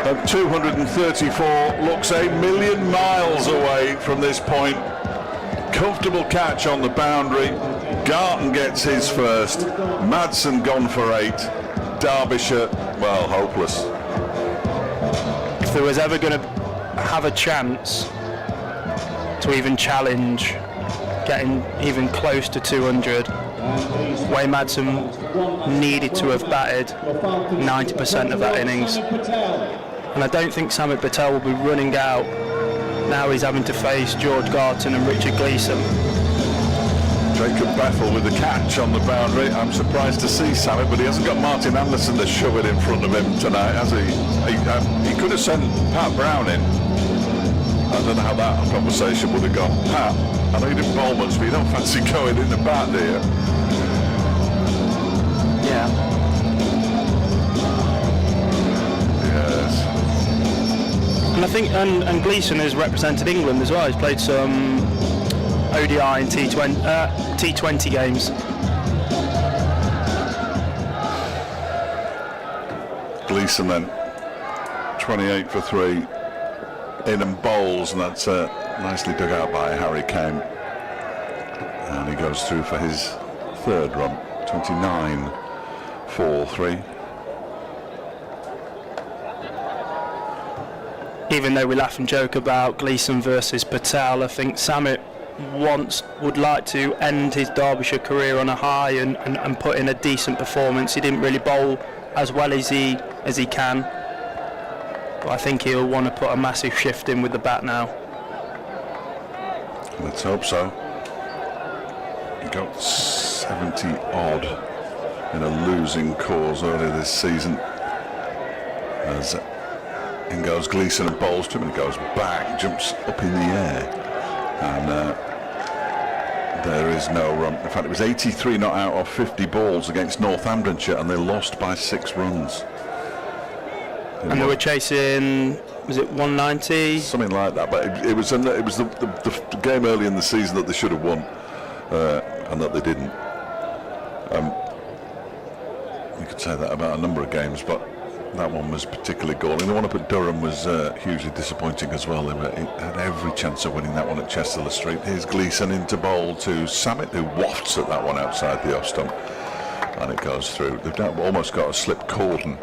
At 234, looks a million miles away from this point. Comfortable catch on the boundary. Garton gets his first. Madsen gone for 8. Derbyshire, well, hopeless. If there was ever going to have a chance to even challenge getting even close to 200, Wayne Madsen needed to have batted 90% of that innings. And I don't think Sammit Patel will be running out. Now he's having to face George Garton and Richard Gleeson. Jacob Bethel with the catch on the boundary. I'm surprised to see Sammit, but he hasn't got Martin Anderson to shove it in front of him tonight, has he? He could have sent Pat Brown in. I don't know how that conversation would have gone. Pat, I know you didn't bowl much, but you don't fancy going in the bat, do you? Yeah. Yes. And I think and Gleeson has represented England as well. He's played some ODI and T20 games. Gleeson then, 28 for 3. In and bowls, and that's nicely dug out by Harry Kane. And he goes through for his third run, 29-4-3. Even though we laugh and joke about Gleeson versus Patel, I think Sammit would like to end his Derbyshire career on a high and put in a decent performance. He didn't really bowl as well as he can, but I think he'll want to put a massive shift in with the bat now. Let's hope so. He got 70 odd in a losing cause earlier this season. As in goes Gleeson and bowls to him, and he goes back, jumps up in the air, and there is no run. In fact, it was 83 not out of 50 balls against Northamptonshire, and they lost by 6 runs. And they were chasing, was it 190? Something like that, but it was the game early in the season that they should have won, and that they didn't. You could say that about a number of games, but that one was particularly galling. The one up at Durham was hugely disappointing as well. They had every chance of winning that one at Chester Street. Here's Gleeson into bowl to Sammit, who wafts at that one outside the off stump, and it goes through. They've almost got a slip cordon.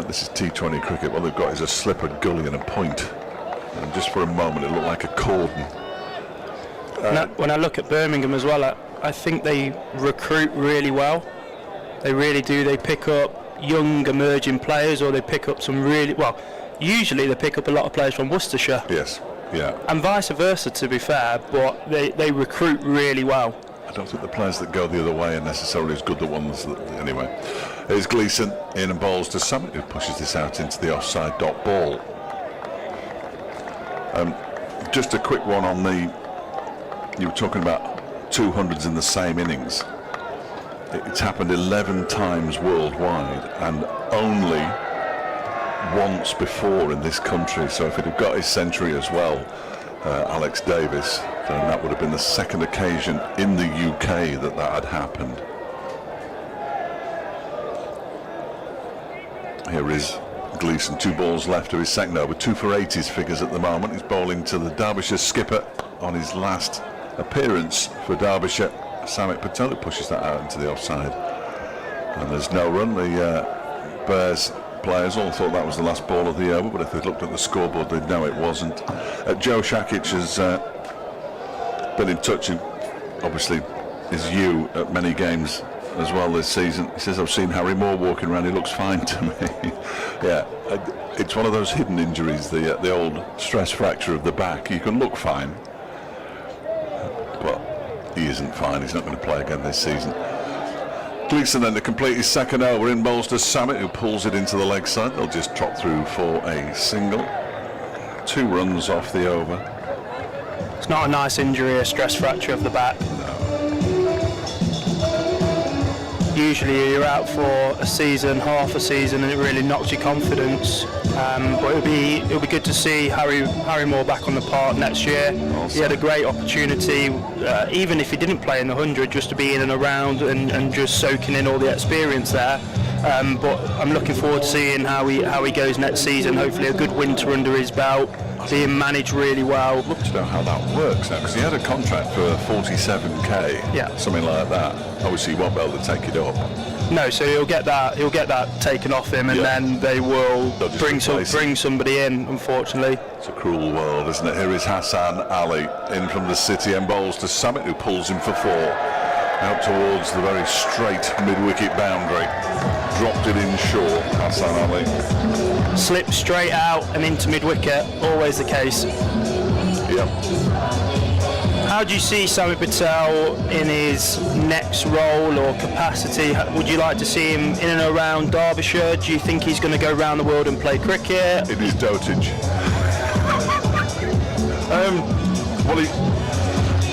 This is T20 cricket. What they've got is a slip, a gully and a point. And just for a moment it looked like a cordon. When I look at Birmingham as well, I think they recruit really well. They really do. They pick up young emerging players, or they pick up some really, well, usually they pick up a lot of players from Worcestershire. Yes, yeah. And vice versa, to be fair, but they recruit really well. I don't think the players that go the other way are necessarily as good the ones that, anyway. Here's Gleeson in and bowls to Sammit, who pushes this out into the offside dot ball. Just a quick one on you were talking about 200s in the same innings. It's happened 11 times worldwide and only once before in this country. So if it had got his century as well, Alex Davis, then that would have been the second occasion in the UK that had happened. Here is Gleeson, 2 balls left of his second over, 2 for 8 his figures at the moment. He's bowling to the Derbyshire skipper on his last appearance for Derbyshire, Sammit Patel, who pushes that out into the offside. And there's no run. The Bears players all thought that was the last ball of the over, but if they'd looked at the scoreboard they'd know it wasn't. Joe Shakic has been in touch, and obviously is you at many games as well this season. He says, I've seen Harry Moore walking around, he looks fine to me. Yeah, it's one of those hidden injuries, the old stress fracture of the back. You can look fine, but he isn't fine. He's not going to play again this season. Gleeson then to complete his second over, in bowls to Sammit, who pulls it into the leg side. They'll just trot through for a single. 2 runs off the over. It's not a nice injury, a stress fracture of the back. Usually you're out for a season, half a season, and it really knocks your confidence. But it'll be good to see Harry Moore back on the park next year. He had a great opportunity, even if he didn't play in the 100, just to be in and around and just soaking in all the experience there. But I'm looking forward to seeing how he goes next season. Hopefully a good winter under his belt, being managed really well. I'd love to know how that works now, because he had a contract for 47k, yeah, something like that. Obviously he won't be able to take it up. No, so he'll get that taken off him, and then they will bring somebody in, unfortunately. It's a cruel world, isn't it? Here is Hassan Ali in from the city and bowls to Sammit, who pulls him for 4. Out towards the very straight mid-wicket boundary. Dropped it in short, Hassan Ali. Slip straight out and into mid-wicket, always the case. Yep. How do you see Sammit Patel in his next role or capacity? Would you like to see him in and around Derbyshire? Do you think he's going to go around the world and play cricket? In his dotage. Well,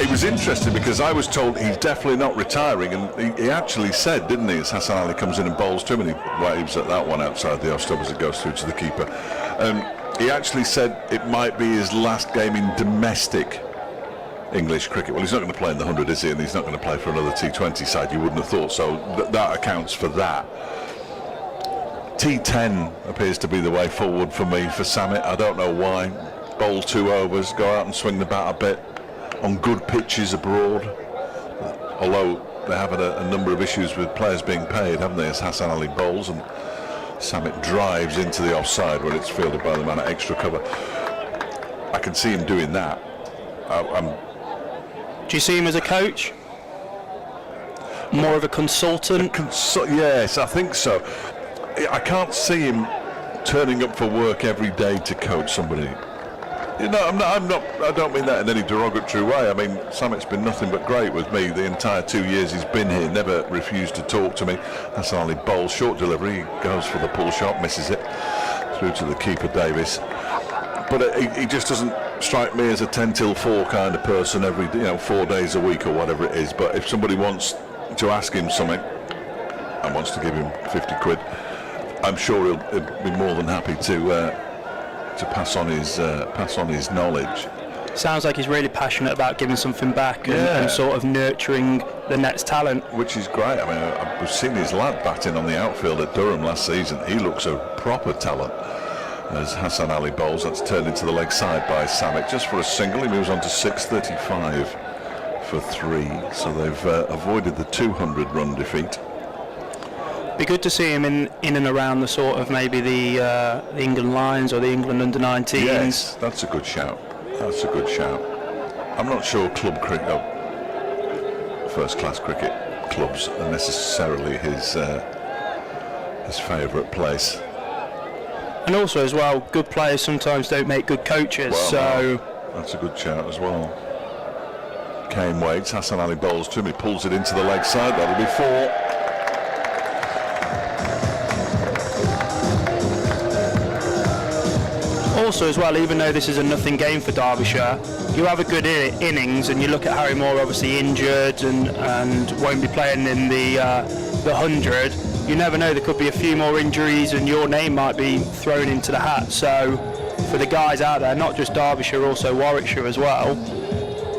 it was interesting because I was told he's definitely not retiring, and he actually said, didn't he, as Hassan Ali comes in and bowls to him, and he waves at that one outside the off stump as it goes through to the keeper. He actually said it might be his last game in domestic English cricket. Well, he's not going to play in the 100, is he? And he's not going to play for another T20 side. You wouldn't have thought so. That accounts for that. T10 appears to be the way forward for me for Sammit. I don't know why. Bowl 2 overs, go out and swing the bat a bit on good pitches abroad. although they have had a number of issues with players being paid, haven't they, as Hassan Ali bowls, and Sammit drives into the offside when it's fielded by the man at extra cover. I can see him doing that. Do you see him as a coach? More of a consultant? Yes, I think so. I can't see him turning up for work every day to coach somebody. You know, I don't mean that in any derogatory way. I mean, Sammit's been nothing but great with me the entire 2 years he's been here. Never refused to talk to me. That's only bowl, short delivery. He goes for the pull shot, misses it through to the keeper Davis. But he just doesn't strike me as a 10 till 4 kind of person every, 4 days a week or whatever it is. But if somebody wants to ask him something and wants to give him 50 quid, I'm sure he'll be more than happy to pass on his knowledge. Sounds like he's really passionate about giving something back and sort of nurturing the next talent. Which is great. I mean, I've seen his lad batting on the outfield at Durham last season. He looks a proper talent. As Hassan Ali bowls, that's turned into the leg side by Sammit just for a single. He moves on to 635 for 3. So they've avoided the 200-run defeat. Be good to see him in and around the sort of maybe the England Lions or the England under-19s. Yes, that's a good shout. That's a good shout. I'm not sure club cricket, first-class cricket clubs are necessarily his favourite place. And also as well, good players sometimes don't make good coaches. Well, so no, that's a good shout as well. Kane waits. Hassan Ali bowls to him. He pulls it into the leg side. That'll be 4. Also as well, even though this is a nothing game for Derbyshire, you have a good innings, and you look at Harry Moore obviously injured and won't be playing in the 100. You never know, there could be a few more injuries and your name might be thrown into the hat. So for the guys out there, not just Derbyshire, also Warwickshire as well,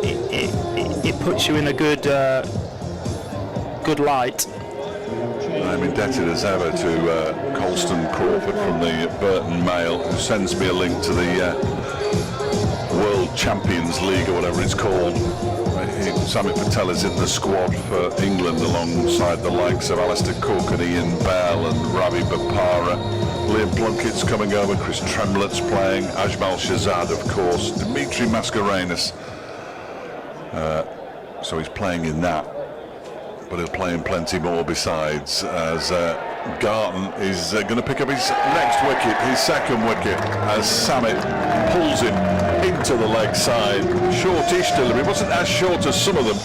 it puts you in a good light. I'm indebted as ever to Colston Crawford from the Burton Mail, who sends me a link to the World Champions League or whatever it's called. Sammit Patel is in the squad for England alongside the likes of Alistair Cook and Ian Bell and Ravi Bopara. Liam Plunkett's coming over, Chris Tremblett's playing, Ajmal Shahzad of course, Dimitri Mascarenhas. So he's playing in that. But he'll play in plenty more besides, as Garton is going to pick up his next wicket, his second wicket, as Sammit pulls him into the leg side. Shortish delivery, wasn't as short as some of them.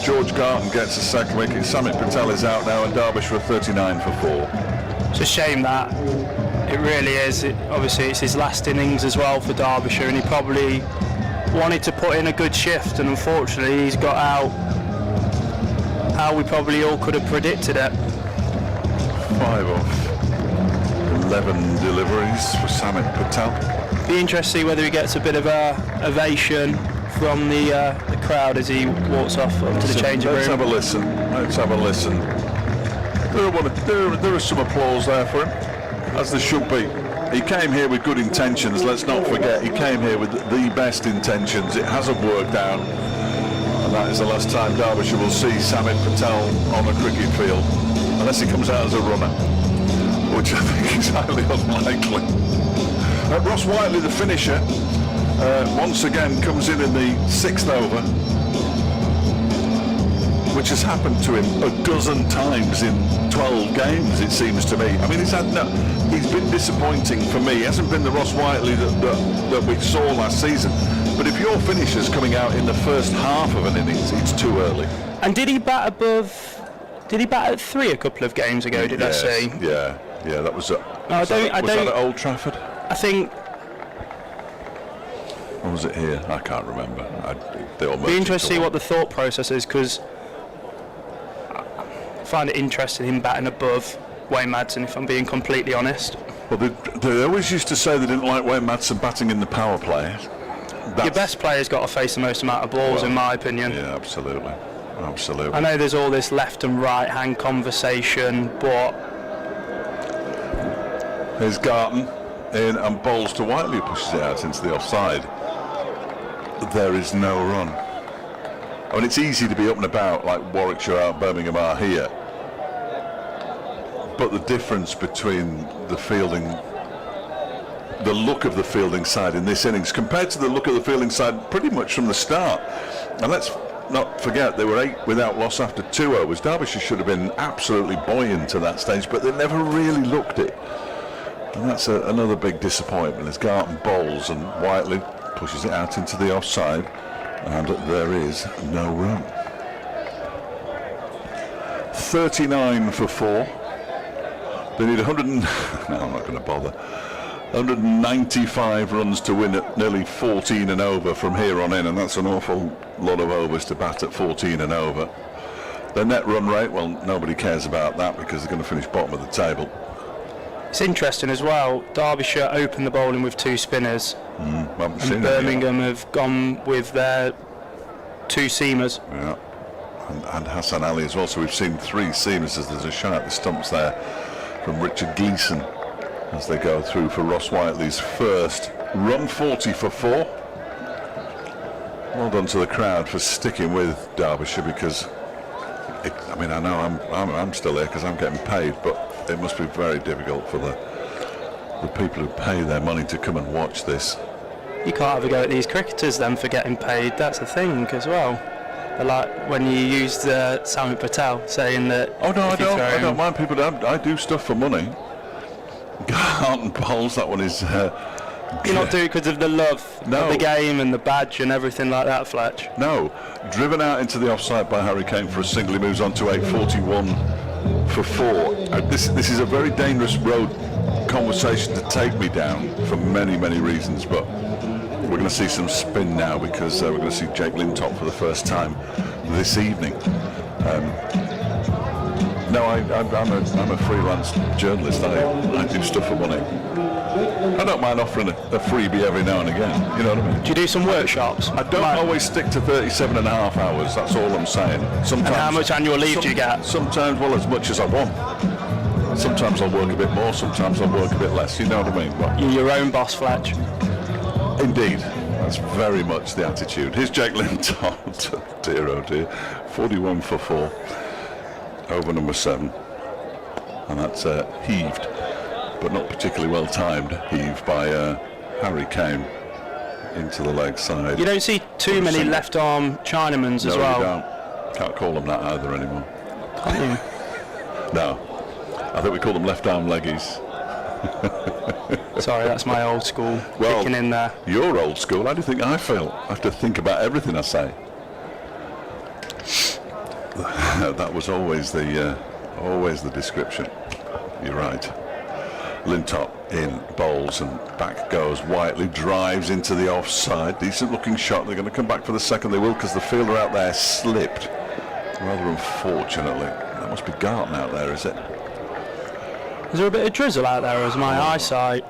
George Garton gets a second wicket. Sammit Patel is out now, and Derbyshire are 39 for 4. It's a shame that. It really is. Obviously it's his last innings as well for Derbyshire, and he probably wanted to put in a good shift, and unfortunately he's got out how we probably all could have predicted it. 5 of 11 deliveries for Sammit Patel. Be interested to see whether he gets a bit of a ovation from the crowd as he walks off up to the changing room. Let's have a listen. Let's have a listen. There is some applause there for him, as there should be. He came here with good intentions. Let's not forget, he came here with the best intentions. It hasn't worked out. And that is the last time Derbyshire will see Sammit Patel on a cricket field, unless he comes out as a runner, which I think is highly unlikely. Ross Whiteley, the finisher, once again comes in the 6th over, which has happened to him a dozen times in 12 games, it seems to me. I mean, he's been disappointing for me. He hasn't been the Ross Whiteley that we saw last season. But if your finisher's coming out in the first half of an innings, it's too early. And did he bat at 3 a couple of games ago, did I see? Yeah, that was at... Was that at Old Trafford? I think... Or was it here? I can't remember. Be interested to see what the thought process is, because I find it interesting him batting above Wayne Madsen, if I'm being completely honest. Well, they always used to say they didn't like Wayne Madsen batting in the power play. Your best player's got to face the most amount of balls, in my opinion. Yeah, absolutely. I know there's all this left and right hand conversation, but... Here's Garton in and bowls to Whiteley, who pushes it out into the offside. There is no run. I mean, it's easy to be up and about like Warwickshire out, Birmingham are here. But the difference between the fielding, the look of the fielding side in this innings compared to the look of the fielding side pretty much from the start. And let's not forget they were 8 without loss after 2 overs. Derbyshire should have been absolutely buoyant to that stage, but they never really looked it. And that's another big disappointment as Garton bowls and Whiteley pushes it out into the offside, and there is no run. 39 for 4. They need 100 and no, I'm not going to bother. 195 runs to win at nearly 14 and over from here on in, and that's an awful lot of overs to bat at 14 and over. Their net run rate, well, nobody cares about that because they're going to finish bottom of the table. It's interesting as well. Derbyshire opened the bowling with 2 spinners, and Birmingham have gone with their 2 seamers. Yeah, and Hassan Ali as well. So we've seen 3 seamers as there's a shot at the stumps there from Richard Gleeson as they go through for Ross Whiteley's first run. 40 for 4. Well done to the crowd for sticking with Derbyshire because I mean, I know I'm still here because I'm getting paid, but it must be very difficult for the people who pay their money to come and watch this. You can't have a go at these cricketers then for getting paid. That's the thing as well. Like when you used Sammit Patel saying that. Oh no, I don't mind people. I do stuff for money. Garton bowls. That one is. You're not doing it because of the love of the game and the badge and everything like that, Fletch. No, driven out into the offside by Harry Kane for a single. He moves on to 841 for 4. This is a very dangerous road conversation to take me down for many reasons, but we're going to see some spin now because we're going to see Jake Lintop for the first time this evening. No, I'm a freelance journalist. I do stuff for money. I don't mind offering a freebie every now and again, you know what I mean? Do you do some workshops? I don't always stick to 37 and a half hours, that's all I'm saying. Sometimes, and how much annual leave do you get? Sometimes, well, as much as I want. Sometimes I'll work a bit more, sometimes I'll work a bit less, you know what I mean? But you're your own boss, Fletch. Indeed, that's very much the attitude. Here's Jake Lintop, dear oh dear, 41 for 4, over number 7, and that's heaved, but not particularly well timed heave by Harry Kane into the leg side. You don't see too many left arm Chinamans as well. No, you don't. Can't call them that either anymore. Can't you? No, I think we call them left arm leggies. Sorry, that's my old school kicking in there. You're old school. How do you think I feel? I have to think about everything I say. That was always the description. You're right. Lintop in, bowls, and back goes Whiteley, drives into the offside. Decent looking shot. They're going to come back for the second. They will because the fielder out there slipped. Rather unfortunately. That must be Garton out there, is it? Is there a bit of drizzle out there, or is my eyesight?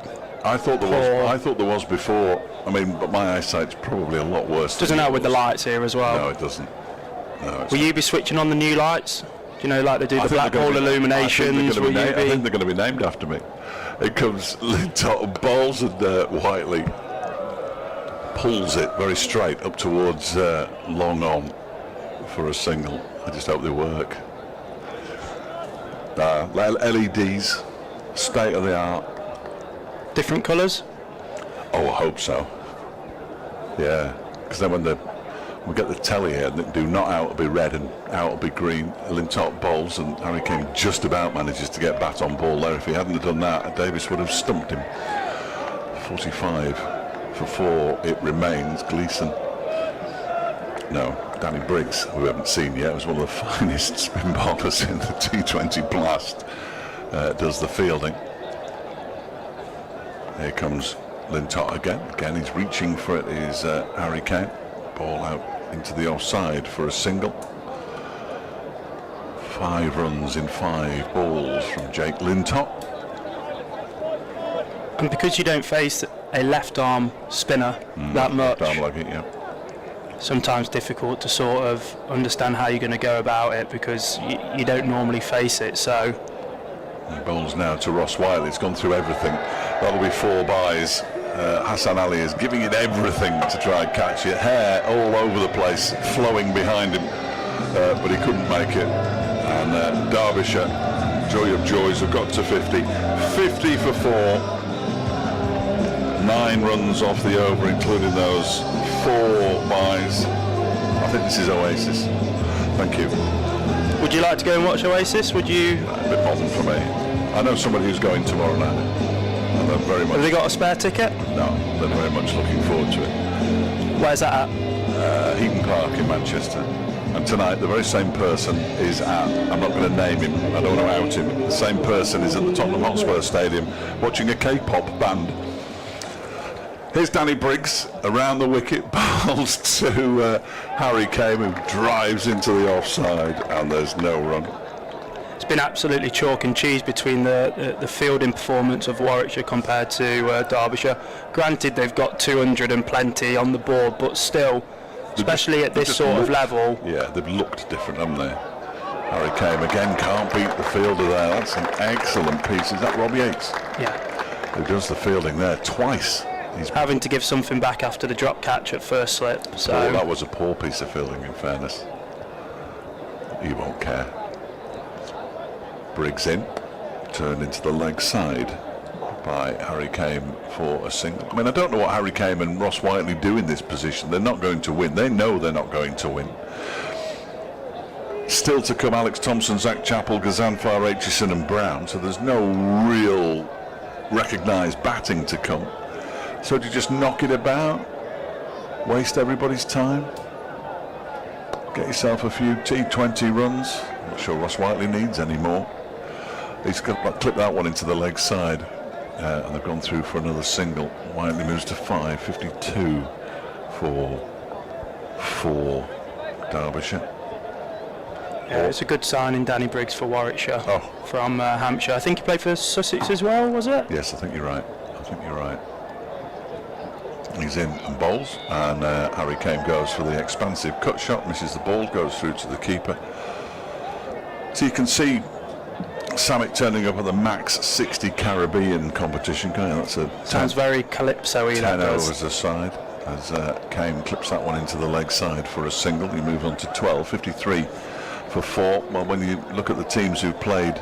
I thought there was before. I mean, but my eyesight's probably a lot worse. Doesn't help with the lights here as well. No, it doesn't. No, will you be switching on the new lights? Do you know, like they do the Blackpool illuminations? I think they're going to be named after me. It comes Lintop, bowls, and Whiteley pulls it very straight up towards long on for a single. I just hope they work. LEDs, state of the art. Different colours? Oh, I hope so. Yeah, because then when we get the telly here, they do not out to be red and out to be green. Lintop bowls and Harry Kane just about manages to get bat on ball there. If he hadn't have done that, Davis would have stumped him. 45 for 4 it remains. Gleeson. No, Danny Briggs, who we haven't seen yet, was one of the finest spin bowlers in the T20 blast, does the fielding. Here comes Lintop again. Again, he's reaching for it, is Harry Kane. Ball out into the offside for a single. 5 runs in 5 balls from Jake Lintop. And because you don't face a left arm spinner that much, sometimes difficult to sort of understand how you're going to go about it because you don't normally face it. So he bowls now to Ross Whiteley. It's gone through everything. That'll be 4 byes. Hassan Ali is giving it everything to try and catch it. Hair all over the place, flowing behind him, but he couldn't make it. And Derbyshire, joy of joys, have got to 50. 50 for 4. 9 runs off the over, including those 4 byes. I think this is Oasis. Thank you. Would you like to go and watch Oasis? Would you? A bit modern for me. I know somebody who's going tomorrow night. And they're very much. Have they got a spare ticket? No, they're very much looking forward to it. Where's that at? Heaton Park in Manchester. And tonight, the very same person is at, I'm not going to name him, I don't want to out him, the same person is at the Tottenham Hotspur Stadium watching a K-pop band. Here's Danny Briggs around the wicket, bowls to Harry Kane, who drives into the offside, and there's no run. It's been absolutely chalk and cheese between the fielding performance of Warwickshire compared to Derbyshire. Granted, they've got 200 and plenty on the board, but still, especially at this sort of level. Yeah, they've looked different, haven't they? Harry Kane again can't beat the fielder there. That's an excellent piece. Is that Robbie Yates? Yeah. Who does the fielding there twice? He's having to give something back after the drop catch at first slip. So that was a poor piece of fielding, in fairness. He won't care. Briggs in, turned into the leg side by Harry Kane for a single. I mean, I don't know what Harry Kane and Ross Whiteley do in this position. They're not going to win. They know they're not going to win. Still to come, Alex Thompson, Zach Chappell, Gazanfar, Aitchison and Brown. So there's no real recognised batting to come. So do you just knock it about? Waste everybody's time? Get yourself a few T20 runs? I'm not sure Ross Whiteley needs any more. He's got clipped that one into the leg side. And they've gone through for another single. Whiteley moves to 5, 52 for Derbyshire. Yeah, it's a good signing, Danny Briggs for Warwickshire from Hampshire. I think he played for Sussex as well, was it? Yes, I think you're right. He's in and bowls, and Harry Kane goes for the expansive cut shot, misses the ball, goes through to the keeper. So you can see Sammit turning up at the max 60 Caribbean competition. That's a sounds very calypso-y. 10 overs aside, as Kane clips that one into the leg side for a single. You move on to 12, 53 for 4. Well, when you look at the teams who played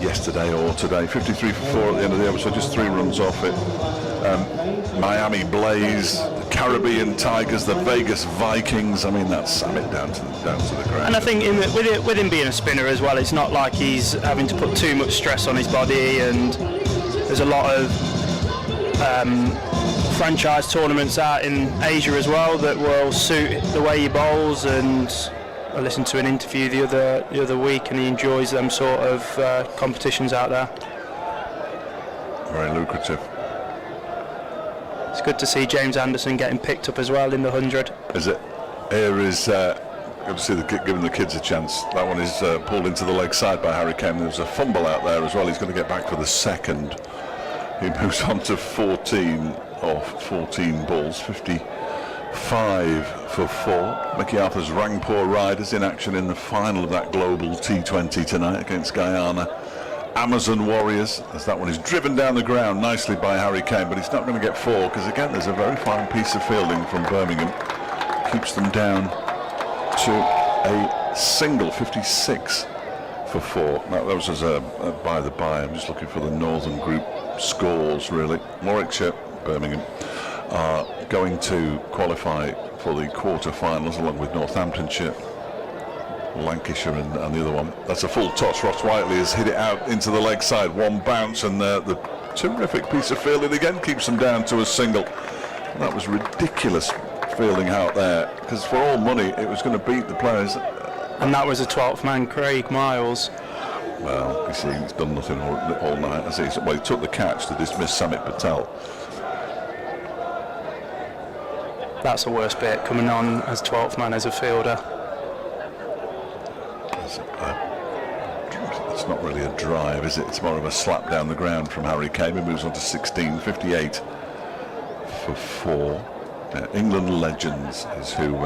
yesterday or today, 53 for 4 at the end of the over, so just 3 runs off it. Miami Blaze, the Caribbean Tigers, the Vegas Vikings. I mean, that's Sammit down to the ground. And I think with him being a spinner as well, it's not like he's having to put too much stress on his body, and there's a lot of franchise tournaments out in Asia as well that will suit the way he bowls. And I listened to an interview the other week, and he enjoys them sort of competitions out there. Very lucrative. It's good to see James Anderson getting picked up as well in the 100. Is it? Here is good to see giving the kids a chance. That one is pulled into the leg side by Harry Kane. There's a fumble out there as well. He's going to get back for the second. He moves on to 14 off 14 balls, 55 for 4. Mickey Arthur's Rangpur Riders in action in the final of that global T20 tonight against Guyana. Amazon Warriors, as that one is driven down the ground nicely by Harry Kane, but he's not going to get 4 because again there's a very fine piece of fielding from Birmingham. Keeps them down to a single, 56 for 4. That was as a by the by. I'm just looking for the Northern Group scores really. Warwickshire, Birmingham are going to qualify for the quarter-finals along with Northamptonshire, Lancashire and the other one. That's a full toss. Ross Whiteley has hit it out into the leg side. One bounce, and the terrific piece of fielding again keeps them down to a single. And that was ridiculous fielding out there, because for all money it was going to beat the players. And that was a 12th man, Craig Miles. Well, you see, he's done nothing all night, has he? Well, he took the catch to dismiss Sammit Patel. That's the worst bit, coming on as 12th man as a fielder. It's not really a drive, is it? It's more of a slap down the ground from Harry Kane. He moves on to 16, 58 for 4. England Legends is who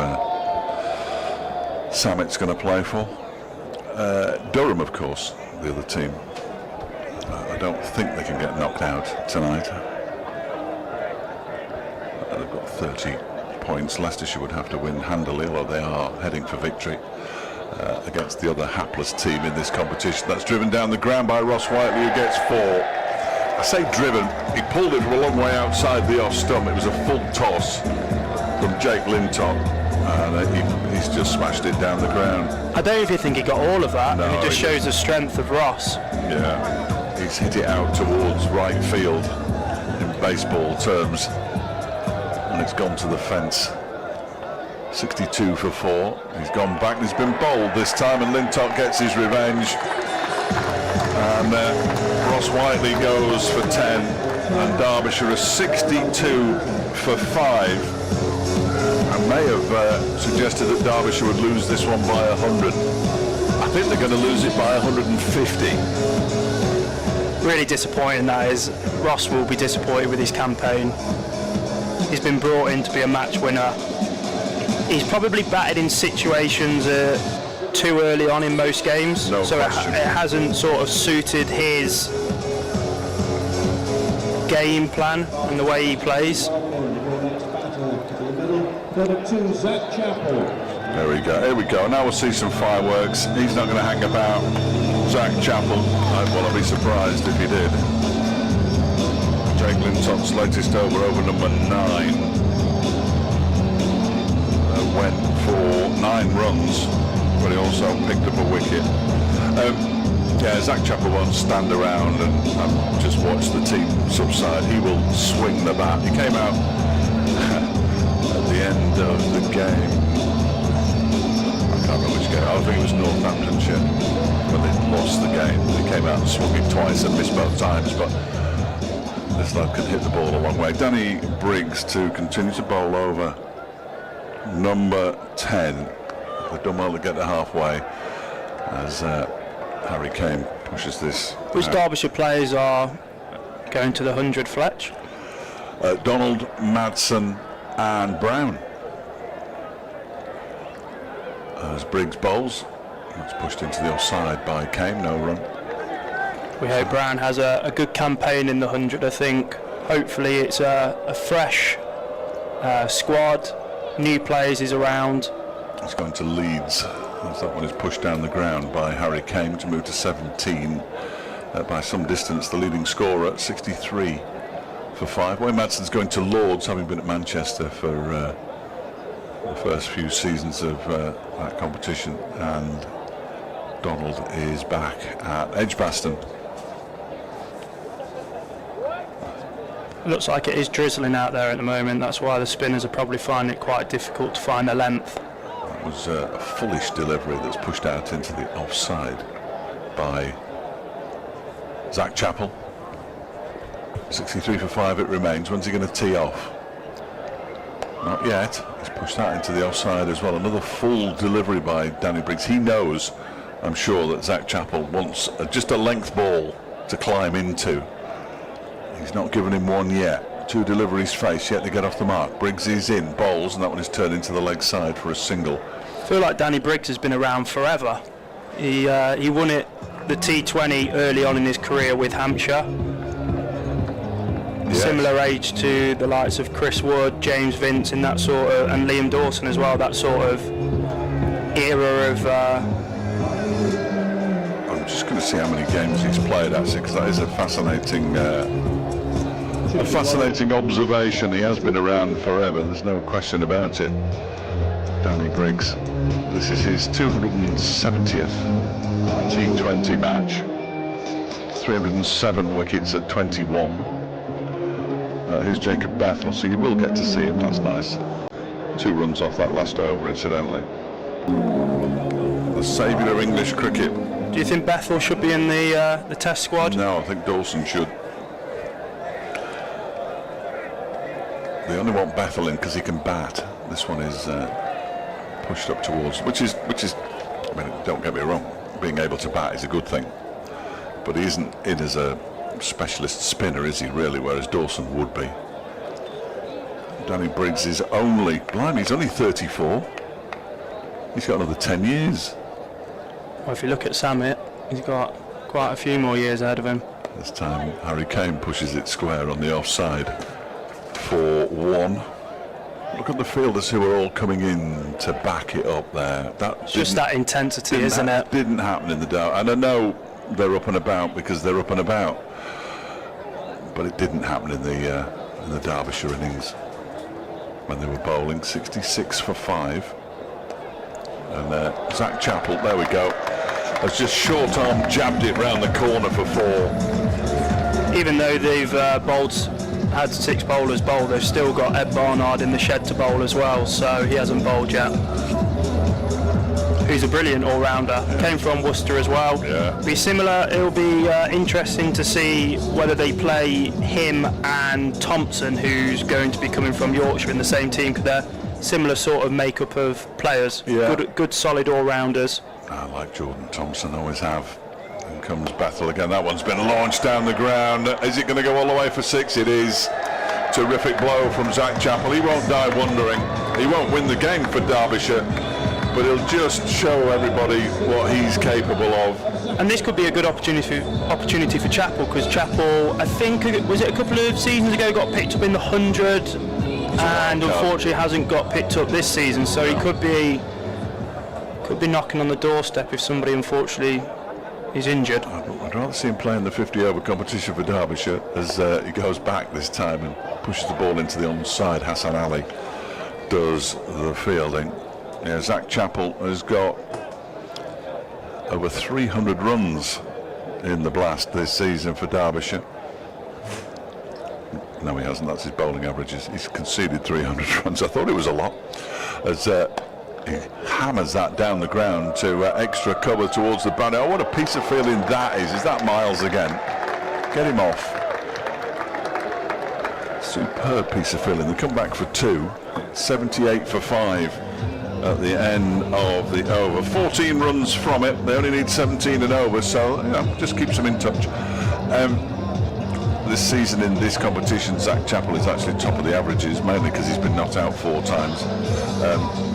Sammit's going to play for. Durham, of course, the other team. I don't think they can get knocked out tonight. 30 points. Leicestershire would have to win handily, although they are heading for victory against the other hapless team in this competition. That's driven down the ground by Ross Whiteley, who gets 4. I say driven, he pulled it from a long way outside the off stump. It was a full toss from Jake Lintott, and he's just smashed it down the ground. I don't even think he got all of that, No, and it just shows the strength of Ross. Yeah, he's hit it out towards right field in baseball terms, and it's gone to the fence. 62 for 4. He's gone back and he's been bowled this time, and Lintott gets his revenge. And Ross Whiteley goes for 10, and Derbyshire is 62 for 5. I may have suggested that Derbyshire would lose this one by 100. I think they're going to lose it by 150. Really disappointing, that is. Ross will be disappointed with his campaign. He's been brought in to be a match winner. He's probably batted in situations too early on in most games, No so it hasn't sort of suited his game plan and the way he plays. There we go, here we go. Now we'll see some fireworks. He's not going to hang about. Zach Chappell, well, I'd be surprised if he did. Jake Lintott's latest over number 9. Went for 9 runs, but he also picked up a wicket. Yeah, Zach Chappell won't stand around and just watch the team subside. He will swing the bat. He came out at the end of the game. I can't remember which game. I think it was Northamptonshire when they lost the game. He came out and swung it twice and missed both times, but this lad can hit the ball a long way. Danny Briggs to continue to bowl over number 10. They've done well to get to halfway as Harry Kane pushes this. Which Derbyshire players are going to the 100, Fletch? Donald, Madsen and Brown. As Briggs bowls, that's pushed into the offside by Kane, no run. We hope Brown has a good campaign in the 100, I think. Hopefully it's a fresh squad, new players is around. It's going to Leeds, as that one is pushed down the ground by Harry Kane to move to 17. By some distance, the leading scorer at 63 for 5. Wayne Madsen's going to Lords, having been at Manchester for the first few seasons of that competition, and Donald is back at Edgbaston. It looks like it is drizzling out there at the moment. That's why the spinners are probably finding it quite difficult to find the length. That was a foolish delivery that's pushed out into the offside by Zach Chappell. 63 for 5 it remains. When's he going to tee off? Not yet. He's pushed that into the offside as well. Another full delivery by Danny Briggs. He knows, I'm sure, that Zach Chappell wants just a length ball to climb into. He's not given him one yet. 2 deliveries faced, yet to get off the mark. Briggs is in, bowls, and that one is turned into the leg side for a single. I feel like Danny Briggs has been around forever. He won it, the T20, early on in his career with Hampshire. Yes. Similar age to the likes of Chris Wood, James Vince, in that sort of, and Liam Dawson as well. That sort of era of. I'm just going to see how many games he's played, actually, because that is a fascinating observation. He has been around forever. There's no question about it. Danny Briggs. This is his 270th T20 match. 307 wickets at 21. Here's Jacob Bethel, so you will get to see him. That's nice. 2 runs off that last over, incidentally. The saviour of English cricket. Do you think Bethel should be in the Test squad? No, I think Dawson should. They only want Bethel in because he can bat. This one is pushed up towards, which is. I mean, don't get me wrong. Being able to bat is a good thing, but he isn't in as a specialist spinner, is he really? Whereas Dawson would be. Danny Briggs is only, blimey, he's only 34. He's got another 10 years. Well, if you look at Sammit, he's got quite a few more years ahead of him. This time Harry Kane pushes it square on the offside for 1. Look at the fielders who are all coming in to back it up there. It's just that intensity, isn't it? Didn't happen in the Derby. And I know they're up and about because they're up and about, but it didn't happen in the Derbyshire innings when they were bowling 66 for 5. And Zach Chappell, there we go, has just short arm jabbed it round the corner for 4. Even though they've had 6 bowlers bowl, they've still got Ed Barnard in the shed to bowl as well, so he hasn't bowled yet. Who's a brilliant all-rounder, came from Worcester as well. Be similar. It'll be interesting to see whether they play him and Thompson, who's going to be coming from Yorkshire, in the same team, because they're similar sort of makeup of players. Good solid all-rounders. I like Jordan Thompson, always have. And comes Bethel again. That one's been launched down the ground. Is it going to go all the way for 6? It is. Terrific blow from Zach Chappell. He won't die wondering. He won't win the game for Derbyshire, but he'll just show everybody what he's capable of. And this could be a good opportunity for Chappell, because Chappell, I think, was it a couple of seasons ago, got picked up in the 100, and unfortunately hasn't got picked up this season. So he could be knocking on the doorstep if somebody unfortunately is injured. I'd rather see him play in the 50 over competition for Derbyshire, as he goes back this time and pushes the ball into the onside. Hassan Ali does the fielding. Yeah, Zach Chappell has got over 300 runs in the Blast this season for Derbyshire. No, he hasn't. That's his bowling averages. He's conceded 300 runs. I thought it was a lot. As he hammers that down the ground to extra cover towards the boundary. Oh, what a piece of fielding that is. Is that Miles again? Get him off. Superb piece of fielding. They come back for 2. 78 for 5 at the end of the over. 14 runs from it. They only need 17 and over, so just keeps them in touch. This season in this competition, Zach Chappell is actually top of the averages, mainly because he's been knocked out 4 times.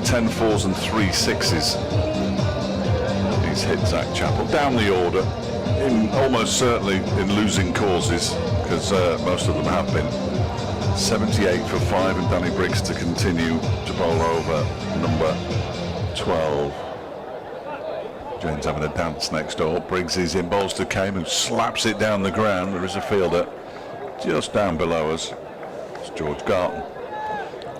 10 4s and 3 6s. He's hit Zach Chappell down the order, almost certainly in losing causes, because most of them have been. 78 for 5, and Danny Briggs to continue to bowl over number 12. Jane's having a dance next door. Briggs is in, bowls to Kame, who slaps it down the ground. There is a fielder just down below us. It's George Garton.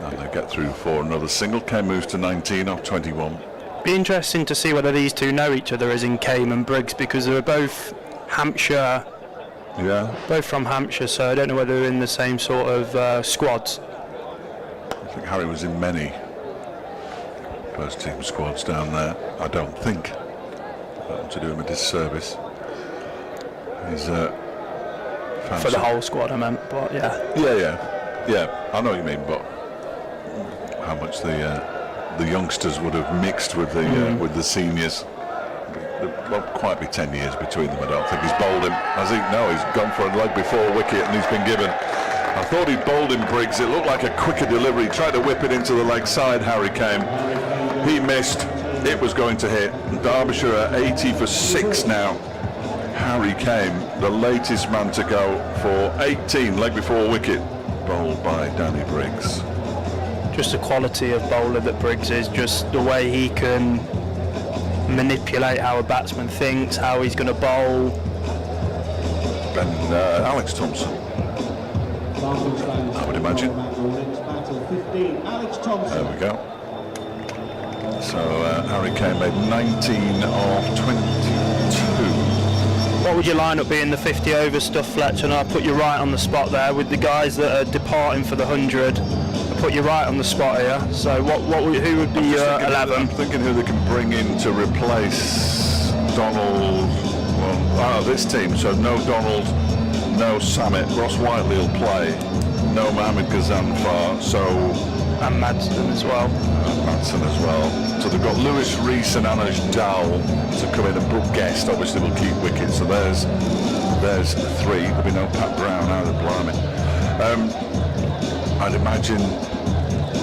And they get through for another single. Kame moves to 19 off 21. Be interesting to see whether these two know each other, as in Kame and Briggs, because they're both Hampshire. Yeah. Both from Hampshire, so I don't know whether they're in the same sort of squads. I think Harry was in many first team squads down there. I don't think. I don't want to do him a disservice. He's for the whole squad, I meant, but yeah. Yeah. I know what you mean, but how much the youngsters would have mixed with the seniors. There won't quite be 10 years between them, I don't think. He's bowled him, has he? No, he's gone for a leg before wicket and he's been given. I thought he bowled him, Briggs. It looked like a quicker delivery. He tried to whip it into the leg side. Harry Kame. He missed. It was going to hit. Derbyshire are 80 for 6 now. Harry Kame, the latest man to go for 18, leg before wicket, bowled by Danny Briggs. Just the quality of bowler that Briggs is, just the way he can manipulate how a batsman thinks, how he's going to bowl. And Alex Thompson, I would imagine. There we go. So Harry Kane made 19 of 22. What would your lineup be in the 50 over stuff, Fletcher? And I'll put you right on the spot there with the guys that are departing for the 100. I'll put you right on the spot here. So who would be your 11? I'm thinking who they can bring in to replace Donald. Well, out of this team, so no Donald, no Sammit. Ross Whiteley will play. No Mohamed Ghazanfar. So and Madsen as well. So they've got Lewis Rees and Anuj Dowell to come in, and Brooke Guest obviously will keep wicket. So there's 3. There'll be no Pat Brown either, blimey. I'd imagine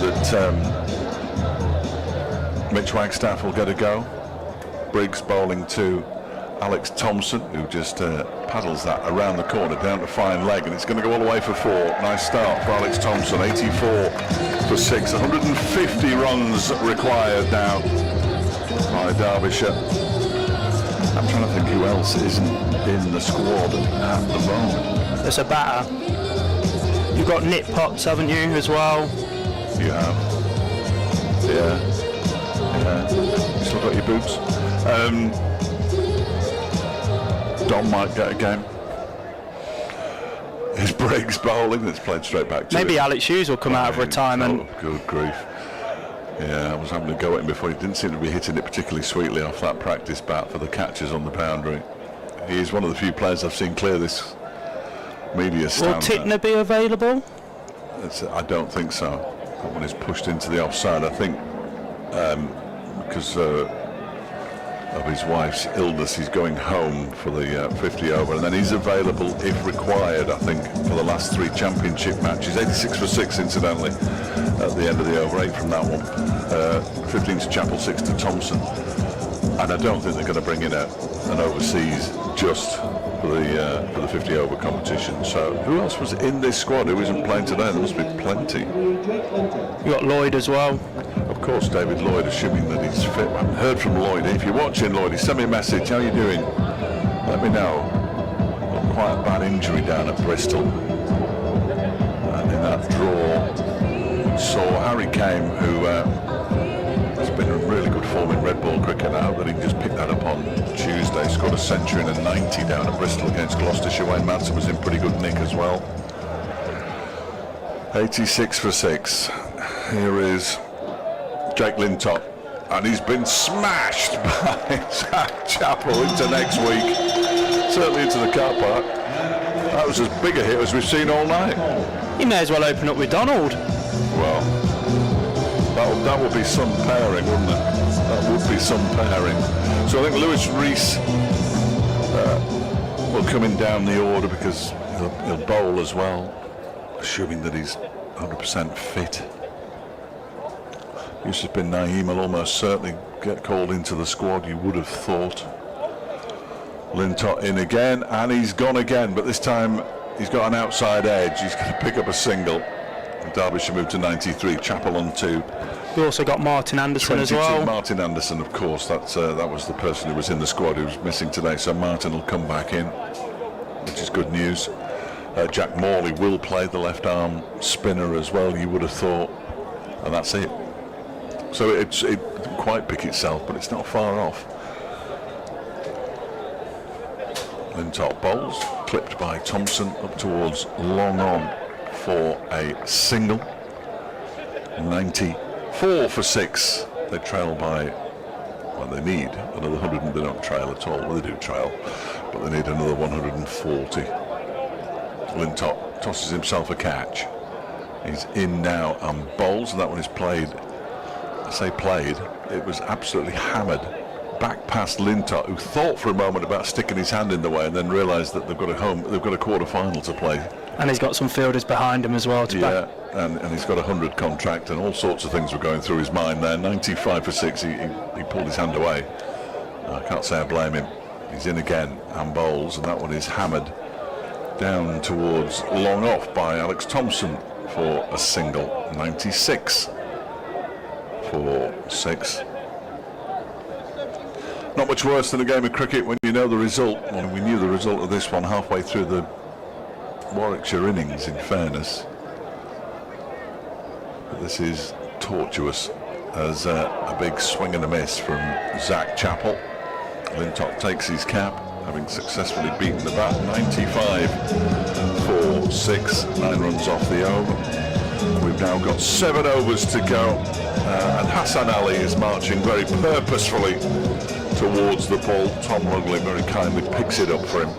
that Mitch Wagstaff will get a go. Briggs bowling to Alex Thompson, who just paddles that around the corner down to fine leg, and it's going to go all the way for 4. Nice start for Alex Thompson, 84 for 6. 150 runs required now by Derbyshire. I'm trying to think who else isn't in the squad at the moment. There's a batter. You've got Nick Potts, haven't you, as well? You have. Yeah. You still got your boots. Don might get a game. His breaks bowling that's played straight back to Maybe it. Alex Hughes will come out of retirement. Oh, good grief. Yeah, I was having a go at him before. He didn't seem to be hitting it particularly sweetly off that practice bat for the catches on the boundary. He is one of the few players I've seen clear this media stand. Will Titner be available? I don't think so. That one is pushed into the offside, I think, because of his wife's illness. He's going home for the 50 over, and then he's available if required, I think, for the last 3 championship matches. 86 for 6, incidentally, at the end of the over, 8 from that one. 15 to Chappell, 6 to Thompson. And I don't think they're going to bring in an overseas just for the 50 over competition. So who else was in this squad who isn't playing today? There must be plenty. You got Lloyd as well. Of course, David Lloyd, assuming that he's fit. I haven't heard from Lloyd. If you're watching, Lloyd, send me a message. How are you doing? Let me know. Got quite a bad injury down at Bristol. And in that draw, saw Harry Kane, who has been in really good form in red ball cricket now, that he just picked that up on Tuesday. Scored a century and a 90 down at Bristol against Gloucestershire. Wayne Manson was in pretty good nick as well. 86 for 6. Here is Jake Lintott, and he's been smashed by Zach Chappell into next week, certainly into the car park. That was as big a hit as we've seen all night. You may as well open up with Donald. Well, that would be some pairing, wouldn't it? That would be some pairing. So I think Lewis Rees will come in down the order because he'll bowl as well, assuming that he's 100% fit. Yusuf bin Naeem will almost certainly get called into the squad, you would have thought. Lintott in again, and he's gone again, but this time he's got an outside edge. He's going to pick up a single. Derbyshire moved to 93, Chappell on 2. We also got Martin Anderson 22, as well. Martin Anderson, of course, that was the person who was in the squad who was missing today, so Martin will come back in, which is good news. Jack Morley will play the left arm spinner as well, you would have thought, and that's it. So it didn't quite pick itself, but it's not far off. Lintott bowls, clipped by Thompson up towards long on for a single. 94 for 6. They trail by, well, they need another 100, and they don't trail at all. Well, they do trail, but they need another 140. Lintott tosses himself a catch. He's in now and bowls, and that one is played. I say played, it was absolutely hammered back past Lintott, who thought for a moment about sticking his hand in the way and then realised that they've got a quarter-final to play. And he's got some fielders behind him as well to back. And he's got a 100 contract, and all sorts of things were going through his mind there. 95 for 6, he pulled his hand away. I can't say I blame him. He's in again and bowls, and that one is hammered down towards long off by Alex Thompson for a single. 96 for 6. Not much worse than a game of cricket when you know the result. Well, we knew the result of this one halfway through the Warwickshire innings, in fairness. But this is tortuous as a big swing and a miss from Zach Chappell. Lintott takes his cap, having successfully beaten the bat. 95 for 6, 9 runs off the over. We've now got 7 overs to go, and Hassan Ali is marching very purposefully towards the ball. Tom Lugley very kindly picks it up for him,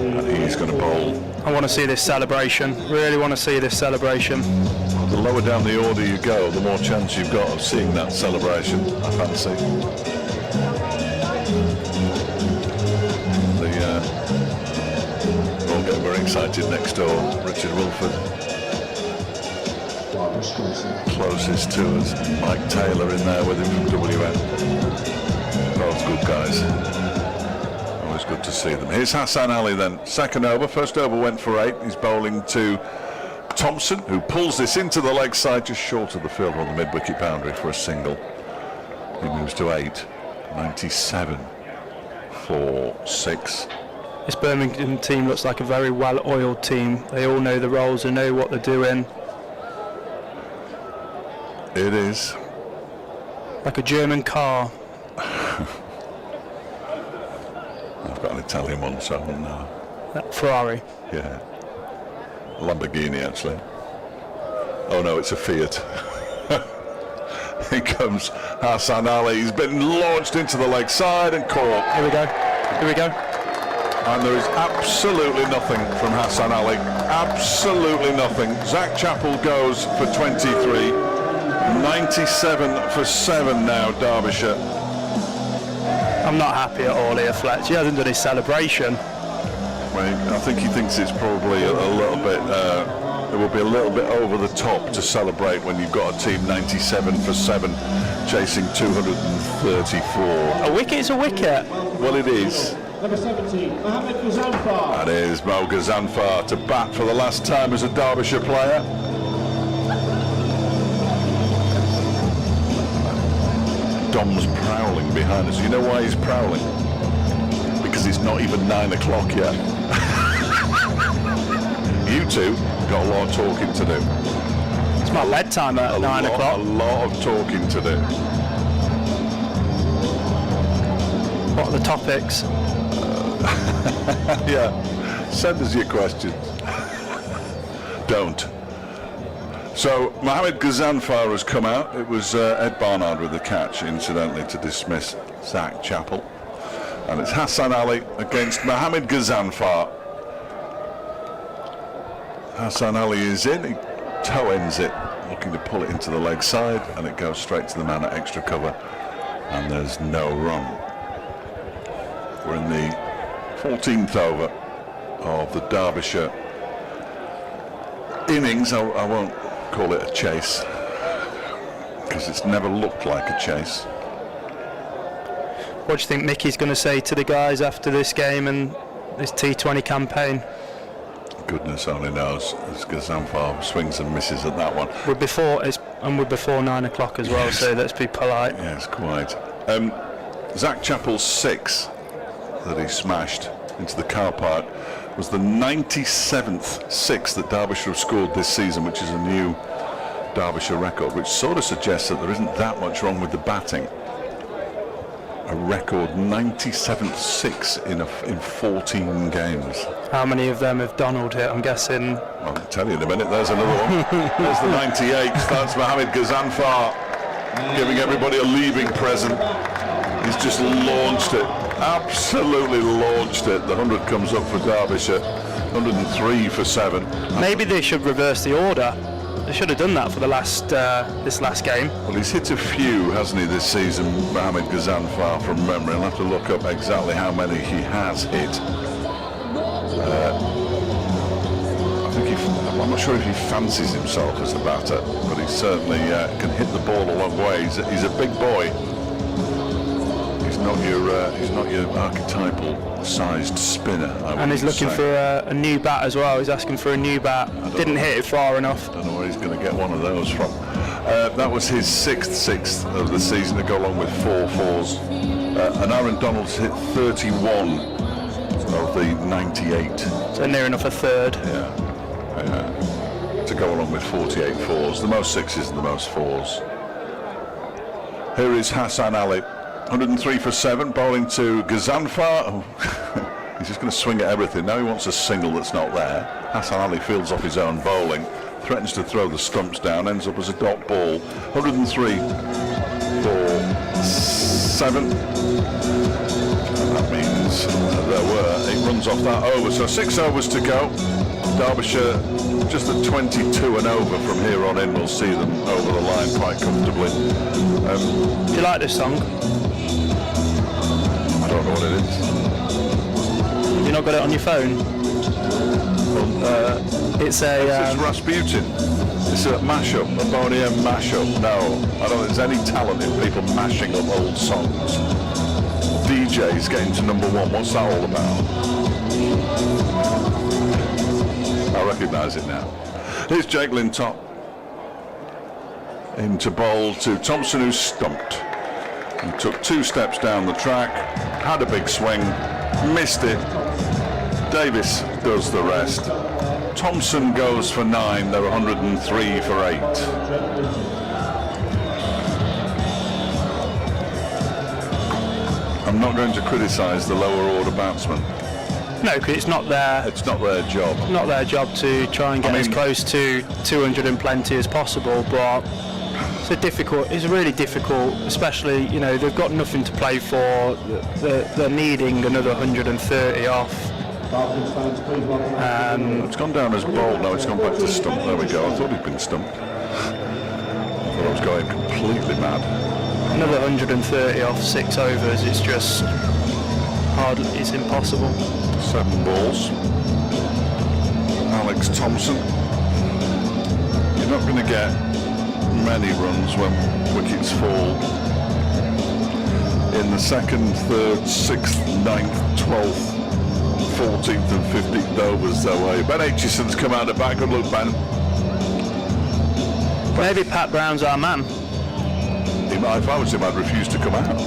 and he's going to bowl. I want to see this celebration, really want to see this celebration. The lower down the order you go, the more chance you've got of seeing that celebration, I fancy. We're all getting very excited next door. Richard Wilford closest to us. Mike Taylor in there with him from WM. Both good guys. good to see them. Here's Hassan Ali then. Second over. First over went for 8. He's bowling to Thompson, who pulls this into the leg side, just short of the fielder on the mid-wicket boundary for a single. He moves to 8. 97 for 6. This Birmingham team looks like a very well-oiled team. They all know the roles and know what they're doing. It is. Like a German car. I've got an Italian one, so no. Ferrari. Yeah. Lamborghini, actually. Oh no, it's a Fiat. Here comes Hassan Ali. He's been launched into the leg side and caught. Here we go. Here we go. And there is absolutely nothing from Hassan Ali. Absolutely nothing. Zach Chappell goes for 23. 97 for 7 now, Derbyshire. I'm not happy at all here, Fletch. He hasn't done his celebration. Well, I think he thinks it's probably a little bit, it will be a little bit over the top to celebrate when you've got a team 97 for 7 chasing 234. A wicket is a wicket. Well, it is. Number 17, Mohammed Ghazanfar. That is Mo Ghazanfar to bat for the last time as a Derbyshire player. Dom's prowling behind us. You know why he's prowling? Because it's not even 9 o'clock yet. You two got a lot of talking to do. It's my bedtime at 9 o'clock. A lot of talking to do. What are the topics? Yeah, send us your questions. Don't. So Mohammed Ghazanfar has come out. It was Ed Barnard with the catch, incidentally, to dismiss Zach Chappell. And it's Hassan Ali against Mohammed Ghazanfar. Hassan Ali is in. He toe ends it, looking to pull it into the leg side, and it goes straight to the man at extra cover. And there's no run. We're in the 14th over of the Derbyshire innings. I won't call it a chase because it's never looked like a chase. What do you think Mickey's going to say to the guys after this game and this T20 campaign? Goodness only knows, as Ghazanfar swings and misses at that one. We're before 9 o'clock as well, Yes. so let's be polite. Yes, quite. Zach Chappell's 6 that he smashed into the car park was the 97th 6 that Derbyshire have scored this season, which is a new Derbyshire record, which sort of suggests that there isn't that much wrong with the batting. A record 97th 6 in 14 games. How many of them have Donald hit? I'm guessing. I'll tell you in a minute. There's another one. There's the 98th. That's Mohammed Ghazanfar giving everybody a leaving present. He's just launched it. Absolutely launched it. The 100 comes up for Derbyshire. 103 for 7. Maybe they should reverse the order. They should have done that for the this last game. Well, he's hit a few, hasn't he, this season, Mohammed Ghazanfar, from memory. I'll have to look up exactly how many he has hit. I'm not sure if he fancies himself as a batter, but he certainly can hit the ball a long way. He's a big boy. He's not your archetypal sized spinner. And he's looking for a new bat as well. He's asking for a new bat. Didn't hit it far enough. I don't know where he's going to get one of those from. That was his 6th of the season to go along with 4 4s. And Aaron Donald's hit 31 of the 98. So near enough a third. Yeah. To go along with 48 4s. The most 6s and the most 4s. Here is Hassan Ali. 103 for 7, bowling to Ghazanfar. Oh, he's just going to swing at everything. Now he wants a single that's not there. Hassan Ali fields off his own bowling, threatens to throw the stumps down, ends up as a dot ball. 103 for 7. And that means there were 8 runs off that over. So 6 overs to go. Derbyshire just at 22 and over from here on in. We'll see them over the line quite comfortably. Do you like this song? I don't know what it is. You not got it on your phone? It's a. It's Rasputin. It's a mashup, a Boney M mashup. No, I don't think there's any talent in people mashing up old songs. DJs getting to number 1. What's that all about? I recognise it now. Here's Jake Lintop into bowl to Thompson, who's stumped. He took 2 steps down the track, had a big swing, missed it. Davis does the rest. Thompson goes for 9, they're 103 for 8. I'm not going to criticise the lower order batsmen. No, because it's not their job. Not their job to try and get as close to 200 and plenty as possible, but it's really difficult, especially, you know, they've got nothing to play for. They're needing another 130 off. It's gone down as bowled, now it's gone back to stump. There we go, I thought he'd been stumped. I thought I was going completely mad. Another 130 off 6 overs, it's just hardly, it's impossible. 7 balls. Alex Thompson. You're not going to get many runs when wickets fall in the 2nd, 3rd, 6th, 9th, 12th, 14th and 15th overs their way. Ben Aitchison's come out the back. Good luck, Ben. Maybe Pat Brown's our man. If I was him, I'd refuse to come out.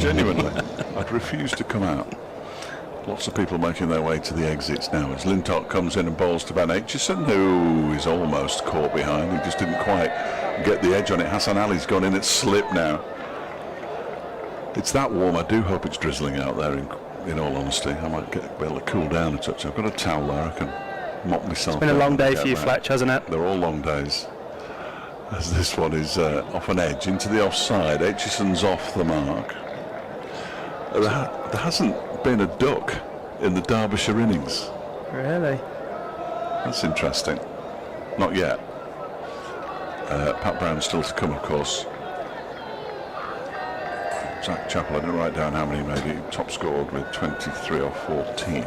Genuinely, I'd refuse to come out. Lots of people making their way to the exits now as Lintott comes in and bowls to Ben Aitchison, who is almost caught behind. He just didn't quite get the edge on it. Hassan Ali's gone in at slip now. It's that warm. I do hope it's drizzling out there, in all honesty. I might be able to cool down a touch. I've got a towel there. I can mop myself. It's been a long day for you, Fletch, hasn't it? They're all long days. As this one is off an edge into the offside. Aitchison's off the mark. There hasn't been a duck in the Derbyshire innings. Really? That's interesting. Not yet. Pat Brown still to come, of course. Zach Chappell, I didn't write down how many he made. He top scored with 23 or 14.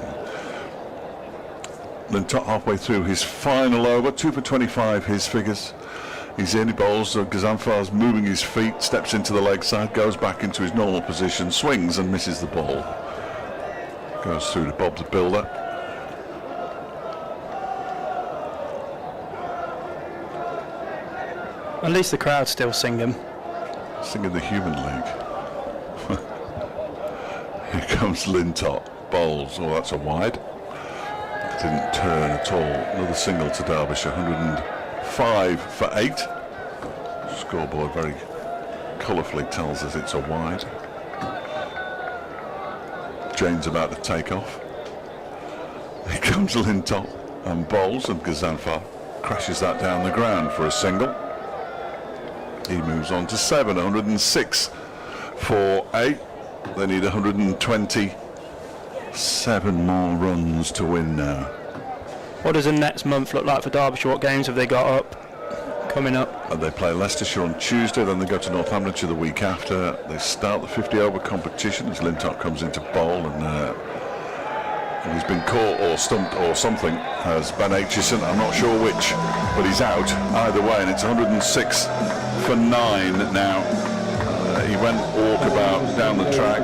Lintott halfway through his final over, 2 for 25 his figures. He's in, he bowls, Ghazanfar's moving his feet, steps into the leg side, goes back into his normal position, swings and misses the ball. Goes through to Bob the builder. At least the crowd's still singing. Singing the Human League. Here comes Lintott, bowls, oh that's a wide. Didn't turn at all. Another single to Derbyshire, 105 for 8. Scoreboard very colourfully tells us it's a wide. Jane's about to take off. Here comes Lintott and bowls, and Ghazanfar crashes that down the ground for a single. He moves on to 7, 106 for 8. They need 127 more runs to win now. What does the next month look like for Derbyshire? What games have they got up? Coming up? And they play Leicestershire on Tuesday, then they go to Northamptonshire the week after. They start the 50 over competition as Lintott comes into bowl, and he's been caught or stumped or something as Ben Aitchison, I'm not sure which, but he's out either way, and it's 106 for 9 now. He went walkabout down the track.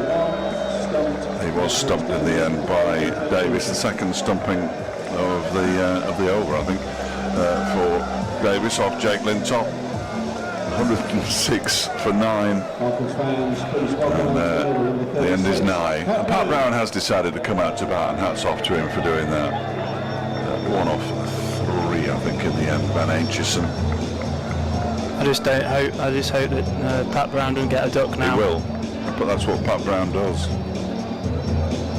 He was stumped in the end by Davis, the second stumping of the over, I think, for Davis off Jake Lintott. 106 for 9, and the end is nigh. And Pat Brown has decided to come out to bat, and hats off to him for doing that. 1 off 3, I think, in the end. Ben Aitchison. I just hope that Pat Brown doesn't get a duck now. He will, but that's what Pat Brown does.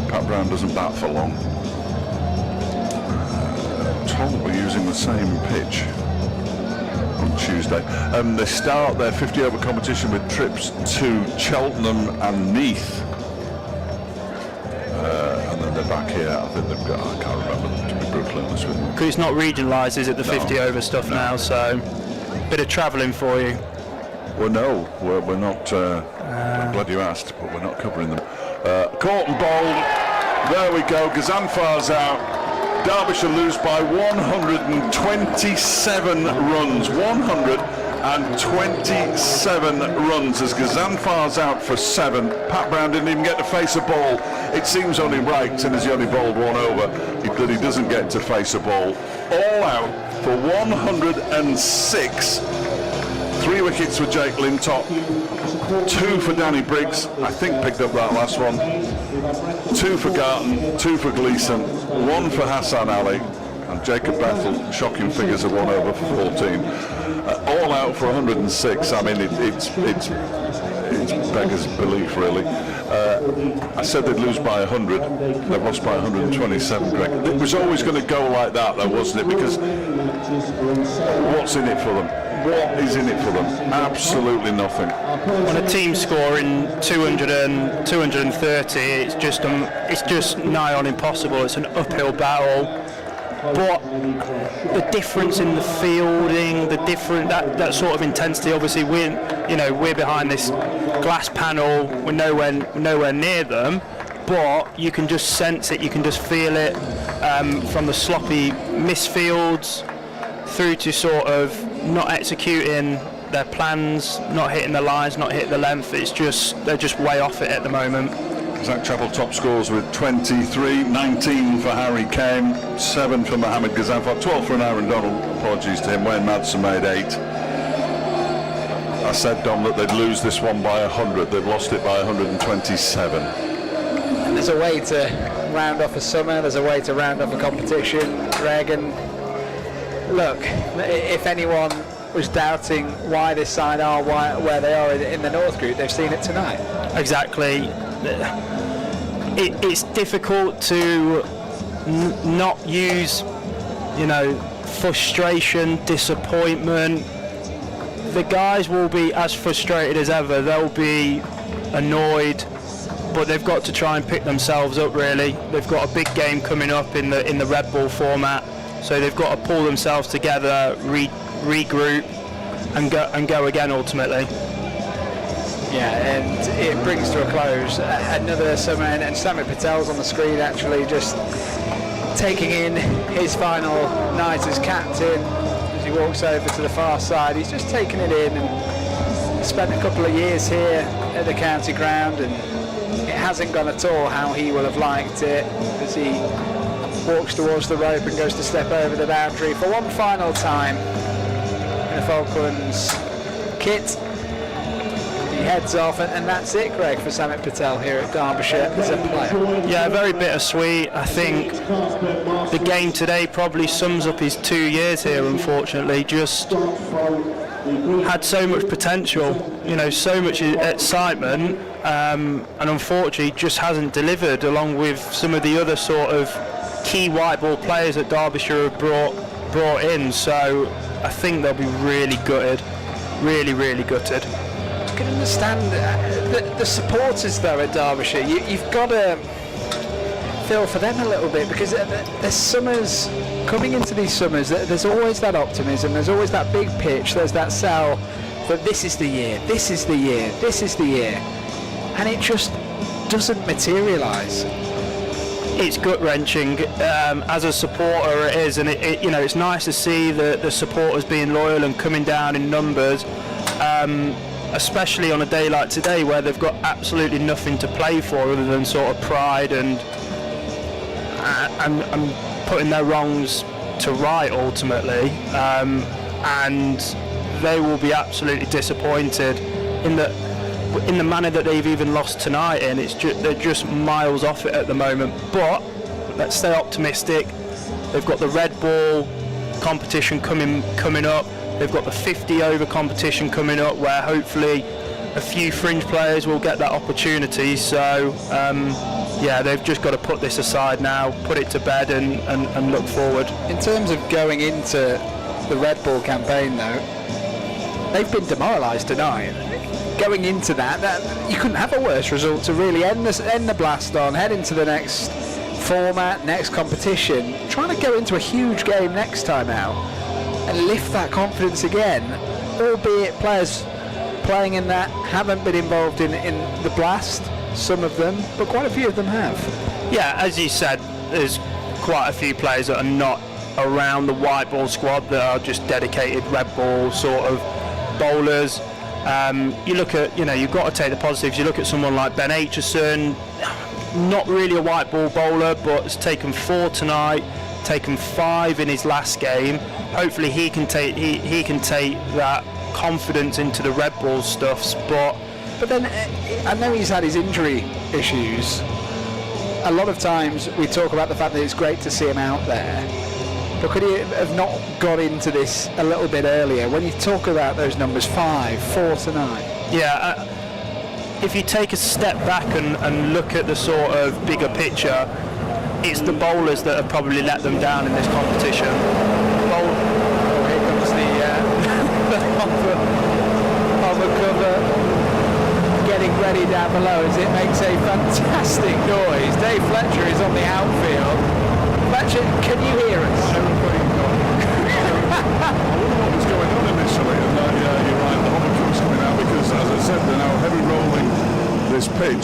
Pat Brown doesn't bat for long. Tom were using the same pitch on Tuesday. They start their 50 over competition with trips to Cheltenham and Neath. And then they're back here. I think they've got, I can't remember, to be brutally honest with you. Because it's not regionalised, is it, the 50 over stuff now, so bit of travelling for you. Well, no, we're not. I'm glad you asked, but we're not covering them. Caught and bowled. There we go. Ghazanfar's out. Derbyshire lose by 127 runs. 127 and 27 runs as Gazanfar's out for 7. Pat Brown didn't even get to face a ball. It seems only right, and as he only bowled one over, that he doesn't get to face a ball. All out for 106. 3 wickets for Jake Lintop, 2 for Danny Briggs, I think picked up that last one, 2 for Garton, 2 for Gleeson, 1 for Hassan Ali, and Jacob Bethel, shocking figures of 1 over 14. All out for 106. I mean, it's beggars belief, really. I said they'd lose by 100. They've lost by 127, Greg. It was always going to go like that, though, wasn't it? Because what's in it for them? What is in it for them? Absolutely nothing. On a team scoring 200 and 230, it's just nigh on impossible. It's an uphill battle. But the difference in the fielding, that sort of intensity. Obviously, we're behind this glass panel. We're nowhere near them, but you can just sense it. You can just feel it from the sloppy misfields through to sort of not executing their plans, not hitting the lines, not hitting the length. They're just way off it at the moment. Zach Chappell top scores with 23, 19 for Harry Kane, 7 for Mohammed Gazanfar, 12 for Aaron Donald, apologies to him. Wayne Madsen made 8. I said, Dom, that they'd lose this one by 100. They've lost it by 127. And there's a way to round off a summer, there's a way to round off a competition, Greg, and look, if anyone was doubting why this side are where they are in the North Group, they've seen it tonight. Exactly. It's difficult to not use, frustration, disappointment. The guys will be as frustrated as ever. They'll be annoyed, but they've got to try and pick themselves up. Really, they've got a big game coming up in the red ball format, so they've got to pull themselves together, regroup, and go again ultimately. Yeah, and it brings to a close another summer, and Sammit Patel's on the screen actually just taking in his final night as captain. As he walks over to the far side, he's just taking it in and spent a couple of years here at the county ground, and it hasn't gone at all how he will have liked it as he walks towards the rope and goes to step over the boundary for one final time in the Falcons kit. He heads off, and that's it, Greg, for Sammit Patel here at Derbyshire as a player. Yeah, very bittersweet. I think the game today probably sums up his 2 years here, unfortunately. Just had so much potential, so much excitement, and unfortunately just hasn't delivered, along with some of the other sort of key white ball players that Derbyshire have brought in. So I think they'll be really gutted, really gutted. I can understand the supporters though at Derbyshire. You've got to feel for them a little bit, because there's summers coming into these summers. There's always that optimism. There's always that big pitch. There's that sell that this is the year. This is the year. This is the year, and it just doesn't materialise. It's gut-wrenching as a supporter. It is, and it's nice to see the supporters being loyal and coming down in numbers. Especially on a day like today where they've got absolutely nothing to play for other than sort of pride and putting their wrongs to right ultimately, and they will be absolutely disappointed in the manner that they've even lost tonight in. They're just miles off it at the moment, but let's stay optimistic. They've got the red ball competition coming up. They've got the 50 over competition coming up, where hopefully a few fringe players will get that opportunity. So they've just got to put this aside now, put it to bed, and look forward. In terms of going into the red ball campaign though, they've been demoralised tonight. Going into that you couldn't have a worse result to really end the blast on, head into the next format, next competition, trying to go into a huge game next time out and lift that confidence again, albeit players playing in that haven't been involved in the blast, some of them, but quite a few of them have. Yeah, as you said, there's quite a few players that are not around the white ball squad that are just dedicated red ball sort of bowlers. You look at, you've got to take the positives. You look at someone like Ben Aitchison, not really a white ball bowler, but has taken 4 tonight, taken 5 in his last game. Hopefully he can take that confidence into the red ball stuffs. But then I know he's had his injury issues. A lot of times we talk about the fact that it's great to see him out there, but could he have not got into this a little bit earlier? When you talk about those numbers, 5, 4 tonight. Yeah, if you take a step back and look at the sort of bigger picture, it's the bowlers that have probably let them down in this competition. Here comes the cover. Getting ready down below as it makes a fantastic noise. Dave Fletcher is on the outfield. Fletcher, can you hear us? I wonder what was going on initially, and you're right, the hovercraft's coming out because, as I said, they're now heavy rolling this pitch.